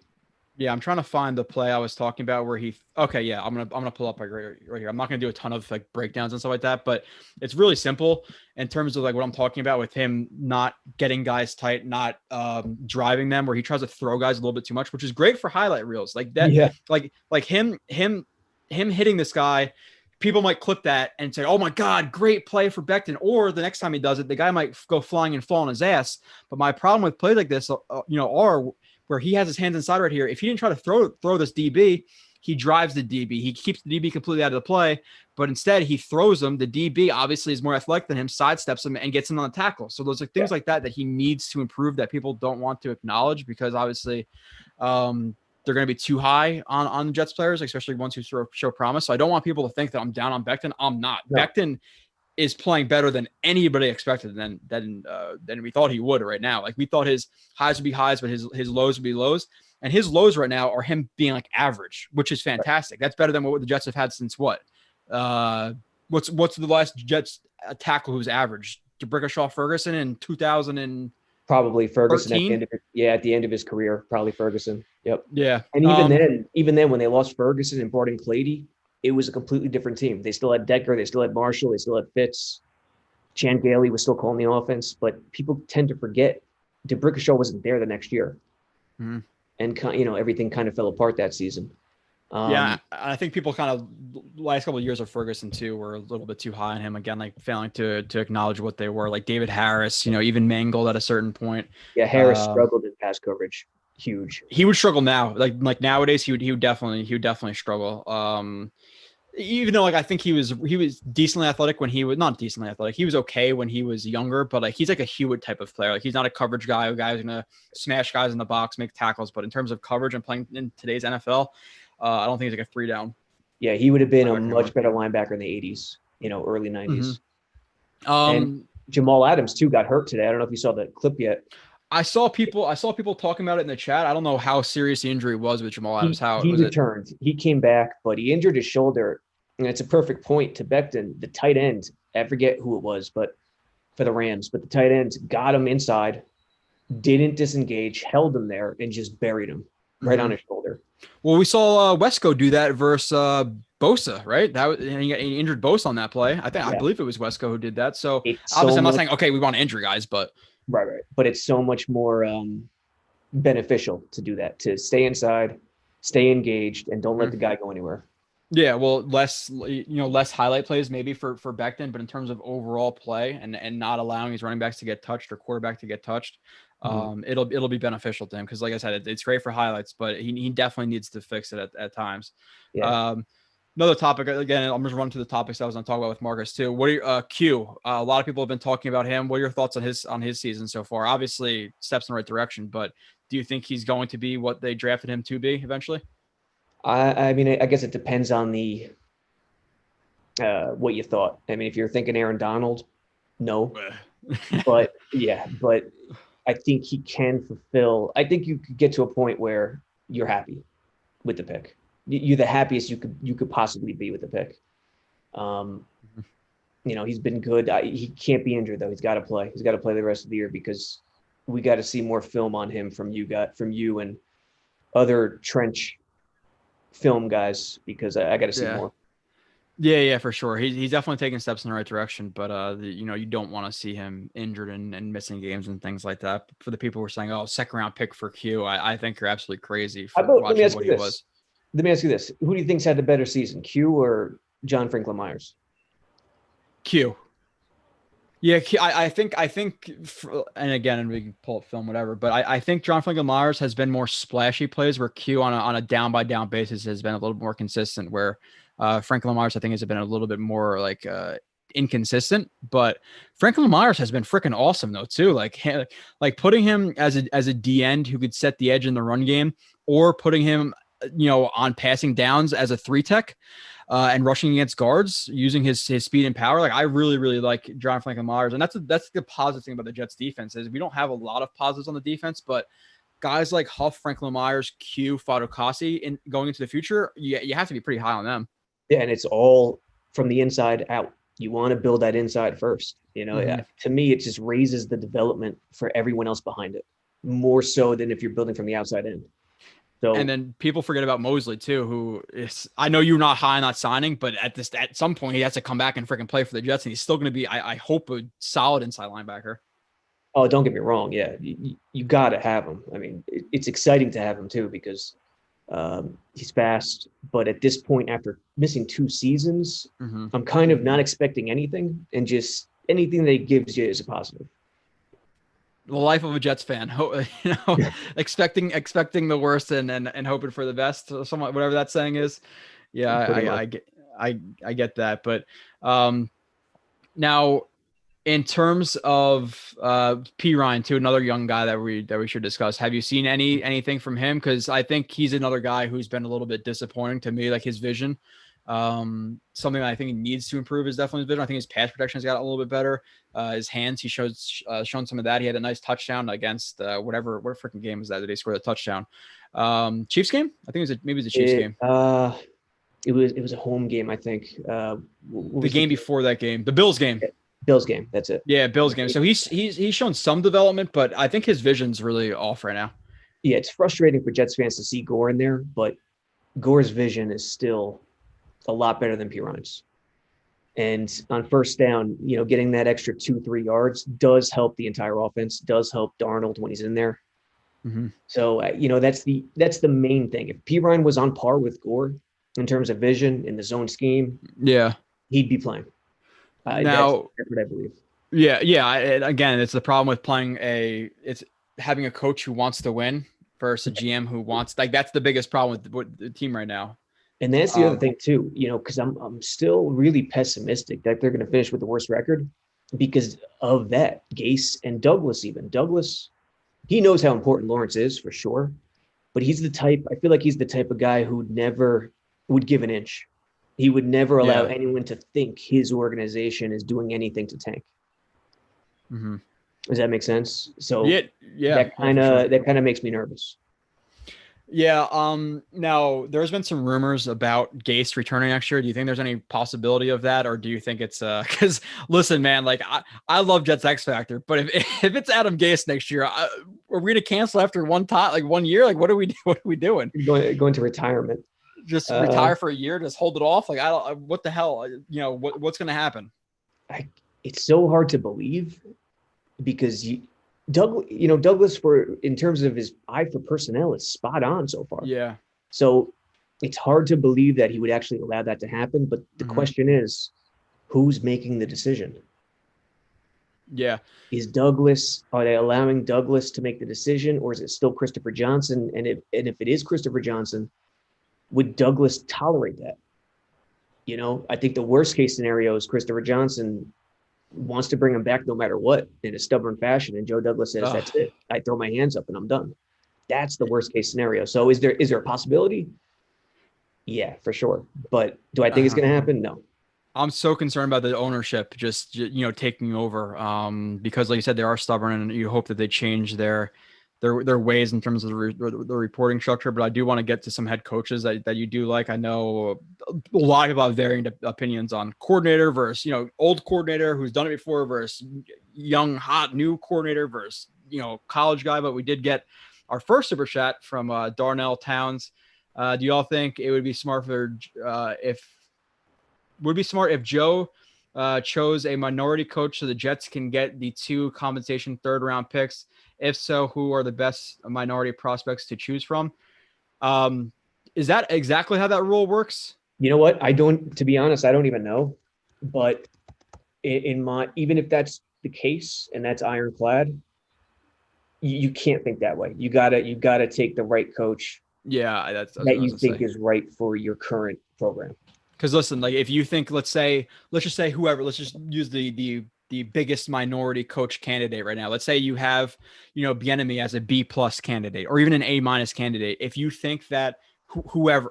Yeah, I'm trying to find the play I was talking about where I'm gonna pull up like right here. I'm not gonna do a ton of like breakdowns and stuff like that, but it's really simple in terms of like what I'm talking about with him not getting guys tight, not driving them, where he tries to throw guys a little bit too much, which is great for highlight reels like that. Yeah, like him hitting this guy. People might clip that and say, oh my God, great play for Becton. Or the next time he does it, the guy might go flying and fall on his ass. But my problem with plays like this, are where he has his hands inside right here. If he didn't try to throw this DB, he drives the DB. He keeps the DB completely out of the play, but instead he throws him. The DB obviously is more athletic than him, sidesteps him and gets him on the tackle. So those are things like that he needs to improve that people don't want to acknowledge because obviously, they're going to be too high on Jets players, especially ones who show promise. So I don't want people to think that I'm down on Becton. I'm not. No. Becton is playing better than anybody expected than we thought he would right now. Like we thought his highs would be highs, but his lows would be lows. And his lows right now are him being like average, which is fantastic. That's better than what the Jets have had since what? What's the last Jets tackle who's average? DeBrickashaw Ferguson in 2000 and probably Ferguson at the end of his career, probably Ferguson. Yep. Yeah. And even then when they lost Ferguson and brought in Clady, it was a completely different team. They still had Decker, they still had Marshall, they still had Fitz. Chan Gailey was still calling the offense, but people tend to forget DeBrickashaw wasn't there the next year. Mm-hmm. And everything kind of fell apart that season. I think people kind of last couple of years of Ferguson too were a little bit too high on him again, like failing to acknowledge what they were. Like David Harris, even mangled at a certain point. Yeah, Harris struggled in pass coverage. Huge. He would struggle now. Like nowadays, he would definitely struggle. Even though I think he was decently athletic when he was not decently athletic. He was okay when he was younger, but he's like a Hewitt type of player. Like he's not a coverage guy. A guy who's gonna smash guys in the box, make tackles. But in terms of coverage and playing in today's NFL. I don't think he's like a 3-down. Yeah, he would have been a linebacker much better linebacker in the 80s, early 90s. Mm-hmm. And Jamal Adams too got hurt today. I don't know if you saw the clip yet. I saw people talking about it in the chat. I don't know how serious the injury was with Jamal Adams. He returned. He came back, but he injured his shoulder. And it's a perfect point to Becton, the tight end. I forget who it was, but for the Rams, but the tight end got him inside, didn't disengage, held him there, and just buried him right on his shoulder. Well, we saw Wesco do that versus Bosa, right? He injured Bosa on that play. I believe it was Wesco who did that. So obviously, I'm not saying we want to injure guys, but right. But it's so much more beneficial to do that, to stay inside, stay engaged, and don't let the guy go anywhere. Yeah, well, less highlight plays maybe for Becton, but in terms of overall play and not allowing his running backs to get touched or quarterback to get touched, it'll be beneficial to him because, like I said, it's great for highlights, but he definitely needs to fix it at times. Yeah. Another topic, again, I'm just running through the topics I was going to talk about with Marcus too. What are your Q? A lot of people have been talking about him. What are your thoughts on his season so far? Obviously, steps in the right direction, but do you think he's going to be what they drafted him to be eventually? I mean, I guess it depends on the what you thought. I mean, if you're thinking Aaron Donald, no. but I think he can fulfill. I think you could get to a point where you're happy with the pick. You're the happiest you could possibly be with the pick. He's been good. He can't be injured though. He's got to play. He's got to play the rest of the year because we got to see more film on him from you and other trench film guys because I got to see more. Yeah, for sure. He's definitely taking steps in the right direction, but you don't want to see him injured and missing games and things like that. For the people who are saying, "Oh, second round pick for Q," I think you're absolutely crazy for watching what he was. Let me ask you this: who do you think's had the better season, Q or John Franklin Myers? Q. Yeah, I think, and again, we can pull up film, whatever, but I think John Franklin Myers has been more splashy plays where Q on a down by down basis has been a little more consistent. Where Franklin Myers, I think, has been a little bit more like inconsistent. But Franklin Myers has been freaking awesome though too. Like putting him as a D end who could set the edge in the run game, or putting him on passing downs as a 3-tech. And rushing against guards using his speed and power. Like I really, really like John Franklin Myers. And that's the positive thing about the Jets defense is we don't have a lot of positives on the defense, but guys like Huff, Franklin Myers, Q, Fadokasi going into the future, you have to be pretty high on them. Yeah. And it's all from the inside out. You want to build that inside first, To me, it just raises the development for everyone else behind it more so than if you're building from the outside in. So, and then people forget about Mosley too, who is, I know you're not high on that signing, but at some point he has to come back and freaking play for the Jets. And he's still going to be, I hope, a solid inside linebacker. Oh, don't get me wrong. Yeah. You got to have him. I mean, it's exciting to have him too, because he's fast, but at this point, after missing 2 seasons, I'm kind of not expecting anything, and just anything that he gives you is a positive. The life of a Jets fan, expecting the worst and hoping for the best, somewhat, whatever that saying is. Yeah, I get that. But now in terms of P. Ryan too, another young guy that we should discuss. Have you seen anything from him? Because I think he's another guy who's been a little bit disappointing to me, like his vision. Something that I think he needs to improve is definitely his vision. I think his pass protection has got a little bit better. His hands, he shown some of that. He had a nice touchdown against what freaking game was that he scored a touchdown? Chiefs game? I think it was a Chiefs game. It was a home game, I think. The game before that game, the Bills game. Bills game, that's it. Yeah, Bills game. So he's shown some development, but I think his vision's really off right now. Yeah, it's frustrating for Jets fans to see Gore in there, but Gore's vision is still a lot better than P. Ryan's. And on first down, getting that extra 2-3 yards does help the entire offense, does help Darnold when he's in there. So, that's the main thing. If P. Ryan was on par with Gore in terms of vision in the zone scheme, he'd be playing. Now, that's what I believe. Yeah. Again, it's the problem with it's having a coach who wants to win versus a GM who wants, that's the biggest problem with the team right now. And that's the other thing too, because I'm still really pessimistic that they're going to finish with the worst record because of that. Gase and Douglas, he knows how important Lawrence is for sure, but I feel like he's the type of guy who never would give an inch. He would never allow anyone to think his organization is doing anything to tank. Mm-hmm. Does that make sense? So yeah, that kind of makes me nervous. Yeah. Now there's been some rumors about Gase returning next year. Do you think there's any possibility of that, or do you think it's because listen, man, like I love Jets X Factor, but if it's Adam Gase next year, are we gonna cancel after one time, like 1 year? Like what are we doing? Going to retirement. Just retire for a year, just hold it off. Like what the hell? What's gonna happen? It's so hard to believe because Douglas in terms of his eye for personnel is spot on so far. Yeah. So it's hard to believe that he would actually allow that to happen. But the question is, who's making the decision? Yeah. Are they allowing Douglas to make the decision, or is it still Christopher Johnson? And if it is Christopher Johnson, would Douglas tolerate that? I think the worst case scenario is Christopher Johnson wants to bring him back no matter what in a stubborn fashion. And Joe Douglas says, that's it. I throw my hands up and I'm done. That's the worst case scenario. So is there a possibility? Yeah, for sure. But do I think it's going to happen? No. I'm so concerned about the ownership just taking over because like you said, they are stubborn and you hope that they change their ways in terms of the reporting structure. But I do want to get to some head coaches that you do like. I know a lot of people have varying opinions on coordinator versus, old coordinator who's done it before versus young, hot, new coordinator versus, college guy. But we did get our first super chat from Darnell Towns. Do you all think it would be smart if Joe chose a minority coach so the Jets can get the 2 compensation 3rd round picks? If so, who are the best minority prospects to choose from? Is that exactly how that rule works? You know what? To be honest, I don't even know. But even if that's the case and that's ironclad, you can't think that way. You gotta take the right coach. Yeah, that's that you think is right for your current program. Because listen, like if you think, let's just say whoever, let's just use the biggest minority coach candidate right now. Let's say you have, Bieniemy as a B+ candidate or even an A- candidate. If you think that whoever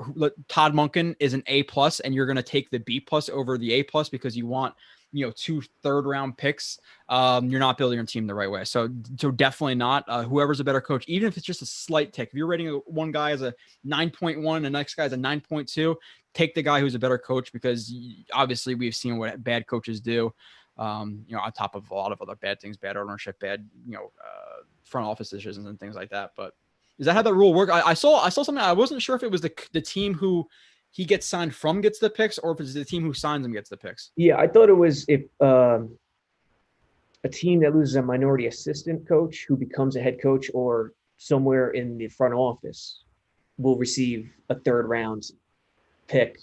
Todd Monken is an A+ and you're going to take the B+ over the A+ because you want, 2 3rd round picks, you're not building your team the right way. So definitely not. Whoever's a better coach, even if it's just a slight tick. If you're rating one guy as a 9.1 and the next guy as a 9.2, take the guy who's a better coach because obviously we've seen what bad coaches do. On top of a lot of other bad things, bad ownership, bad, front office decisions and things like that. But is that how that rule works? I saw something. I wasn't sure if it was the team who he gets signed from gets the picks or if it's the team who signs him gets the picks. Yeah, I thought it was if a team that loses a minority assistant coach who becomes a head coach or somewhere in the front office will receive a 3rd round pick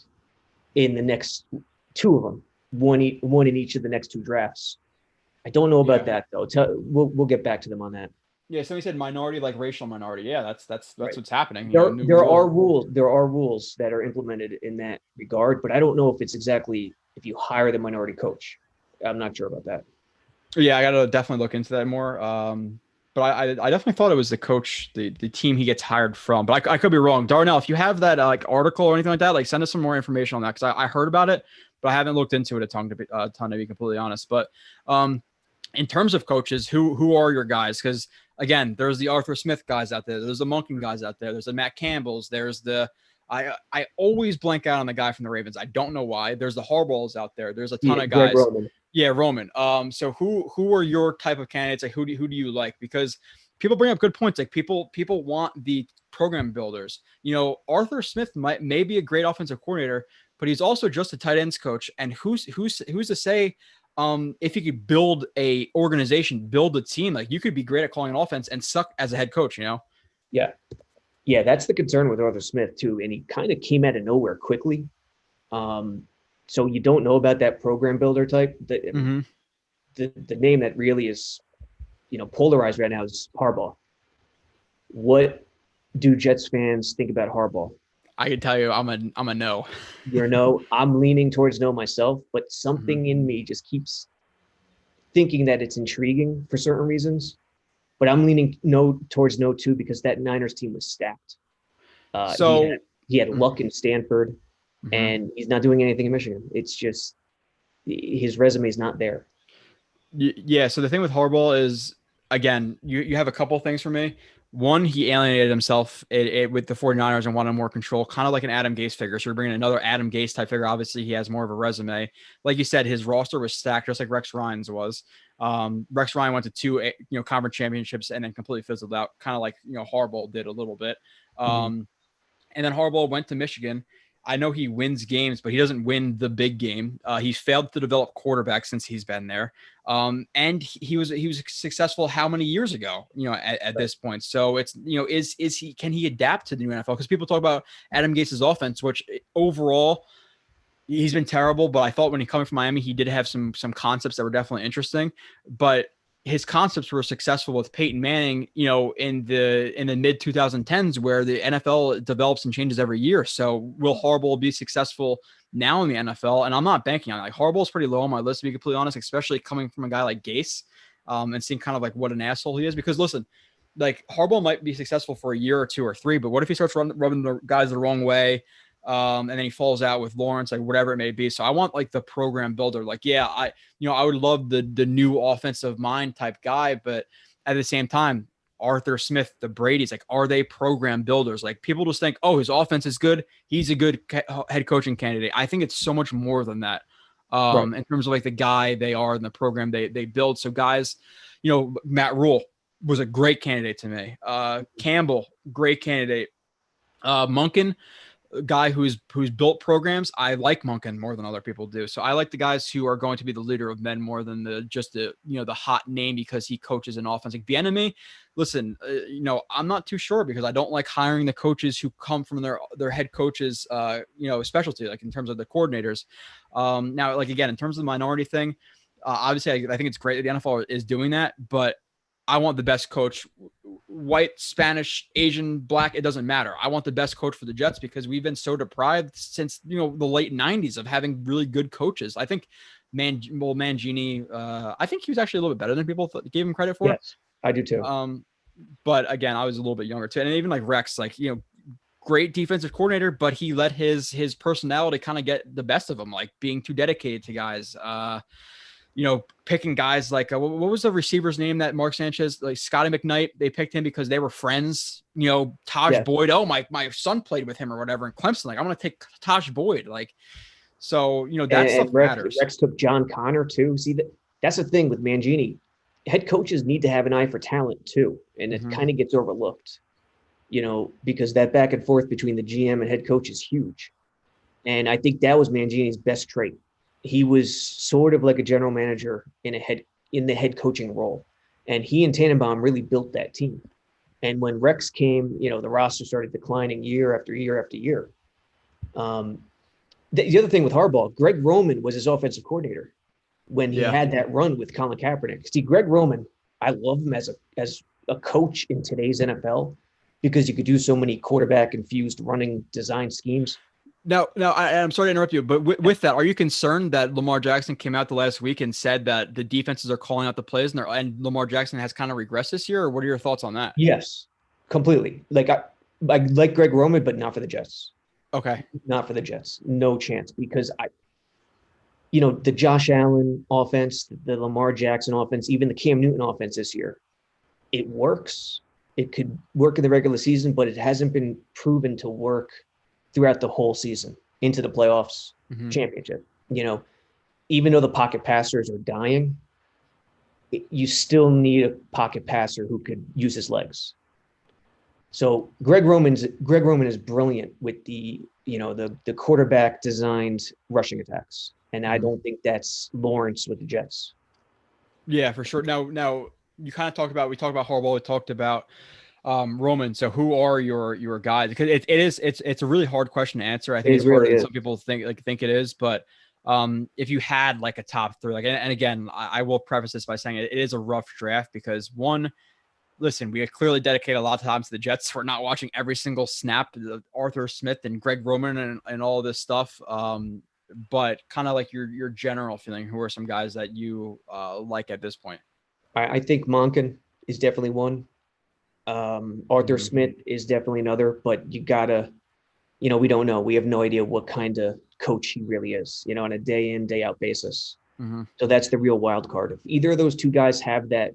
in the next 2 of them. One in each of the next 2 drafts. I don't know about that though. We'll get back to them on that. Yeah, somebody said minority, like racial minority. Yeah, that's right. What's happening. There are rules that are implemented in that regard, but I don't know if it's exactly if you hire the minority coach. I'm not sure about that. Yeah, I got to definitely look into that more. But I definitely thought it was the coach, the team he gets hired from. But I could be wrong. Darnell, if you have that article or anything like that, send us some more information on that because I heard about it, but I haven't looked into it a ton to be completely honest. But in terms of coaches, who are your guys? Because again, there's the Arthur Smith guys out there. There's the Monken guys out there. There's the Matt Campbells. There's the I always blank out on the guy from the Ravens. I don't know why. There's the Harbaughs out there. There's a ton of guys. Roman. Yeah, Roman. So who are your type of candidates? Like who do you like? Because people bring up good points. Like people want the program builders. Arthur Smith may be a great offensive coordinator, but he's also just a tight ends coach. And who's to say if you could build a organization, build a team, like you could be great at calling an offense and suck as a head coach, Yeah, that's the concern with Arthur Smith too. And he kind of came out of nowhere quickly. So you don't know about that program builder type. The name that really is, polarized right now is Harbaugh. What do Jets fans think about Harbaugh? I can tell you I'm a no. You're a no. I'm leaning towards no myself, but something in me just keeps thinking that it's intriguing for certain reasons. But I'm leaning towards no too because that Niners team was stacked. He had luck in Stanford, and he's not doing anything in Michigan. It's just his resume is not there. Yeah. So the thing with Harbaugh is, again, you have a couple things for me. One, he alienated himself with the 49ers and wanted more control, kind of like an Adam Gase figure. So you're bringing another Adam Gase type figure. Obviously, he has more of a resume. Like you said, his roster was stacked, just like Rex Ryan's was. Rex Ryan went to 2 conference championships and then completely fizzled out, kind of like Harbaugh did a little bit. And then Harbaugh went to Michigan. I know he wins games, but he doesn't win the big game. He's failed to develop quarterbacks since he's been there. And he was successful how many years ago, at this point. So it's, can he adapt to the new NFL? Because people talk about Adam Gase's offense, which overall he's been terrible, but I thought when he coming from Miami, he did have some concepts that were definitely interesting, but his concepts were successful with Peyton Manning, in the mid 2010s, where the NFL develops and changes every year. So will Harbaugh be successful now in the NFL? And I'm not banking on it. Like, Harbaugh's pretty low on my list, to be completely honest, especially coming from a guy like Gase, and seeing kind of like what an asshole he is. Because listen, like, Harbaugh might be successful for a year or 2 or 3, but what if he starts rubbing the guys the wrong way? And then he falls out with Lawrence, like whatever it may be. So I want like the program builder. Like, I would love the new offensive mind type guy, but at the same time, Arthur Smith, the Brady's, like, are they program builders? Like, people just think, oh, his offense is good, he's a good head coaching candidate. I think it's so much more than that. In terms of like the guy they are and the program they build. So guys, Matt Rule was a great candidate to me. Campbell, great candidate. Monken, a guy who's built programs. I like Monken more than other people do. So I like the guys who are going to be the leader of men more than the hot name because he coaches an offense. Like Bieniemy, listen, I'm not too sure because I don't like hiring the coaches who come from their head coaches, specialty, like in terms of the coordinators. Now, like, again, in terms of the minority thing, obviously I think it's great that the NFL is doing that, but I want the best coach, white, Spanish, Asian, black, it doesn't matter. I want the best coach for the Jets because we've been so deprived since, the late 90s of having really good coaches. I think Mangini, I think he was actually a little bit better than people gave him credit for. Yes, I do too. But again, I was a little bit younger too. And even like Rex, like, great defensive coordinator, but he let his personality kind of get the best of him, like being too dedicated to guys. Picking guys like, what was the receiver's name that Mark Sanchez, like Scotty McKnight, they picked him because they were friends. Taj Boyd, my son played with him or whatever in Clemson. Like, I'm going to take Taj Boyd. Like, so, that stuff matters. Rex took John Connor too. See, that's the thing with Mangini. Head coaches need to have an eye for talent too. And it kind of gets overlooked, because that back and forth between the GM and head coach is huge. And I think that was Mangini's best trait. He was sort of like a general manager in the head coaching role. And he and Tannenbaum really built that team. And when Rex came, the roster started declining year after year after year. The other thing with Harbaugh, Greg Roman was his offensive coordinator when he had that run with Colin Kaepernick. See, Greg Roman, I love him as a coach in today's NFL because you could do so many quarterback-infused running design schemes. No, I'm sorry to interrupt you, but with that, are you concerned that Lamar Jackson came out the last week and said that the defenses are calling out the plays and Lamar Jackson has kind of regressed this year? Or what are your thoughts on that? Yes, completely. Like, I like Greg Roman, but not for the Jets. Okay. Not for the Jets. No chance because the Josh Allen offense, the Lamar Jackson offense, even the Cam Newton offense this year, it works. It could work in the regular season, but it hasn't been proven to work throughout the whole season into the playoffs, championship. Even though the pocket passers are dying, you still need a pocket passer who could use his legs. So Greg Roman is brilliant with the quarterback designed rushing attacks. And I don't think that's Lawrence with the Jets. Yeah, for sure. Now you kind of talked about Harbaugh, we talked about Roman. So who are your guys? Because it's a really hard question to answer. I think it's harder than some people think it is, but if you had like a top 3, and again, I will preface this by saying it is a rough draft because listen, we clearly dedicate a lot of time to the Jets. We're not watching every single snap, Arthur Smith and Greg Roman and all this stuff. But kind of like your general feeling, who are some guys that you like at this point? I think Monken is definitely one. Arthur Smith is definitely another, but you gotta, we don't know. We have no idea what kind of coach he really is, on a day in, day out basis. So that's the real wild card. If either of those two guys have that,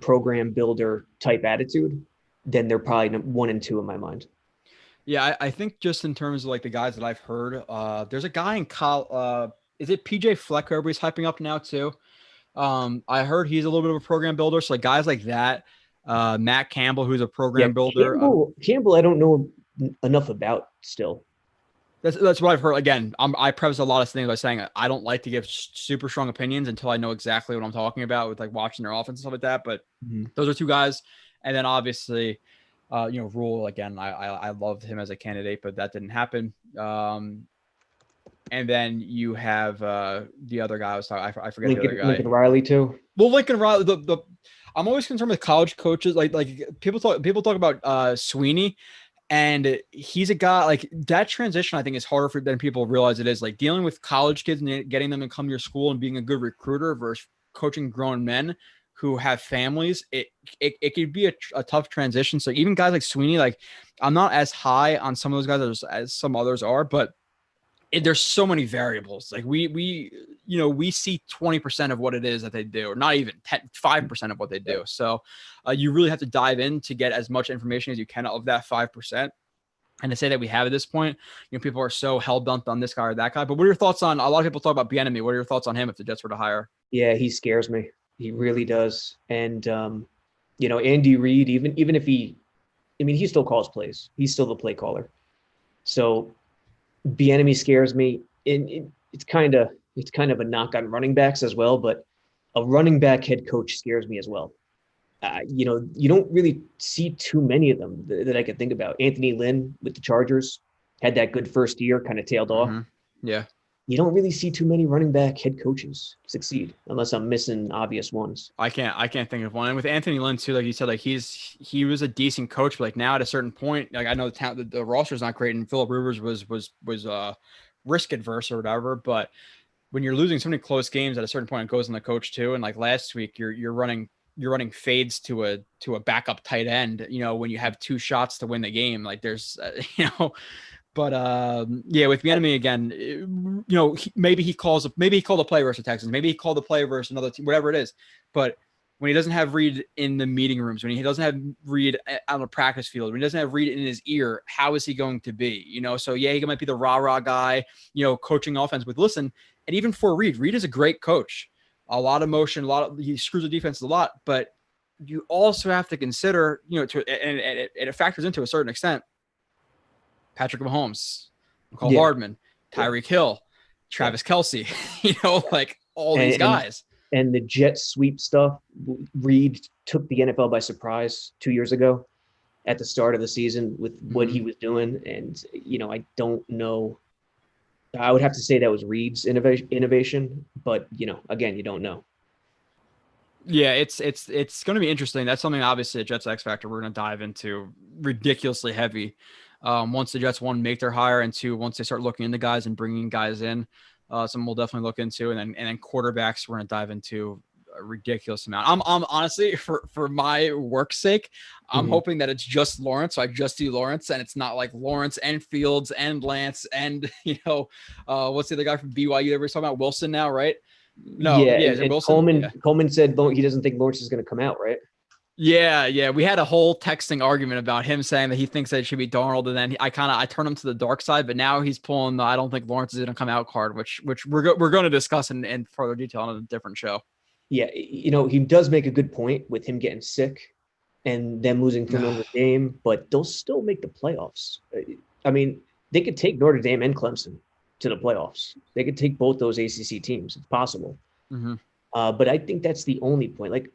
program builder type attitude, then they're probably 1 and 2 in my mind. Yeah, I think just in terms of like the guys that I've heard, there's a guy in is it PJ Fleck who everybody's hyping up now too? I heard he's a little bit of a program builder. So like guys like that, Matt Campbell, who's a program builder. Campbell, I don't know enough about still. That's what I've heard. Again, I preface a lot of things by saying I don't like to give super strong opinions until I know exactly what I'm talking about with like watching their offense and stuff like that. But those are two guys. And then obviously, Rule, again, I loved him as a candidate, but that didn't happen. And then you have the other guy I was talking. I forget the other guy. Lincoln Riley too. Well, Lincoln Riley. I'm always concerned with college coaches. Like people talk about Sweeney, and he's a guy like that transition. I think is harder than people realize it is. Like dealing with college kids and getting them to come to your school and being a good recruiter versus coaching grown men who have families. It could be a tough transition. So even guys like Sweeney, like I'm not as high on some of those guys as some others are, but there's so many variables. Like we see 20% of what it is that they do, or not even 5% of what they do. So you really have to dive in to get as much information as you can of that 5%. And to say that we have at this point, people are so hell bent on this guy or that guy. But what are your thoughts on, a lot of people talk about Bieniemy. What are your thoughts on him if the Jets were to hire? Yeah, he scares me. He really does. And, Andy Reid, even if he still calls plays. He's still the play caller. So Bieniemy scares me. And it's kind of a knock on running backs as well, but a running back head coach scares me as well. You don't really see too many of them that I could think about. Anthony Lynn with the Chargers had that good first year, kind of tailed off. Yeah. You don't really see too many running back head coaches succeed unless I'm missing obvious ones. I can't think of one. And with Anthony Lynn too, like you said, like he was a decent coach, but like now at a certain point, like I know the roster is not great, and Philip Rivers was risk adverse or whatever. But when you're losing so many close games at a certain point, it goes on the coach too. And like last week, you're running fades to a backup tight end. When you have 2 shots to win the game, like there's But with Bieniemy again, maybe he called a play versus the Texans, maybe he called a play versus another team, whatever it is. But when he doesn't have Reid in the meeting rooms, when he doesn't have Reid on the practice field, when he doesn't have Reid in his ear, how is he going to be? So yeah, he might be the rah-rah guy, coaching offense. But listen, and even for Reid is a great coach. A lot of motion, he screws the defense a lot, but you also have to consider, and it factors into a certain extent. Patrick Mahomes, McCall Hardman, Tyreek Hill, Travis Kelce, like all these guys. And the jet sweep stuff, Reid took the NFL by surprise 2 years ago at the start of the season with what he was doing. And, I don't know. I would have to say that was Reid's innovation, but, again, you don't know. Yeah, it's going to be interesting. That's something, obviously, at Jets X Factor we're going to dive into ridiculously heavy. Once the Jets, 1, make their hire, and 2, once they start looking into guys and bringing guys in, something we'll definitely look into. And then quarterbacks, we're going to dive into a ridiculous amount. I'm honestly, for my work's sake, I'm hoping that it's just Lawrence. So I just do Lawrence, and it's not like Lawrence and Fields and Lance and, what's the other guy from BYU? Everybody's talking about Wilson now, right? No, and Wilson? Coleman said he doesn't think Lawrence is going to come out, right? Yeah. We had a whole texting argument about him saying that he thinks that it should be Darnold, and then I turned him to the dark side. But now he's pulling the I don't think Lawrence is going to come out card, which we're going to discuss in further detail on a different show. Yeah, he does make a good point with him getting sick and them losing to Notre Dame, but they'll still make the playoffs. I mean, they could take Notre Dame and Clemson to the playoffs. They could take both those ACC teams. It's possible. But I think that's the only point. Like,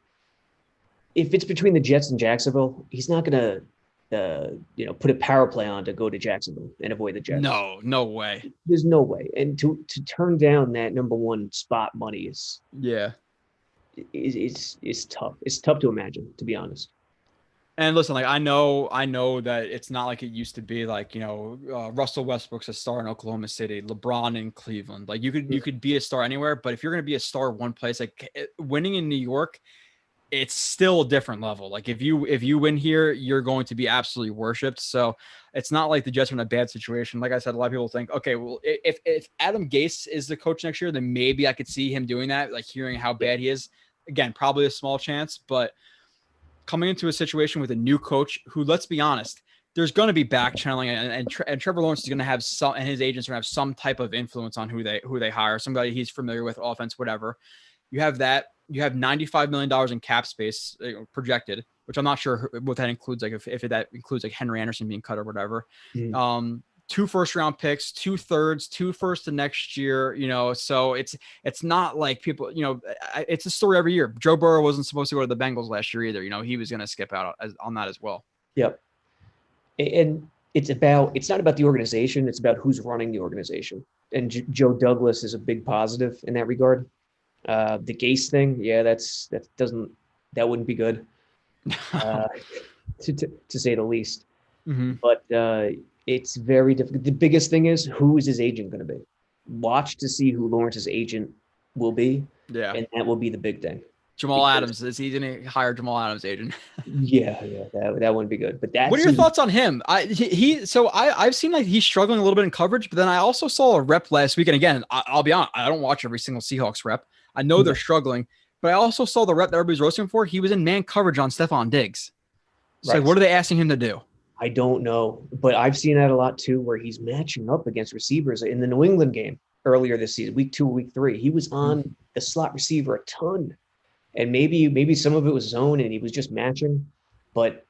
if it's between the Jets and Jacksonville, he's not going to, put a power play on to go to Jacksonville and avoid the Jets. No way. There's no way. And to turn down that number 1 spot money is tough. It's tough to imagine, to be honest. And listen, like I know that it's not like it used to be. Like Russell Westbrook's a star in Oklahoma City, LeBron in Cleveland. Like you could be a star anywhere, but if you're going to be a star one place, like winning in New York it's still a different level. Like if you win here, you're going to be absolutely worshipped. So it's not like the Jets are in a bad situation. Like I said, a lot of people think, okay, well, if Adam Gase is the coach next year, then maybe I could see him doing that, like hearing how bad he is. Again, probably a small chance, but coming into a situation with a new coach who, let's be honest, there's going to be back channeling, and Trevor Lawrence is going to have some, and his agents are going to have some type of influence on who they hire, somebody he's familiar with, offense, whatever. You have that. You have $95 million in cap space projected, which I'm not sure what that includes. Like if that includes like Henry Anderson being cut or whatever. 2 first-round picks, 2 thirds, 2 first to next year. So it's not like people. It's a story every year. Joe Burrow wasn't supposed to go to the Bengals last year either. He was going to skip out on that as well. Yep. And it's not about the organization. It's about who's running the organization. And Joe Douglas is a big positive in that regard. The Gase thing, yeah, that wouldn't be good, to say the least. Mm-hmm. But it's very difficult. The biggest thing is, who is his agent going to be? Watch to see who Lawrence's agent will be. Yeah, and that will be the big thing. Jamal Adams, is he going to hire Jamal Adams' agent? yeah, that wouldn't be good. But what are your thoughts on him? I've seen like he's struggling a little bit in coverage, but then I also saw a rep last week, and again, I'll be honest, I don't watch every single Seahawks rep. I know they're struggling, but I also saw the rep that everybody's roasting for. He was in man coverage on Stephon Diggs. So right. What are they asking him to do? I don't know, but I've seen that a lot too, where he's matching up against receivers. In the New England game earlier this season, week 2, week 3, he was on the slot receiver a ton. And maybe some of it was zone and he was just matching, but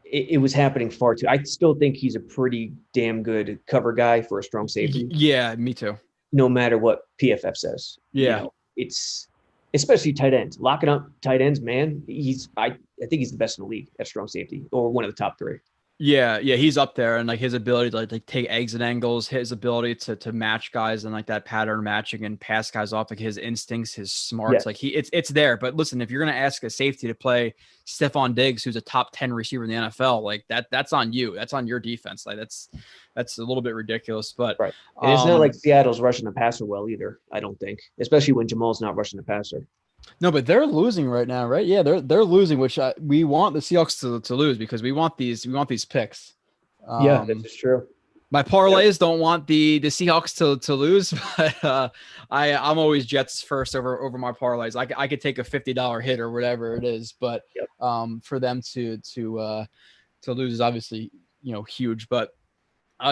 it was happening far too. I still think he's a pretty damn good cover guy for a strong safety. Yeah, me too. No matter what PFF says. Yeah. It's especially tight ends. Locking up tight ends, man. I think he's the best in the league at strong safety, or one of the top 3. Yeah, he's up there, and like his ability to like take exit angles, his ability to match guys and like that pattern matching and pass guys off, like his instincts, his smarts, like it's there. But listen, if you're gonna ask a safety to play Stephon Diggs, who's a top 10 receiver in the NFL, like that's on you. That's on your defense. Like that's a little bit ridiculous. But right, and it's not like Seattle's rushing the passer well either. I don't think, especially when Jamal's not rushing the passer. No, but they're losing right now, right? Yeah, they're losing, which we want the Seahawks to lose because we want these picks. Yeah, that's true. My parlays don't want the Seahawks to lose, but I'm always Jets first over my parlays. I could take a $50 hit or whatever it is, but for them to lose is obviously huge. But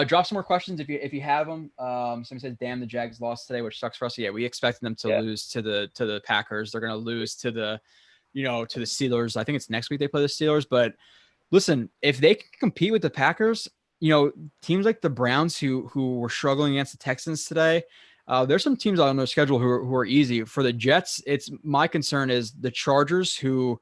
drop some more questions if you have them. Somebody says, "Damn, the Jags lost today," which sucks for us. Yeah, we expected them to lose to the Packers. They're going to lose to the Steelers. I think it's next week they play the Steelers. But listen, if they can compete with the Packers, teams like the Browns who were struggling against the Texans today, there's some teams on their schedule who are easy. For the Jets, my concern is the Chargers, who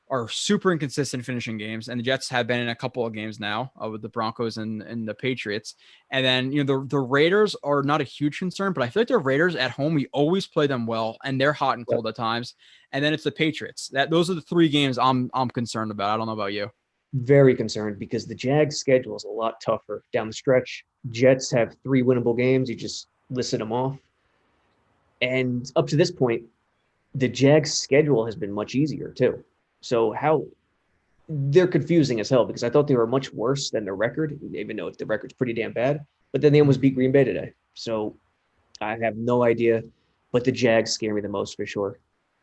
are super inconsistent finishing games, and the Jets have been in a couple of games now with the Broncos and the Patriots. And then, the Raiders are not a huge concern, but I feel like the Raiders at home, we always play them well, and they're hot and cold at times. And then it's the Patriots. Those are the 3 games I'm concerned about. I don't know about you. Very concerned, because the Jags schedule is a lot tougher down the stretch. Jets have 3 winnable games. You just listed them off. And up to this point, the Jags schedule has been much easier too. So they're confusing as hell, because I thought they were much worse than their record, even though the record's pretty damn bad. But then they almost beat Green Bay today. So I have no idea, but the Jags scare me the most for sure.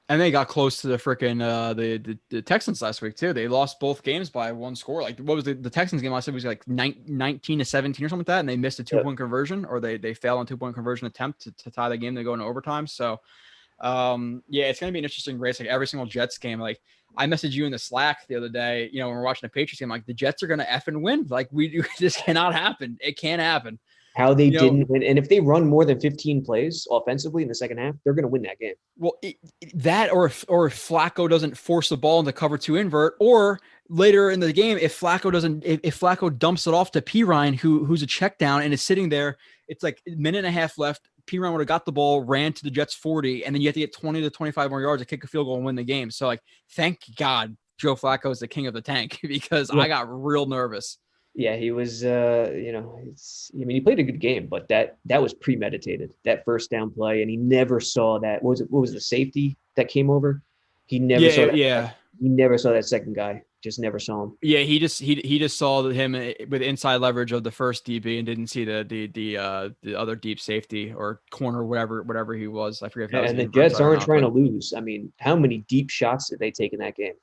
And they got close to the freaking the Texans last week too. They lost both games by 1 score. Like, what was the Texans game last week? Was like 19-17 or something like that, and they missed a 2-point conversion, or they failed on 2-point conversion attempt to tie the game. They go into overtime. So it's gonna be an interesting race. Like every single Jets game, like I messaged you in the Slack the other day, when we're watching the Patriots game, like the Jets are going to effing win. Like this cannot happen. It can't happen. How they didn't win. And if they run more than 15 plays offensively in the second half, they're going to win that game. Well, or if Flacco doesn't force the ball into cover 2 invert, or later in the game, if Flacco dumps it off to Pirine, who's a check down and is sitting there, it's like a minute and a half left. Pirine would have got the ball, ran to the Jets 40, and then you have to get 20 to 25 more yards to kick a field goal and win the game. So, like, thank God Joe Flacco is the king of the tank, because I got real nervous. Yeah, he was, he played a good game, but that was premeditated, that first down play, and he never saw that. What was the safety that came over? He never saw that. Yeah. He never saw that second guy. Just never saw him. Yeah, he just saw him with inside leverage of the first DB and didn't see the other deep safety or corner, whatever he was. I forget if that was And the inverse Jets or aren't not, trying to but lose. I mean, how many deep shots did they take in that game?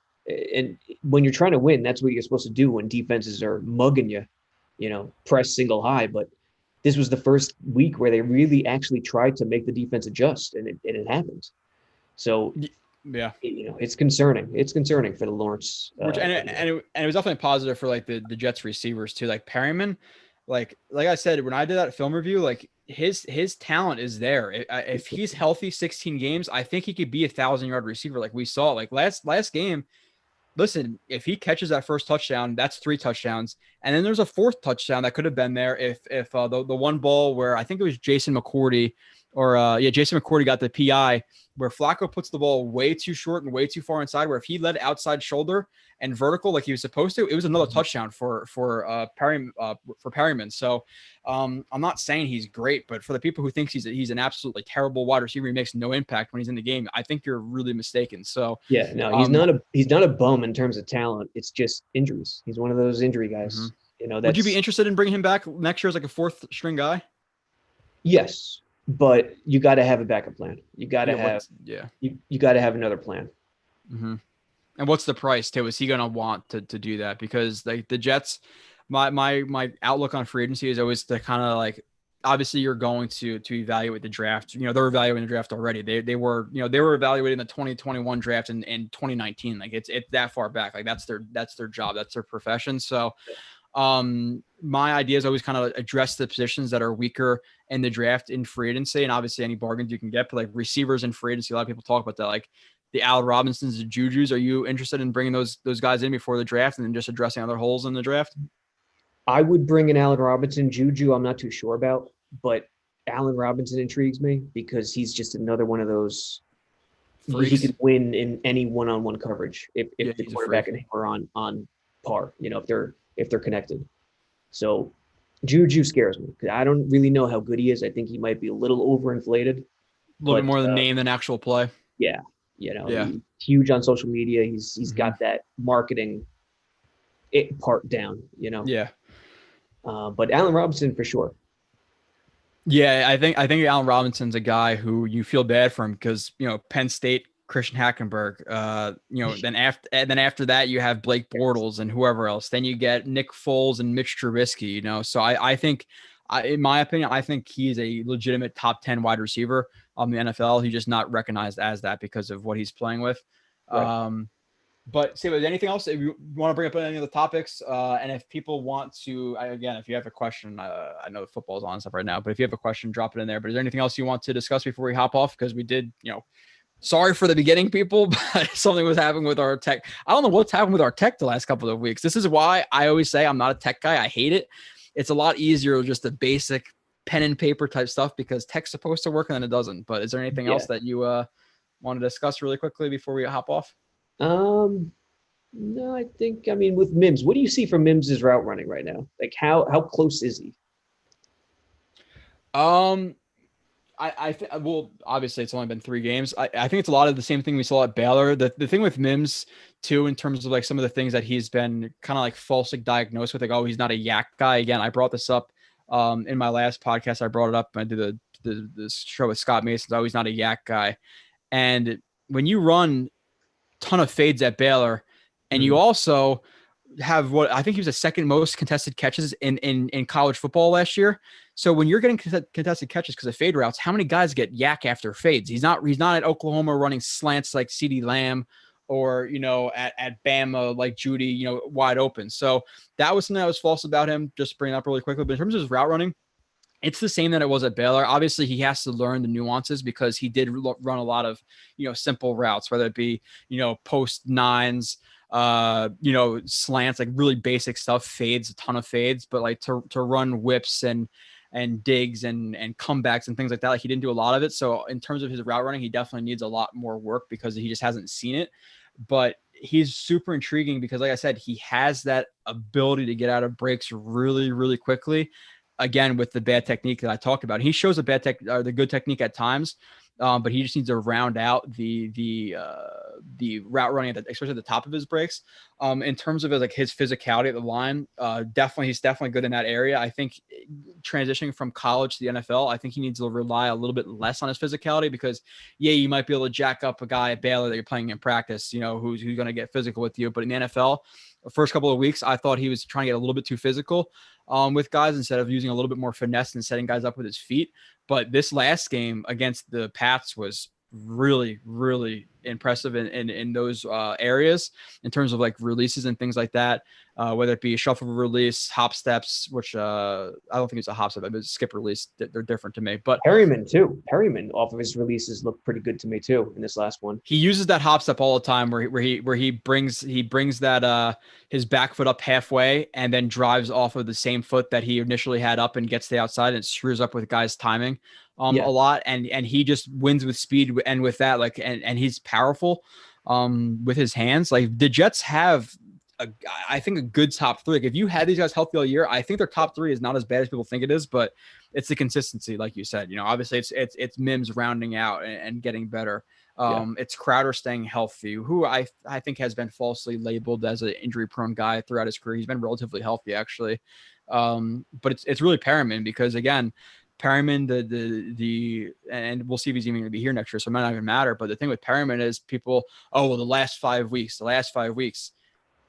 And when you're trying to win, that's what you're supposed to do when defenses are mugging you, press single high. But this was the first week where they really actually tried to make the defense adjust, and it happened. So, yeah, it's concerning. It's concerning for the Lawrence. and it was definitely positive for like the Jets receivers too. Like Perryman, like I said when I did that film review, like his talent is there. If he's healthy, 16 games, I think he could be 1,000-yard receiver. Like we saw, like last game. Listen, if he catches that first touchdown, that's 3 touchdowns. And then there's a 4th touchdown that could have been there if the one ball where I think it was Jason McCourty Jason McCourty got the PI where Flacco puts the ball way too short and way too far inside, where if he led outside shoulder and vertical like he was supposed to, it was another touchdown for Perryman. So I'm not saying he's great, but for the people who think he's an absolutely terrible wide receiver, he makes no impact when he's in the game, I think you're really mistaken. So yeah, no, he's not a bum in terms of talent. It's just injuries. He's one of those injury guys. Would you be interested in bringing him back next year as like a 4th string guy? Yes. But you got to have a backup plan. You got to you got to have another plan. Mm-hmm. And what's the price too? Is he going to want to do that? Because like the Jets, my outlook on free agency is always to kind of like, obviously you're going to evaluate the draft. They're evaluating the draft already. They were evaluating the 2021 draft in 2019. Like it's that far back. Like that's their job. That's their profession. So my idea is always kind of address the positions that are weaker in the draft in free agency, and obviously any bargains you can get, but like receivers in free agency, a lot of people talk about that, like the Al Robinsons, the Jujus. Are you interested in bringing those guys in before the draft and then just addressing other holes in the draft? I would bring in Allen Robinson. Juju, I'm not too sure about, but Allen Robinson intrigues me because he's just another one of those. Freaks. He could win in any one-on-one coverage if the quarterback and him are on par. If they're connected. So Juju scares me because I don't really know how good he is. I think he might be a little overinflated. A little bit more the name than actual play. Yeah. He's huge on social media. He's got that marketing part down, Yeah. But Allen Robinson for sure. Yeah, I think Allen Robinson's a guy who you feel bad for him because, Penn State, Christian Hackenberg, then after that you have Blake Bortles and whoever else. Then you get Nick Foles and Mitch Trubisky, So I think, in my opinion, I think he's a legitimate top 10 wide receiver on the NFL. He's just not recognized as that because of what he's playing with. Right. But say, was anything else if you want to bring up any of the topics? And if people want to, again, if you have a question, I know football's on stuff right now, but if you have a question, drop it in there. But is there anything else you want to discuss before we hop off? Because we did, sorry for the beginning, people, but something was happening with our tech. I don't know what's happened with our tech the last couple of weeks. This is why I always say I'm not a tech guy. I hate it. It's a lot easier just the basic pen and paper type stuff because tech's supposed to work and then it doesn't. But is there anything else that you want to discuss really quickly before we hop off? No, I think, with Mims, what do you see from Mims' route running right now? Like how close is he? I think, well, obviously it's only been 3 games. I think it's a lot of the same thing we saw at Baylor. The thing with Mims too, in terms of like some of the things that he's been kind of like falsely diagnosed with, like, oh, he's not a yak guy. Again, I brought this up in my last podcast. I brought it up. I did the show with Scott Mason. Oh, he's not a yak guy. And when you run a ton of fades at Baylor, and you also have what I think he was the second most contested catches in college football last year. So when you're getting contested catches because of fade routes, how many guys get yak after fades? He's not at Oklahoma running slants like CeeDee Lamb or, at Bama like Judy, wide open. So that was something that was false about him, just bring it up really quickly. But in terms of his route running, it's the same that it was at Baylor. Obviously, he has to learn the nuances because he did run a lot of, simple routes, whether it be, post nines, slants, like really basic stuff, fades, a ton of fades, but like to run whips and digs and comebacks and things like that. Like he didn't do a lot of it. So in terms of his route running, he definitely needs a lot more work because he just hasn't seen it. But he's super intriguing because, like I said, he has that ability to get out of breaks really, really quickly. Again, with the bad technique that I talked about, he shows the good technique at times. but he just needs to round out the route running, especially at the top of his breaks. In terms of his physicality at the line, he's definitely good in that area. I think transitioning from college to the NFL, I think he needs to rely a little bit less on his physicality because, yeah, you might be able to jack up a guy at Baylor that you're playing in practice, who's going to get physical with you. But in the NFL, the first couple of weeks, I thought he was trying to get a little bit too physical with guys instead of using a little bit more finesse and setting guys up with his feet. But this last game against the Pats was really, really impressive in those areas in terms of releases and things like that, whether it be shuffle release, hop steps, which I don't think it's a hop step, but it's skip release. They're different to me. But Perryman too. Perryman off of his releases looked pretty good to me too in this last one. He uses that hop step all the time where he brings that his back foot up halfway and then drives off of the same foot that he initially had up and gets to the outside and screws up with guys' timing a lot. And he just wins with speed and with that, and he's powerful with his hands. The Jets have I think a good top three. If you had these guys healthy all year, I think their top three is not as bad as people think it is, but it's the consistency, like you said. Obviously it's Mims rounding out and getting better. It's Crowder staying healthy, who I think has been falsely labeled as an injury-prone guy throughout his career. He's been relatively healthy, actually. But it's really Perriman because, again, Perriman, and we'll see if he's even going to be here next year, so it might not even matter. But the thing with Perriman is people, the last 5 weeks.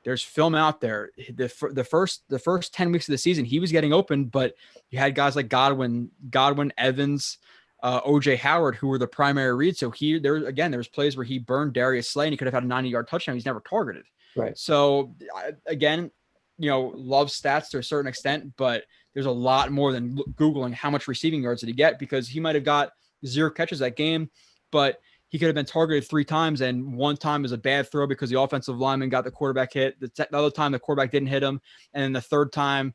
There's film out there. The first 10 weeks of the season, he was getting open, but you had guys like Godwin, Evans, OJ Howard, who were the primary reads. So there was plays where he burned Darius Slay and he could have had a 90-yard touchdown. He's never targeted. Right. So again, love stats to a certain extent, but there's a lot more than Googling how much receiving yards did he get, because he might've got 0 catches that game, but he could have been targeted 3 times, and one time is a bad throw because the offensive lineman got the quarterback hit. The other time the quarterback didn't hit him, and then the third time,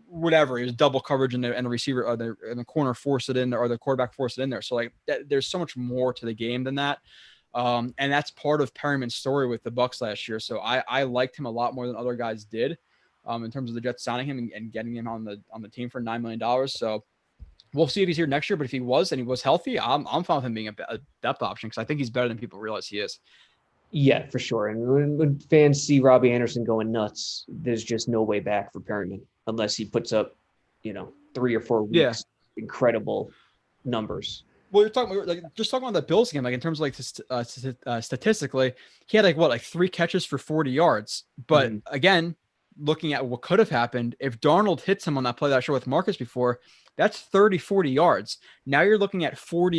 whatever, it was double coverage and the receiver or the corner forced it in there, or the quarterback forced it in there. So there's so much more to the game than that, and that's part of Perriman's story with the Bucs last year. So I liked him a lot more than other guys did, in terms of the Jets signing him and getting him on the team for $9 million. So we'll see if he's here next year, but if he was and he was healthy, I'm fine with him being a depth option because I think he's better than people realize he is. Yeah, for sure. And when fans see Robbie Anderson going nuts, there's just no way back for Perriman unless he puts up, 3 or 4 weeks, incredible numbers. Well, you're talking about the Bills game, in terms of statistically, he had 3 catches for 40 yards. But again, looking at what could have happened, if Darnold hits him on that play that I showed with Marcus before, that's 30, 40 yards. Now you're looking at 4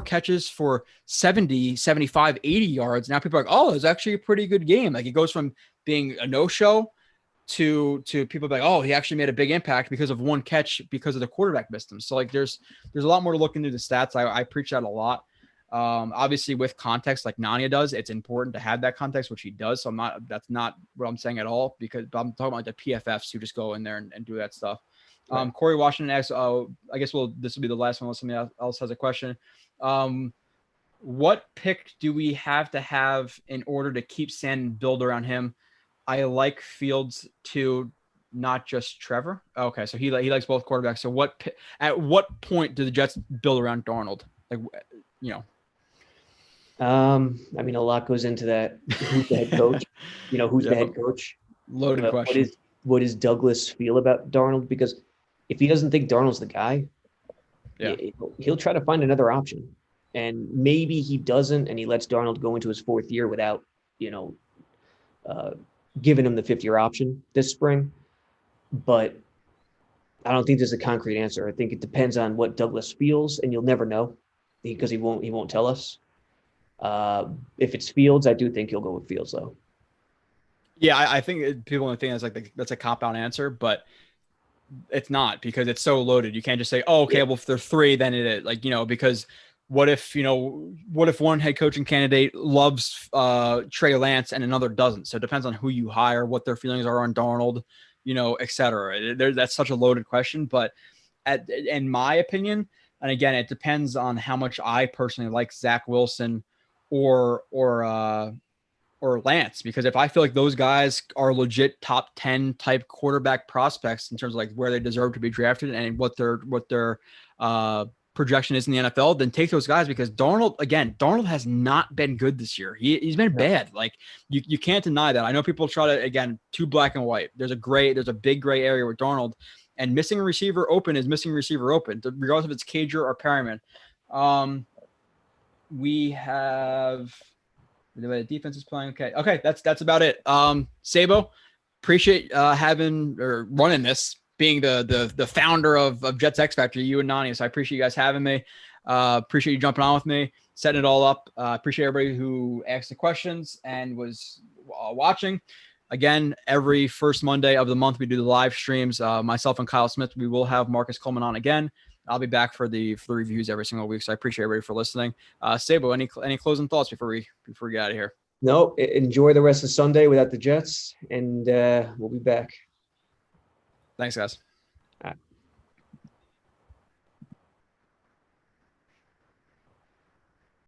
catches for 70, 75, 80 yards. Now people are like, it's actually a pretty good game. It goes from being a no-show to people he actually made a big impact because of 1 catch because of the quarterback missed him. So there's a lot more to look into the stats. I preach that a lot. Obviously with context like Nania does, it's important to have that context, which he does. So that's not what I'm saying at all, because I'm talking about the PFFs who just go in there and do that stuff. Right. Corey Washington asks, I guess this will be the last one unless somebody else has a question. What pick do we have to have in order to keep Sand and build around him? I like Fields too, not just Trevor. Okay, so he likes both quarterbacks. So at what point do the Jets build around Darnold? I mean, a lot goes into that. Who's the head coach? Who's the head coach? Loaded question. What does Douglas feel about Darnold? Because if he doesn't think Darnold's the guy, he'll try to find another option. And maybe he doesn't, and he lets Darnold go into his 4th year without, giving him the 5th-year option this spring. But I don't think there's a concrete answer. I think it depends on what Douglas feels, and you'll never know because he won't tell us. If it's Fields, I do think he'll go with Fields, though. Yeah, I think people want to think that's a cop-out answer, but it's not, because it's so loaded. You can't just say, well, if they're 3, then it is because what if one head coaching candidate loves Trey Lance and another doesn't? So it depends on who you hire, what their feelings are on Darnold, et cetera. That's such a loaded question, but in my opinion, and again, it depends on how much I personally like Zach Wilson or Lance, because if I feel like those guys are legit top 10 type quarterback prospects in terms of where they deserve to be drafted and what their projection is in the NFL, then take those guys, because Darnold has not been good this year. He's been bad. Like you can't deny that. I know people try to, again, too black and white. There's a big gray area with Darnold, and missing a receiver open is missing a receiver open, regardless if it's Cager or Perriman. We have the way the defense is playing. Okay. That's about it. Sabo, appreciate having or running this, being the founder of Jets X Factor, you and Nani. So I appreciate you guys having me. Appreciate you jumping on with me, setting it all up. Appreciate everybody who asked the questions and was watching. Again, every first Monday of the month, we do the live streams. Myself and Kyle Smith, we will have Marcus Coleman on again. I'll be back for the reviews every single week. So I appreciate everybody for listening. Sabo, any closing thoughts before we get out of here? No, enjoy the rest of Sunday without the Jets, and we'll be back. Thanks, guys. All right.